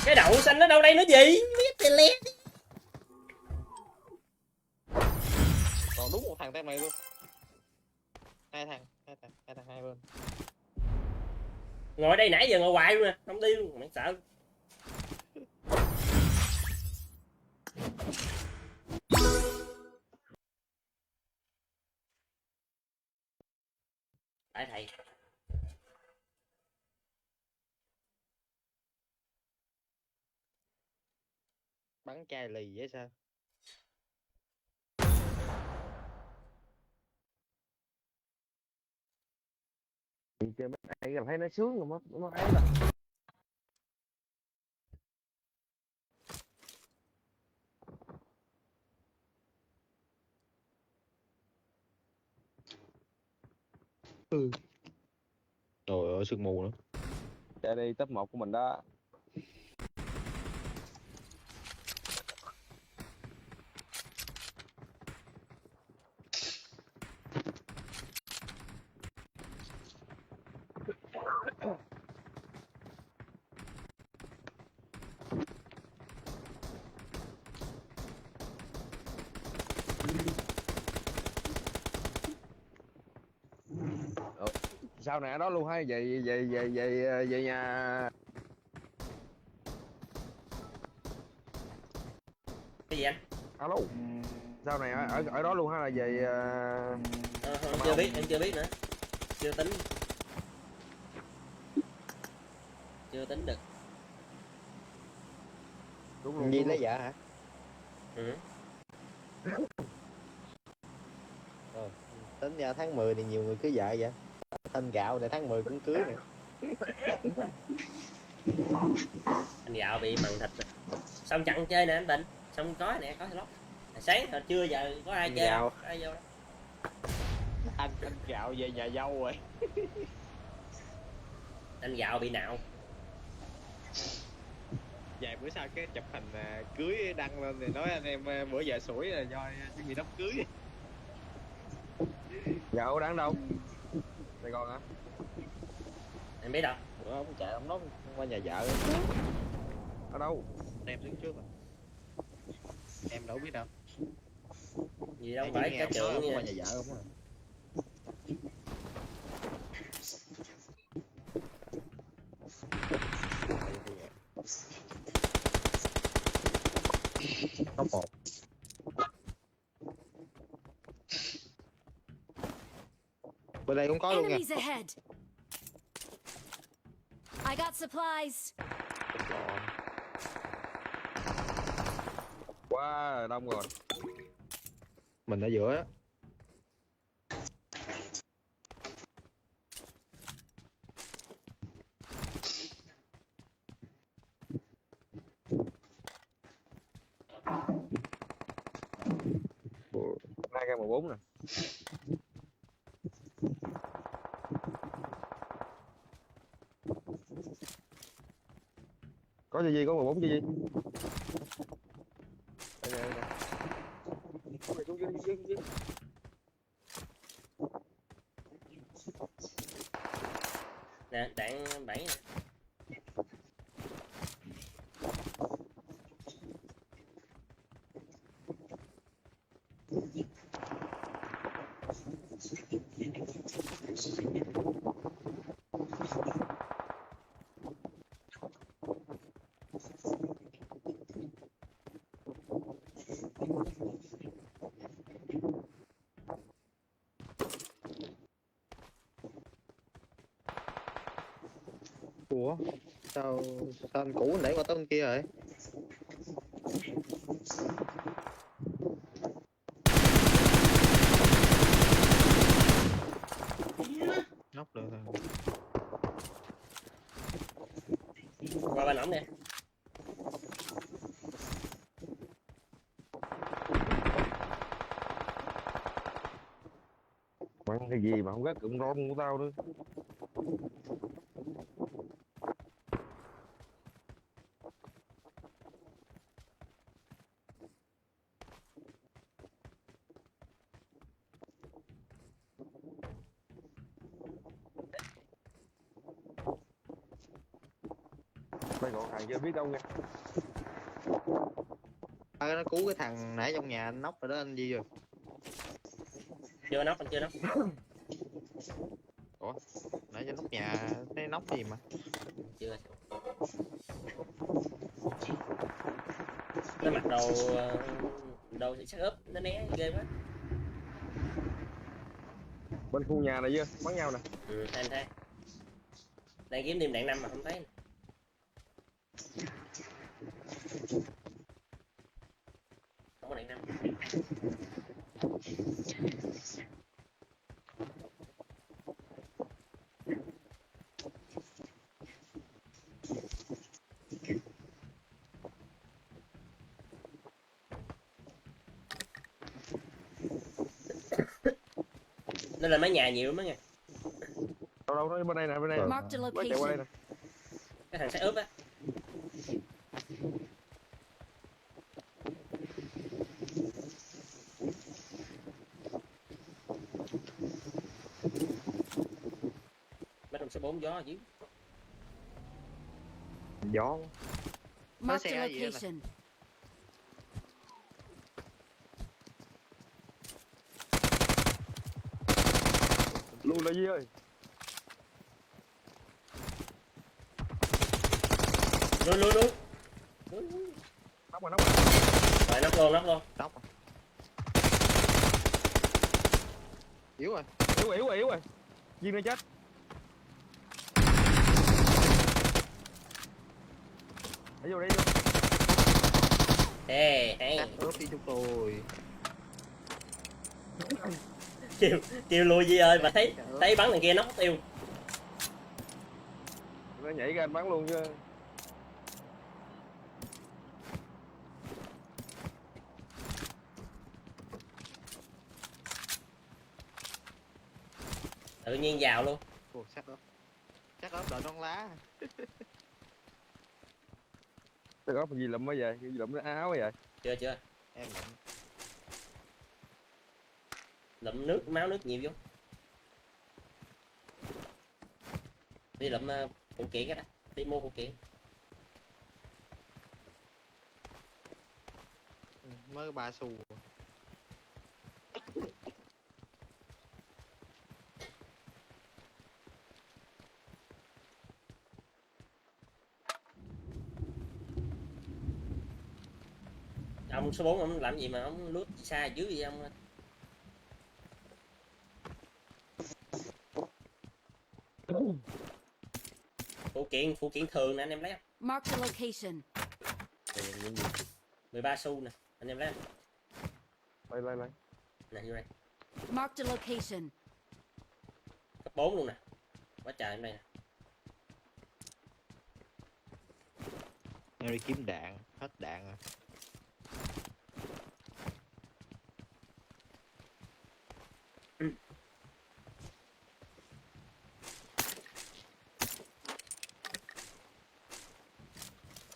Cái đậu xanh nó đâu đây nữa gì? Biết thì lét. Còn đúng một thằng tem này luôn. Hai thằng hai bên. Ngồi đây nãy giờ ngồi hoài luôn nè, không đi luôn, mày sợ. Tại thầy. Bắn chai lì vậy sao? chơi mấy này là thấy nó sướng rồi nó ấy là Trời ơi sương mù nữa. chạy đi top 1 của mình đó. Sau này ở đó luôn hay về về về về về nhà Cái gì anh? alo sau này ở đó luôn hay là về Không, chưa biết, em chưa biết nữa, chưa tính, chưa tính được. đúng luôn Gì đúng lấy luôn. dạ hả? Ừ. Tính ra tháng 10 thì nhiều người cưới vợ vậy. Thanh gạo này tháng 10 cũng cưới nè. Anh Gạo bị mặn thịt rồi. Xong chặn chơi nè anh Tịnh, xong có nè, có slot sáng hồi trưa giờ có ai Anh chơi Gạo. không? Ai vô đó. Anh gạo về nhà dâu rồi. Anh Gạo bị nạo. Vài bữa sau cái chụp hình cưới đăng lên thì nói anh em bữa giờ sủi là do chuẩn bị đám cưới. Dạo đáng đâu Sài Gòn hả? Em biết đâu. Bữa ông chạy ông nói qua nhà vợ. Ở đâu? Em đứng trước rồi. Em đâu biết đâu. Gì đâu Em phải chỉ nghe cái ông nói trường ông nha. qua nhà vợ không à. Top 1. Bên đây cũng có luôn nha. Enemies ahead. I got supplies. Quá đông rồi. Mình ở giữa á. Hai k 14 nè. Có gì có 14 gì? Đây nè, đây nè. Xuống dưới. Nè đạn 7 nè. Ủa? Sao anh cũ anh để qua tới bên kia rồi? Nóc được rồi. Qua bên ổng nè. Mặn cái gì mà không gắt cụm ron của tao nữa. Mày còn thằng chưa biết đâu nha. Nó cứu cái thằng nãy trong nhà anh nóc rồi đó anh Di rồi. Chưa nóc, anh chưa nóc. Ủa? Nãy cho nóc nhà thấy nóc gì mà. Chưa. Nó mặc đồ đồ sắc ướp, nó né ghê quá. Bên khu nhà này chưa? Bắn nhau nè. Ừ, anh thấy. Đang kiếm thêm đạn 5 mà không thấy. Không có đạn 5. Nên là mấy nhà nhiều lắm á nha. đâu đâu nó bên đây nè, bên đây nè. Marked a Mới chạy qua đây location. nè. Cái thằng xác ướp á. Mấy đồng số 4 gió ở dưới. Gió. Marked a xe gì đó nè. location. Luôn là gì ơi. Luôn luôn luôn. Nóc rồi, nóc rồi. Rồi nóc luôn, nóc luôn. Tóc à. Yếu rồi. Yếu rồi. Viên này chết. Để vô đây vô. Ê, hay. Cắt ướp đi chúng tôi. Kêu lui Di ơi, mà thấy bắn thằng kia nóc tiêu. Nó nhảy ra anh bắn luôn chứ. Tự nhiên vào luôn. Ủa, cắt ướp đợi non lá. Cái góp gì lụm mới vậy, gì lụm nó áo vậy. Chưa. Em lụm. Lụm nước, máu nước nhiều vô. Đi lụm phụ kiện cái đó. Đi mua phụ kiện. Mới 3 xu. Ông số 4 ông làm gì mà ông lướt xa dưới vậy ông? Phụ kiện thường nè anh em lấy không? Marked a location. 13 xu nè, anh em lấy không? Lấy. Nè vô đây. Marked a location. Cấp 4 luôn nè. Quá trời em đây nè. Em đi kiếm đạn, hết đạn rồi.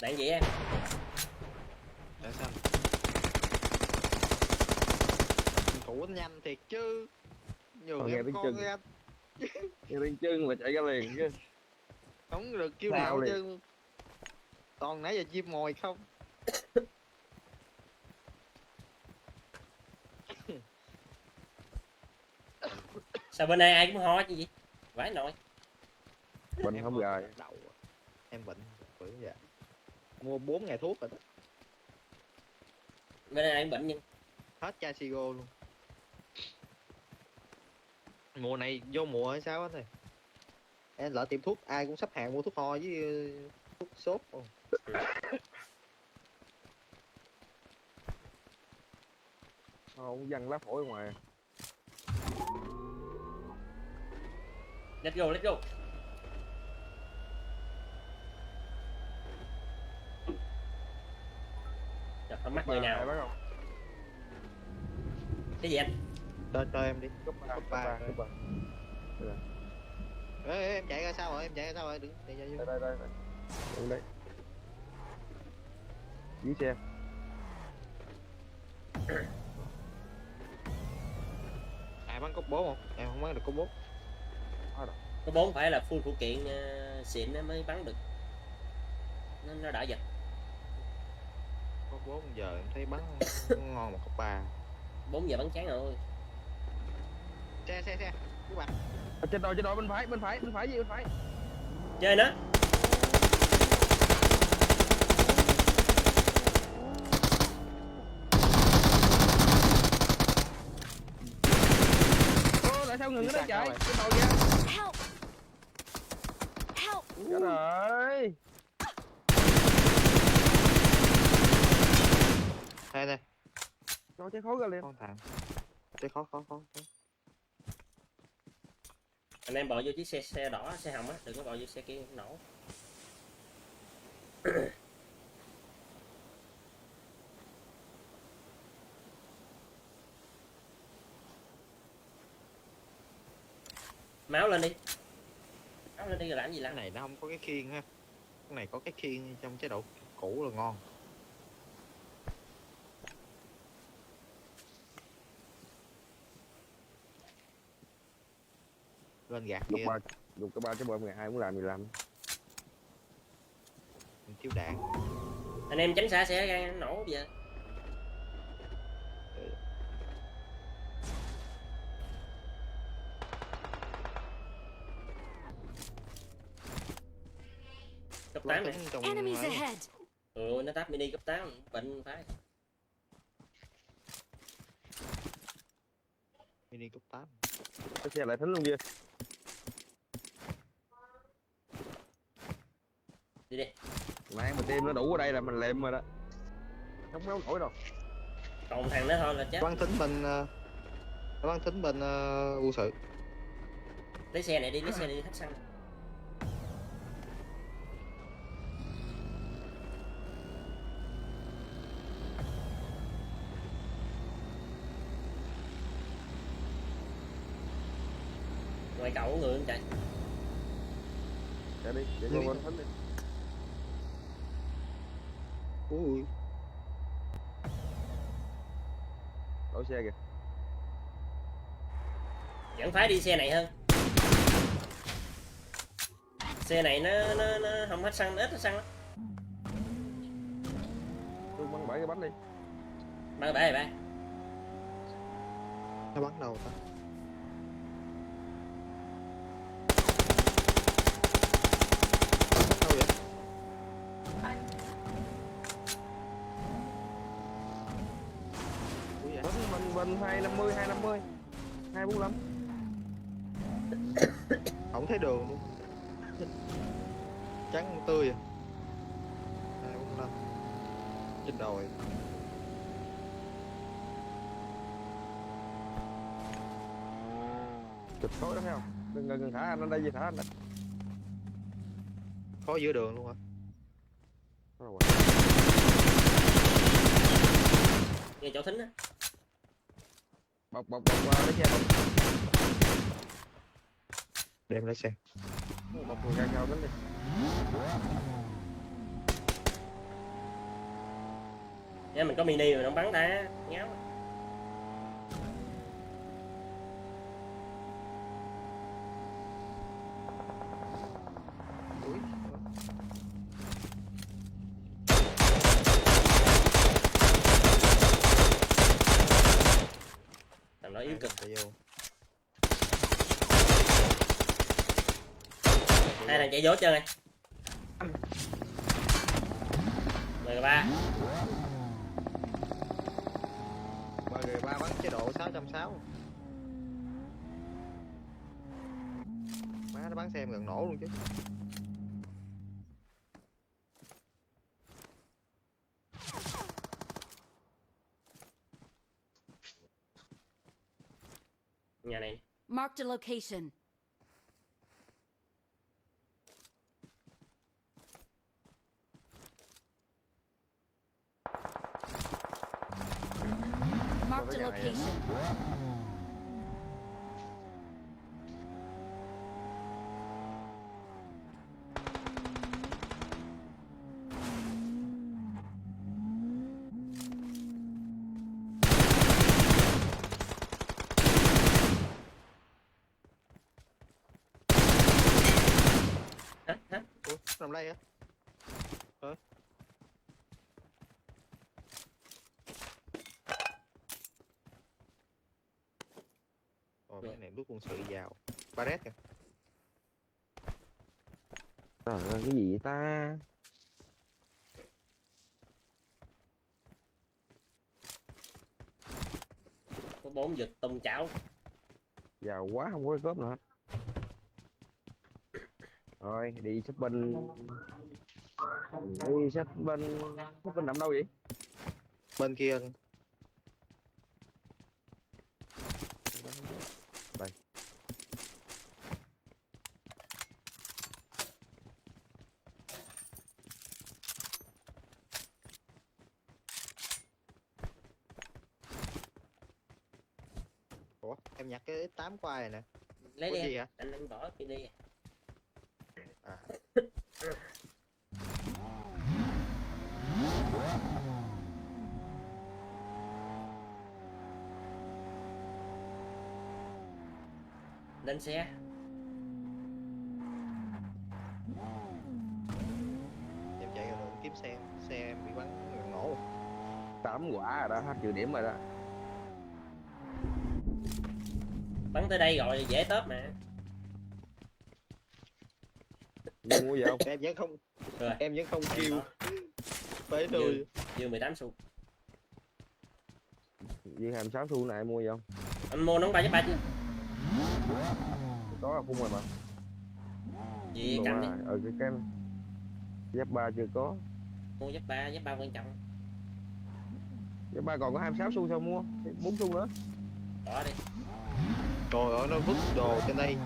Đạn gì em? Đạn xanh. Thủ anh nhanh thiệt chứ. Nhường Nghe em tiếng con chân. ra. Nghe tiếng chân là chạy ra liền chứ. Không được kêu Sao nào liền? chứ. Toàn nãy giờ chim mồi không. Sao bên đây ai cũng ho chứ gì? Vãi nội. Bệnh không gài. Đầu. Em bệnh. Bệnh vậy. Mua 4 ngày thuốc rồi đó. Bên đây ai cũng bệnh nhưng Hết chai Sigo luôn. Mùa này vô mùa hay sao á này? Em lỡ tiệm thuốc ai cũng sắp hàng mua thuốc ho với thuốc sốt. Không văng lá phổi ở ngoài. let's go. Trời, không mắc người nào. Bắn không? Cái gì anh? Cho em đi. Cấp ba. Ê, em chạy ra sao rồi? Em chạy ra sao rồi? Đừng chạy ra vô. Đây. Đứng đấy. Dưới xe. À bắn cốc bố không? Em không bắn được cốc bố. Có 4 phải là full phụ kiện xịn nó mới bắn được. Nó đã giật. Cốc bố giờ em thấy bắn ngon một cốc 3. 4 giờ bắn chán rồi. Xe. Các bạn. Ở trên đồi bên phải gì bên phải. Chơi nó. Ô, tại sao ngừng cái đó chạy? Cái đồi kìa. Help! Help! Chết rồi. Đây. Nó cháy khói ra liền. Con thằng. Chơi khó. Anh em bỏ vô chiếc xe đỏ, xe hồng á, đừng có bỏ vô xe kia nổ. Máu lên đi. Máu lên đi rồi làm gì Cái làm. này nó không có cái khiên ha. Cái này có cái khiên trong chế độ cũ là ngon. Lên gạt Lục kia, ba, lục cái ba cái bơm ngày ai muốn làm gì làm. mình thiếu đạn. Anh em tránh xa sẽ ra nổ giờ. Cấp 8 này. Trong Enemies ấy. ahead. Ừ, nó táp mini cấp 8 bệnh phải. Mini cấp 8. Cái xe lại thính luôn kia. Đi đi. Mạng mình team nó đủ ở đây là mình lệm rồi đó. Không có nổi đâu. Còn thằng đó thôi là chết. Bắn tính bên bắn tính bên quân sự. Lấy xe này đi, lấy xe này đi hết xăng. Ngoài cậu có người không chạy? Chạy đi, chạy Đi. vô bên thính đi. Ui, Đổ xe kìa. Vẫn phải đi xe này hơn. Xe này nó không hết xăng, nó ít hết xăng lắm. Tôi bắn 7 cái bánh đi. Ba bể ba. nó bắn đâu ta? Đâu vậy? Ui, vậy? Mình 250, 250, 245. Không thấy đường luôn. Trắng tươi à. 245 trên đồi. Chụp tối đó thấy không? Đừng thả anh đây gì thả anh đây. Có giữa đường luôn hả? Đó rồi. Nghe chỗ thính á. Bọc vào lấy xe bọc. Đem lấy xe. Bọc người ra cao tính đi. Nha mình có mini rồi nó bắn ta. Ngáo. Ui. Thằng nó yếu cực. Chạy vô. Hai thằng chạy vô hết trơn này. Mười ba. Mọi người ba bắn chế độ 660. Má nó bắn xe em gần nổ luôn chứ. Nhà này. Marked a location. Marked a location. Hả? Ủa, nằm đây hả? Ồ, cái này bước quân sự vào. Barret kìa. Trời ơi, cái gì vậy ta? Có 4 giật tung chảo. Giàu quá không có cốp nữa hết. Rồi, đi shopping. Đi shopping. Shopping nằm đâu vậy? Bên kia. Đây. Ủa, em nhặt cái X8 qua này nè. lấy Có đi gì hả? anh bỏ kia đi. À. Lên xe. Em chạy rồi kiếm xe em bị bắn nổ. 8 quả rồi đó, hết trừ điểm rồi đó. Bắn tới đây rồi dễ tớp mà. Đi mua gì không? Em vẫn không Rồi. em vẫn không Em kêu. có. Phải tôi. Dư 18 xu. Viên 26 xu này mua gì không? Anh mua nón 3 chưa? Có là phun rồi mà. Gì Đồ cầm đi. cái giáp 3 chưa có. Mua giáp ba quan trọng. Giáp 3 còn có 26 xu sao mua? 4 xu nữa. Bỏ đi. Trời ơi nó vứt đồ trên đây.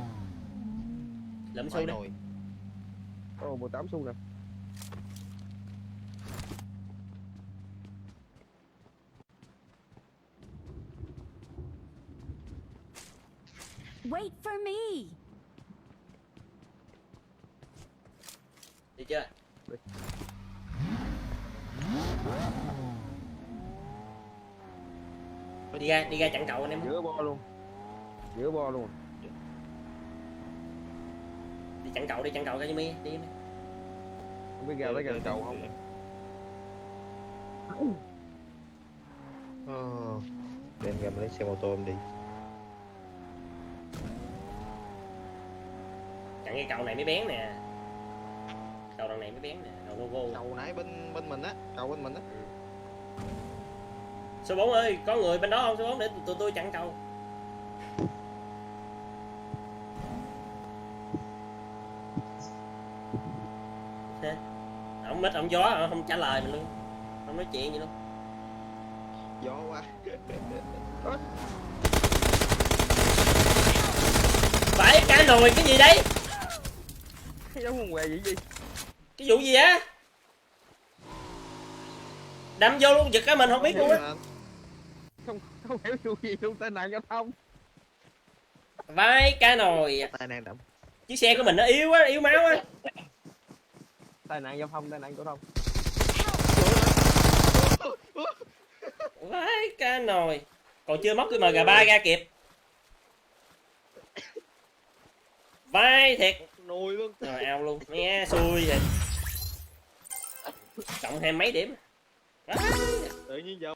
Lụm xu Phải đi. nồi. Có 18 xu nè. Wait for me. Đi chưa? Đi ra chặn cầu anh em. Giữa bo luôn. Giữa bo luôn. Đi chặn cầu ra cho mi đi. Không biết ra tới gần cầu không? Để em ra lấy xe mô tô em đi. Chặn cái cầu này mới bén nè. Cầu đằng này mới bén nè. Cầu logo. Cầu nãy bên mình á, cầu bên mình á. Số 4 ơi, có người bên đó không số 4 để tụi tôi chặn cầu. Ông mít ông gió không trả lời mình luôn. Không nói chuyện gì luôn. Gió quá. Phải cái nồi cái gì đấy? Giống con què gì? Cái vụ gì á? Đâm vô luôn, giật cái mình không biết luôn á. Không hiểu vụ gì luôn, tai nạn giao thông. Vai cái nồi. Tai nạn đậm. Chiếc xe của mình nó yếu á, yếu máu á. Tai nạn giao thông. Vai cái nồi. Còn chưa móc cái MG3 ra kịp. Vai thiệt. Nồi luôn. Rồi ao luôn, nghe xui rồi. Cộng 20 mấy điểm. Tự nhiên giờ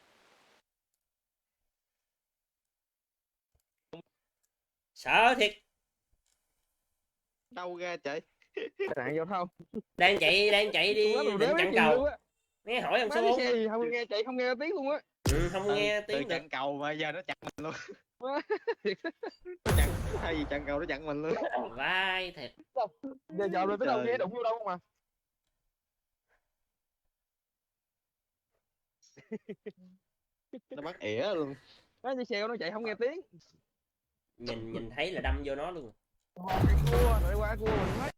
Sợ thiệt. đâu ra chạy. Tai nạn giao thông. Đang chạy đi định chặn cầu. Nghe hỏi ông số 4. Xe gì không nghe chạy, không nghe tiếng luôn á. Ừ, không nghe tiếng được. chặn cầu mà giờ nó chặn mình luôn. Thay vì chặn cầu nó chặn mình luôn. Vai thiệt. Giờ dạo rồi tới đâu nghe đụng vô đâu mà. Nó bắt ỉa luôn. Nó như xe nó chạy không nghe tiếng. Nhìn thấy là đâm vô nó luôn. Cua, rồi qua cua mình mất.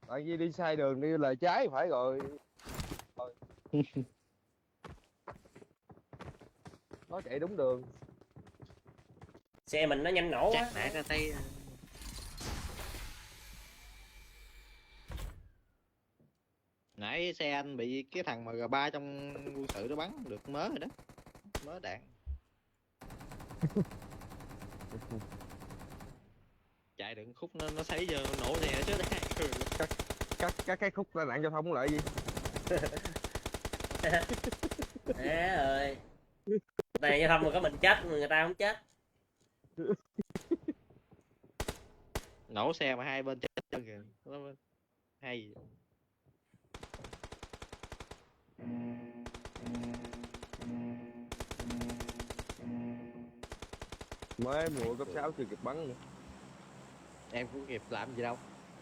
Tại vì đi sai đường, đi là trái phải rồi. Nó chạy đúng đường. Xe mình nó nhanh nổ quá. Nãy ra tay. Nãy xe anh bị cái thằng MG3 trong quân sự nó bắn được mớ rồi đó. Mớ đạn. Chạy đừng khúc nó thấy giờ nổ nè chứ đấy. Các cái khúc tai nạn giao thông lại gì? Thế ơi. Này giao thông mà có mình chết, người ta không chết. Nổ xe mà hai bên chết chân kìa. Nó hay gì? Mới mùa cấp 6 chưa kịp bắn nữa. Em cũng kịp làm gì đâu.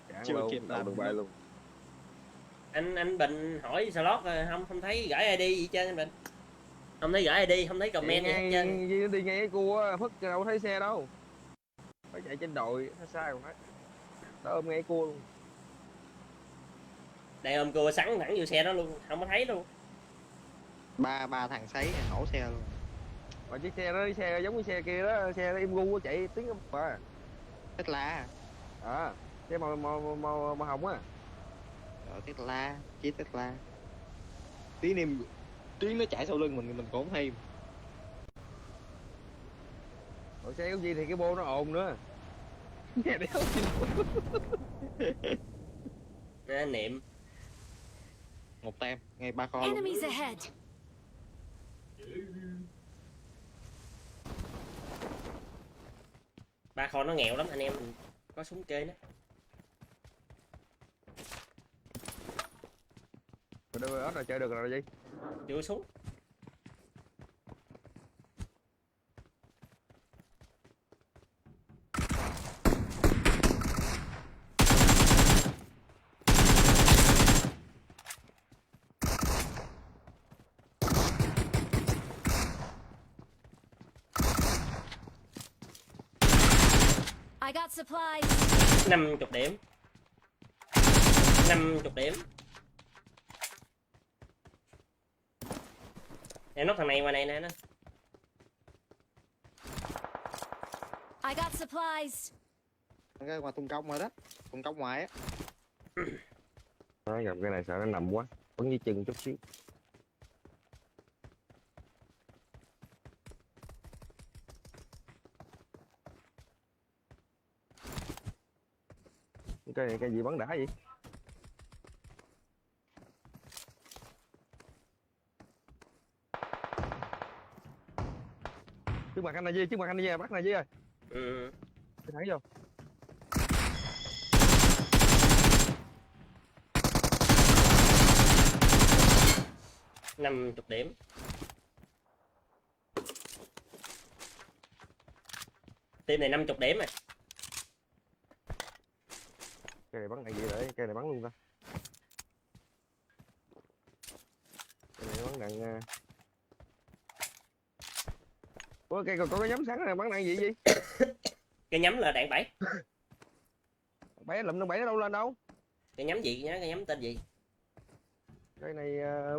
Cản Chưa luôn, kịp đầu làm đường bay luôn. Anh Bình hỏi slot rồi không thấy gửi ID gì trên anh Bình. Không thấy gửi ID, không thấy comment gì hết trơn. Đi ngay cái cua phất đâu thấy xe đâu. Phải chạy trên đồi, nó sai rồi đấy. Đó ôm ngay cua luôn. Đây ôm cua sắn thẳng vô xe đó luôn, không có thấy luôn. Ba thằng sấy nổ xe luôn. Mà chiếc xe đó xe giống như xe kia đó, xe đó im gu chạy tiếng mà. Tesla. Xe màu hồng á. Rồi Tesla, chiếc Tesla. Tiếng nó chạy sau lưng mình cũng không hay. Rồi xe cái gì thì cái bô nó ồn nữa. Nghe đéo Nè, niệm. Một tem ngay ba kho luôn. Enemies ahead. Ba kho nó nghèo lắm anh em, mình có súng chơi nó. Rồi đưa ớt là chơi được rồi gì? Chưa súng. I got supplies. 50 điểm. 50 điểm. Em nốt thằng này qua này nè nó. I got supplies. Cái qua tung công rồi đó. Tung công ngoài á. Nó gặp cái này sợ nó nằm quá. Vẫn như chừng chút xíu. Cái này cái gì bắn đã vậy? Trước mặt anh này Duy, trước mặt anh Duy, bắt này Duy ơi. Ừ. Cái thẳng vô. Năm chục điểm. Team này 50 điểm rồi. Cái này bắn này gì đấy, cái này bắn luôn ta. Cái này bắn đạn. Ủa cây còn có cái nhắm sẵn này bắn đạn gì gì? Cái nhắm là đạn 7. Bảy lụm nó bảy nó đâu lên đâu? Cái nhắm gì nhá, cái nhắm tên gì? Cái này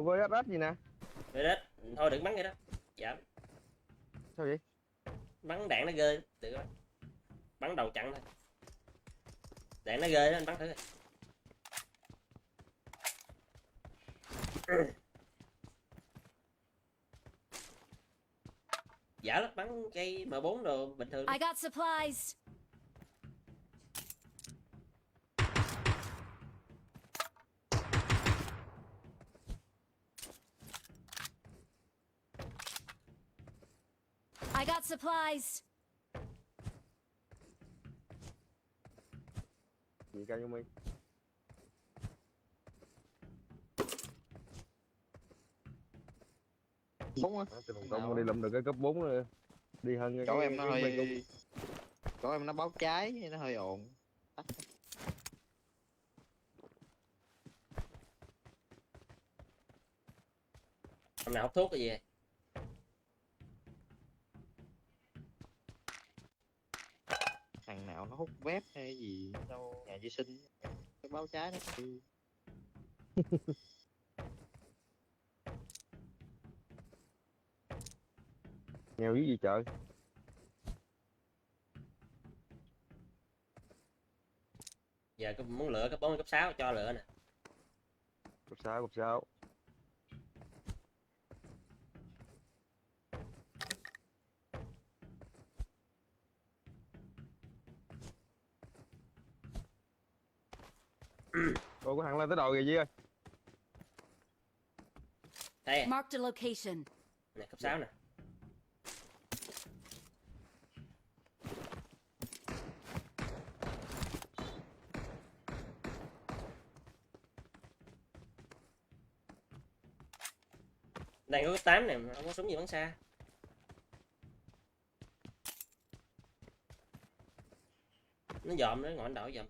VSS gì nè. Rồi đó, thôi đừng bắn cái đó. Dạ. Sao vậy? Bắn đạn nó ghê, tự bắn. Bắn đầu chặn thôi. Đạn nó ghê đó anh bắn thử coi. Giả lắm, bắn cây M4 đồ bình thường. I got supplies. I got supplies. Gì cao vô mi? Đúng á. Công đi lụm được cái cấp 4 nữa. Đi hơn Chỗ em nó hơi chỗ em nó báo cháy nó hơi ồn. Hôm nào hút thuốc cái gì? Thằng nào nó hút vép hay gì đâu nhà vệ sinh cái báo cháy nó đi. Nghèo dữ gì trời. Giờ muốn lựa cấp 4 cấp 6 cho lựa nè. Cục sao, cục sao. Ủa có thằng lên tới đầu kìa Duy ơi. Đây, Marked a location. nè cấp 6 nè. Đang có cấp 8 nè, không có súng gì bắn xa. Nó dòm nó ngồi anh đổi dòm.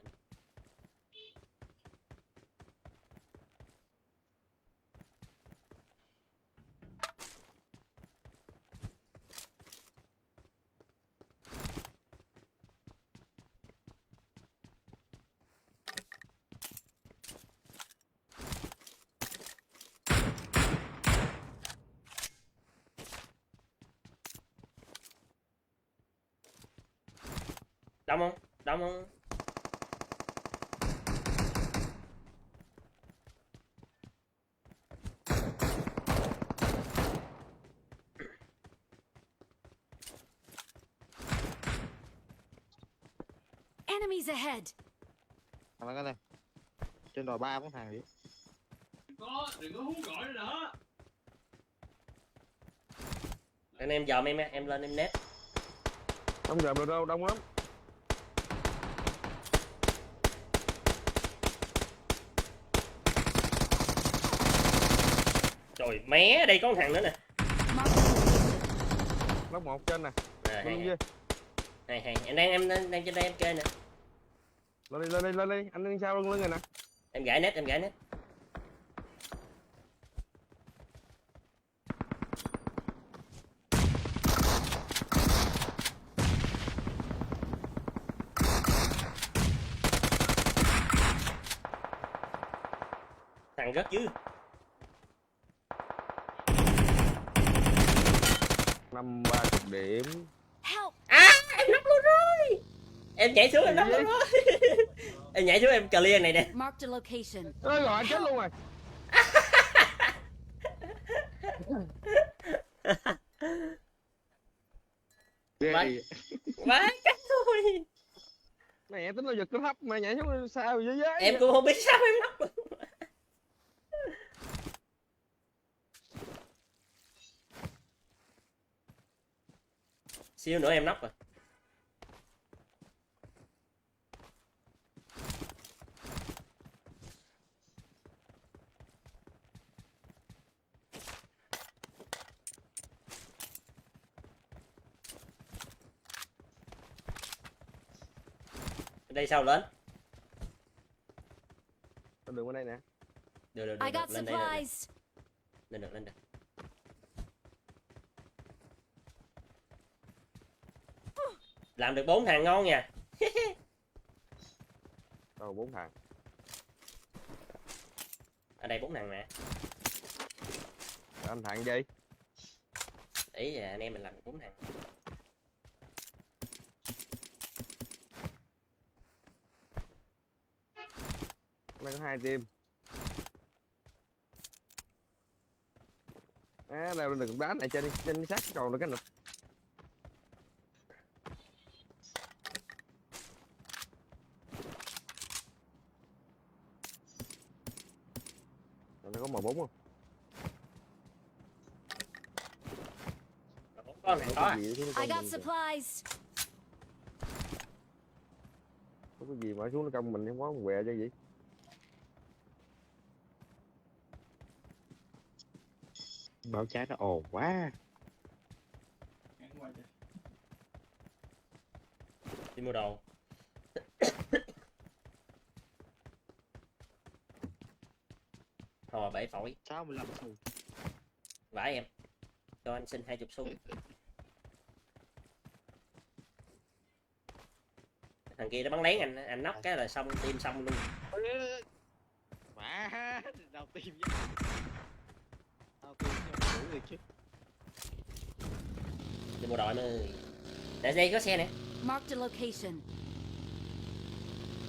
Đông không? Đông không? Enemies ahead. Thằng cái này trên đồi 3 con thằng gì. Đừng có hú gọi nữa đó. Anh em dòm em lên em nét. Không gặp được đâu, đông lắm. Trời mé, đây có một thằng nữa nè. Marked a location. Lóc một trên nè. À, Lên hay, kia. hay. Em đang trên đây em chơi nè. Lên đi. Anh đứng sau lưng rồi nè. Em gãi nét. Thằng rất dữ. 30 điểm. Help! Em nóc luôn rồi. Em nhảy xuống em nóc luôn rồi. Em nhảy xuống em clear này nè. Marked a location. Ơi rồi anh chết luôn rồi. Vãi. Vãi cách thôi. Mẹ tính là giật cái thấp mà nhảy xuống sao dưới dưới. Em cũng không biết sao em nóc luôn. Xíu nữa em nóc rồi. Đây sao lên? Con đường bên đây nè. Được, I got lên đây được. supplies. Lên được. Làm được 4 thằng ngon nha. Rồi 4 thằng. Ở đây 4 thằng nè. Anh thằng gì? Ý là anh em mình làm 4 thằng. Đây có 2 team. Leo lên đường đá này trên sát còn được cái nè. Nó có màu 4 không? Con này có à? I got supplies. Có cái gì mà xuống nó công mình không có quẹ cho gì? Báo trái nó ồn quá. Đi mua đồ. Hồi 7 phổi. 65 xu. Vãi em. Cho anh xin 20 xu. Thằng kia nó bắn lén anh nóc cái là xong team xong luôn. Má, đầu tim chứ. Đầu tim nhưng mà chứ. Đi mua đồ em ơi. Để đây có xe nè. Marked a location.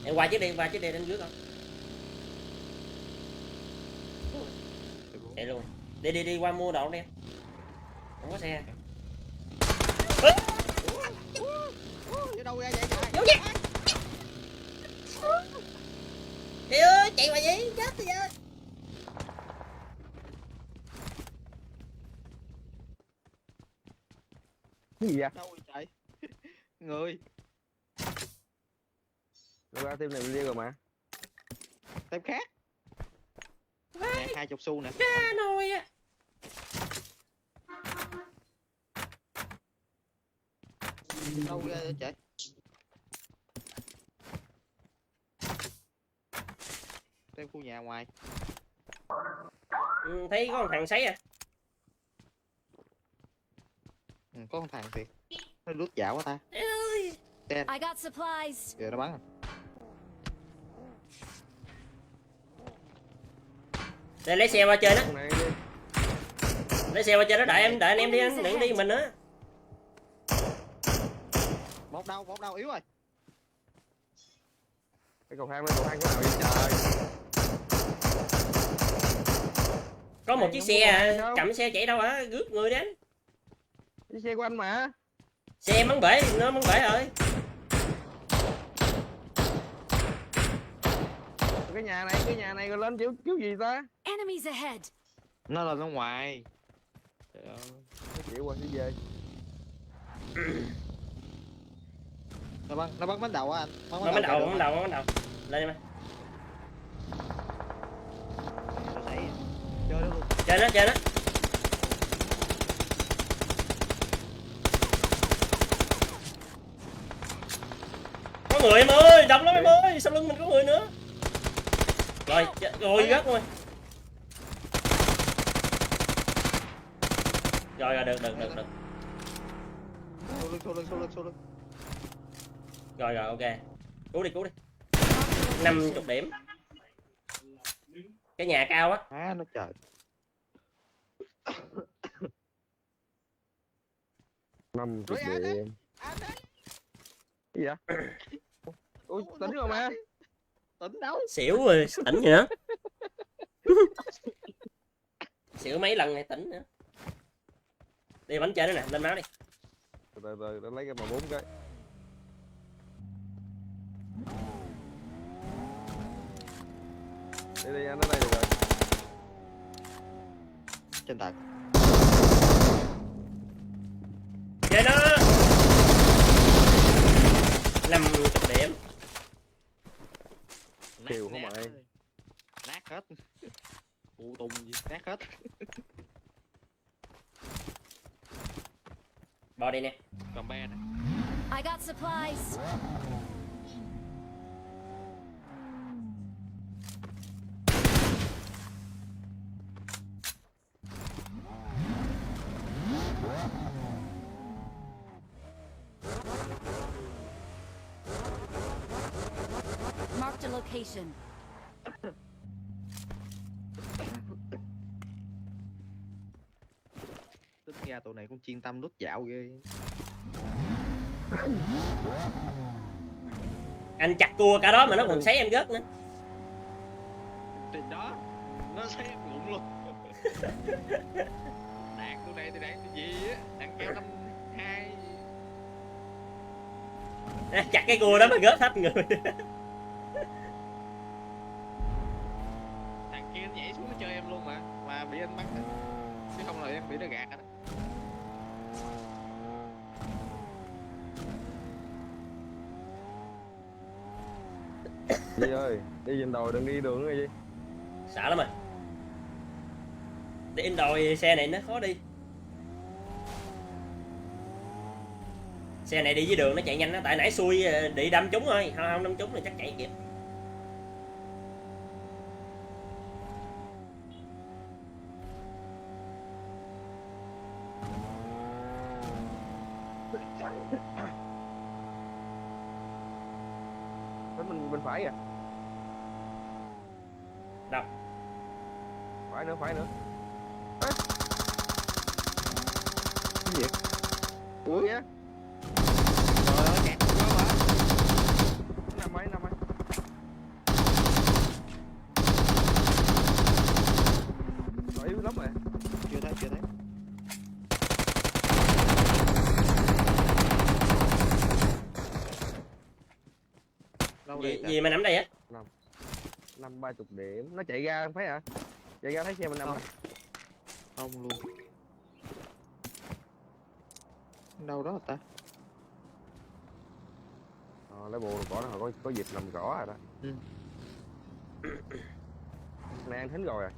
Em qua trước đi lên dưới con. Chạy luôn. Đi qua mua đồ đi. Không có xe. Chứ đâu ra vậy trời. Vô nha. Trời ơi, chạy mà gì? Chết rồi ơi. Cái gì vậy? Đâu rồi chạy? Người. Nó ra team này mình đi rồi mà. Tem khác. Nè 20 xu nè. Cha nồi á. Đâu ra vậy chạy? Tem khu nhà ngoài. Ừ, thấy có một thằng sấy à. Ừ, có con thằng thiệt. Nó lướt dạo quá ta. Ơi. I got supplies. Kìa nó bắn rồi. Đây lấy xe qua chơi đó. Con này đi. Lấy xe qua chơi đó, đợi anh em đi anh, đừng đi mình nữa. Một đâu yếu rồi. Cái cầu thang cái nào vậy trời? Có một Này, chiếc không xe có à, ai đâu. cầm xe chạy đâu hả, rước người đến. Cái xe của anh mà. Xe bắn bể, nó bắn bể rồi. Cái nhà này rồi lên cứu gì ta? Enemies ahead. Nó là ở ngoài. Trời ơi. Nó chịu qua đi về. Nó bắn bánh đầu á anh. Bắn đầu. Lên em. Tôi thấy Chơi đó luôn. Trên nó. Có người em ơi, đông lắm em ơi, sau lưng mình có người nữa. Rồi gắt rồi. Rồi được. Số lưng. Rồi ok. Cứu đi. 50 điểm. Cái nhà cao á. Á nó trời. 50 điểm. Cái gì vậy? Ui, tỉnh rồi mà. Tỉnh đâu? Xỉu rồi, tỉnh gì nữa. Xỉu mấy lần này tỉnh nữa. Đi bánh chơi nữa nè, lên máu đi. Từ để lấy cái mà 4 cái. Đi anh ở đây được rồi. Trên tầng. Chơi nó. 50 điểm. Kiều không mày. Nát hết. Phụ tùng gì nát hết. Bò đi nè. Còn be nè. I got supplies. Marked a location. Tính ra tụi này cũng chuyên tâm nút dạo ghê. Anh chặt cua cả đó mà nó còn sấy em gớt nữa. Thì đó, nó thấy em ngụm luôn. Đạn tụi này thì đạn gì á, đạn keo 52. Chặt cái cua đó mà gớt hết người. Thằng kia nó nhảy xuống nó chơi em luôn mà bị anh bắn thôi. Chứ không là em bị nó gạt rồi đó. Gì ơi, đi trên đồi đừng đi đường rồi gì. Sợ lắm rồi. Đi in đồi xe này nó khó đi. Xe này đi dưới đường nó chạy nhanh đó, tại nãy xui đi đâm trúng thôi, không đâm trúng thì chắc chạy kịp. Bên phải kìa. Đâu? Phải nữa. Cái gì? Ủa kìa. Trời ơi, kẹt quá mà. Nằm ấy. Rồi yếu lắm rồi. Chưa thấy. Đâu đây? Gì mà nắm đây á? 30 điểm. Nó chạy ra thấy hả? Chạy ra thấy xe mình nằm. Không luôn. Đâu đó ta? Lấy bộ cỏ nó có dịp nằm cỏ rồi đó. Ừ. Này ăn thính rồi à.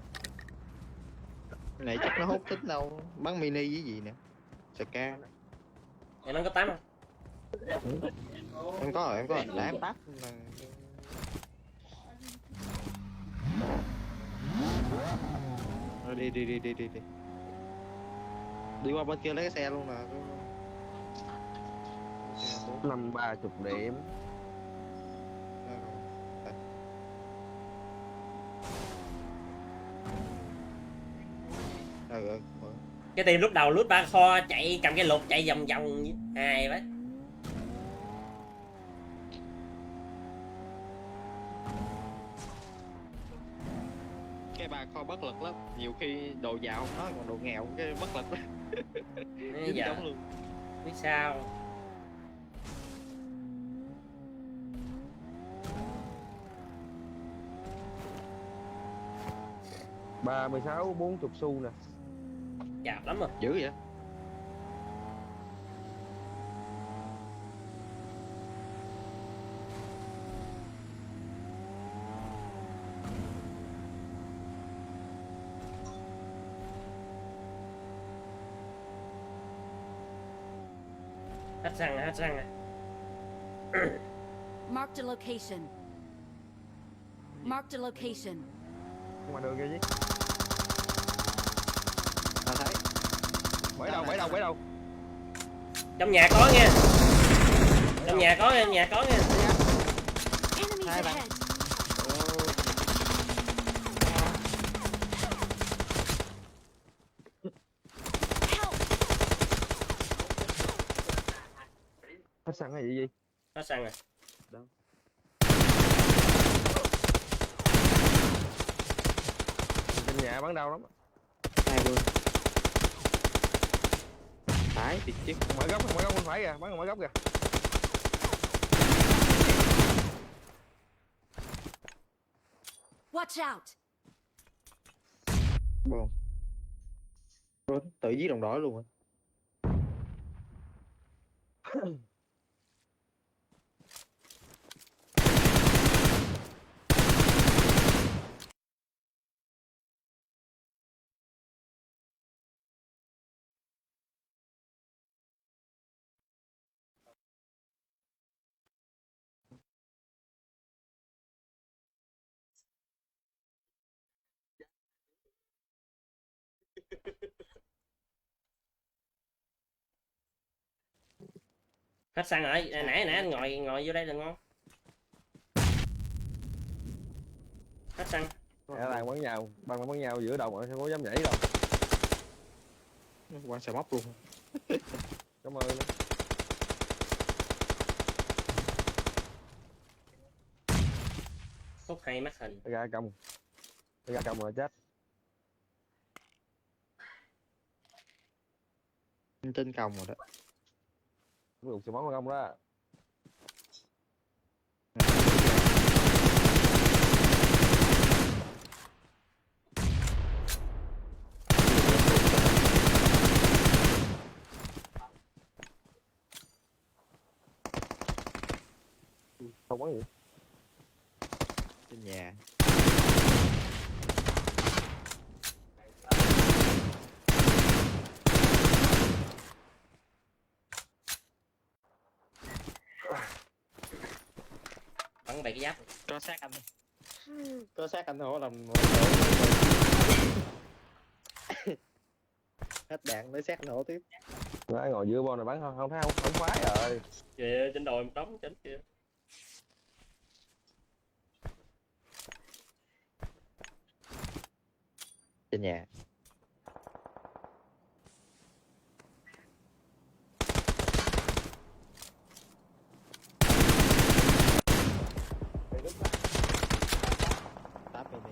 Cái này chắc nó hút tích đâu. Bắn mini với gì nè. Ska. Em nó có 8 không? Em có rồi. Đã em tắt. Rồi đi. Đi qua bên kia lấy cái xe luôn nè. 30 điểm. Cái team lúc đầu lút ba kho chạy cầm cái lục chạy vòng ai vậy? cái ba kho bất lực lắm, nhiều khi đồ giàu không nói còn đồ nghèo cái bất lực lắm. Bây Dính giờ trống luôn. biết sao. Ba 16 40 xu nè. Chạp lắm rồi. Dữ vậy. Hết xăng rồi, hết xăng rồi. Marked a location. Marked a location. Ngoài đường kia chứ. Tao thấy. Bởi đâu. Trong nhà có nha. Trong nhà có nha, nhà có nha. Enemies Hai bạn. ahead. Help! Hết xăng hay gì? Hết xăng rồi. Trên nhà bắn đau lắm. Hai luôn. Tái thì chứ. Mở góc bên phải kìa, bắn mở góc kìa. Watch out! Bom. Rồi tự giết đồng đội luôn. Hết xăng rồi. Nãy anh ngồi vô đây đừng ngon. Hết xăng. Bạn bắn nhau giữa đồng rồi sao có dám nhảy đâu. Qua xà móc luôn. Cảm ơn. Phút hay mắc hình. Ra cầm rồi chết. Tên còng rồi đó. Lục xe bóng của ông đó. Không có gì. Trên nhà. Bắn bay cái giáp. Có xác anh. Có xác anh hổ làm hết đạn lấy xác nổ tiếp. Nó ngồi giữa bon này bắn không thấy không khoái rồi. Kìa trên đồi một đống chết kìa. Trên nhà. Táp bên đi.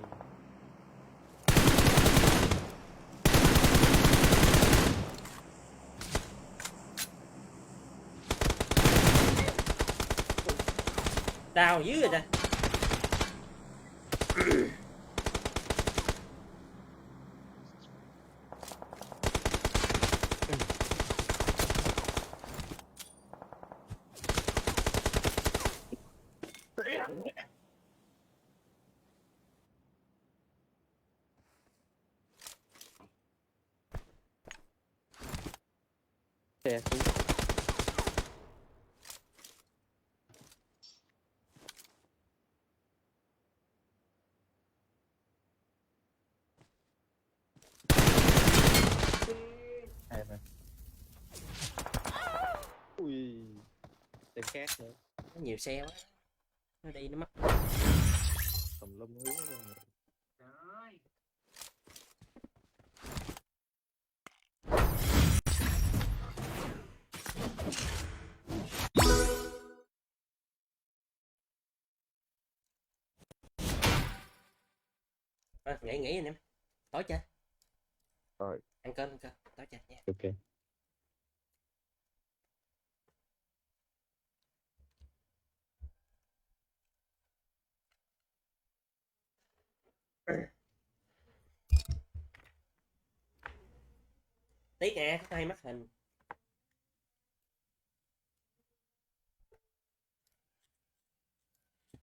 Đau dữ rồi ta. Xe xuống. Hai mà. Ui. Xe khác nữa. Có nhiều xe quá. Nó đi nó mất. Tùm lum hướng luôn. Nghỉ anh em, tối chơi. Rồi. Ăn cơm tối chơi nha. Ok. Tí nha, có hay mắc hình.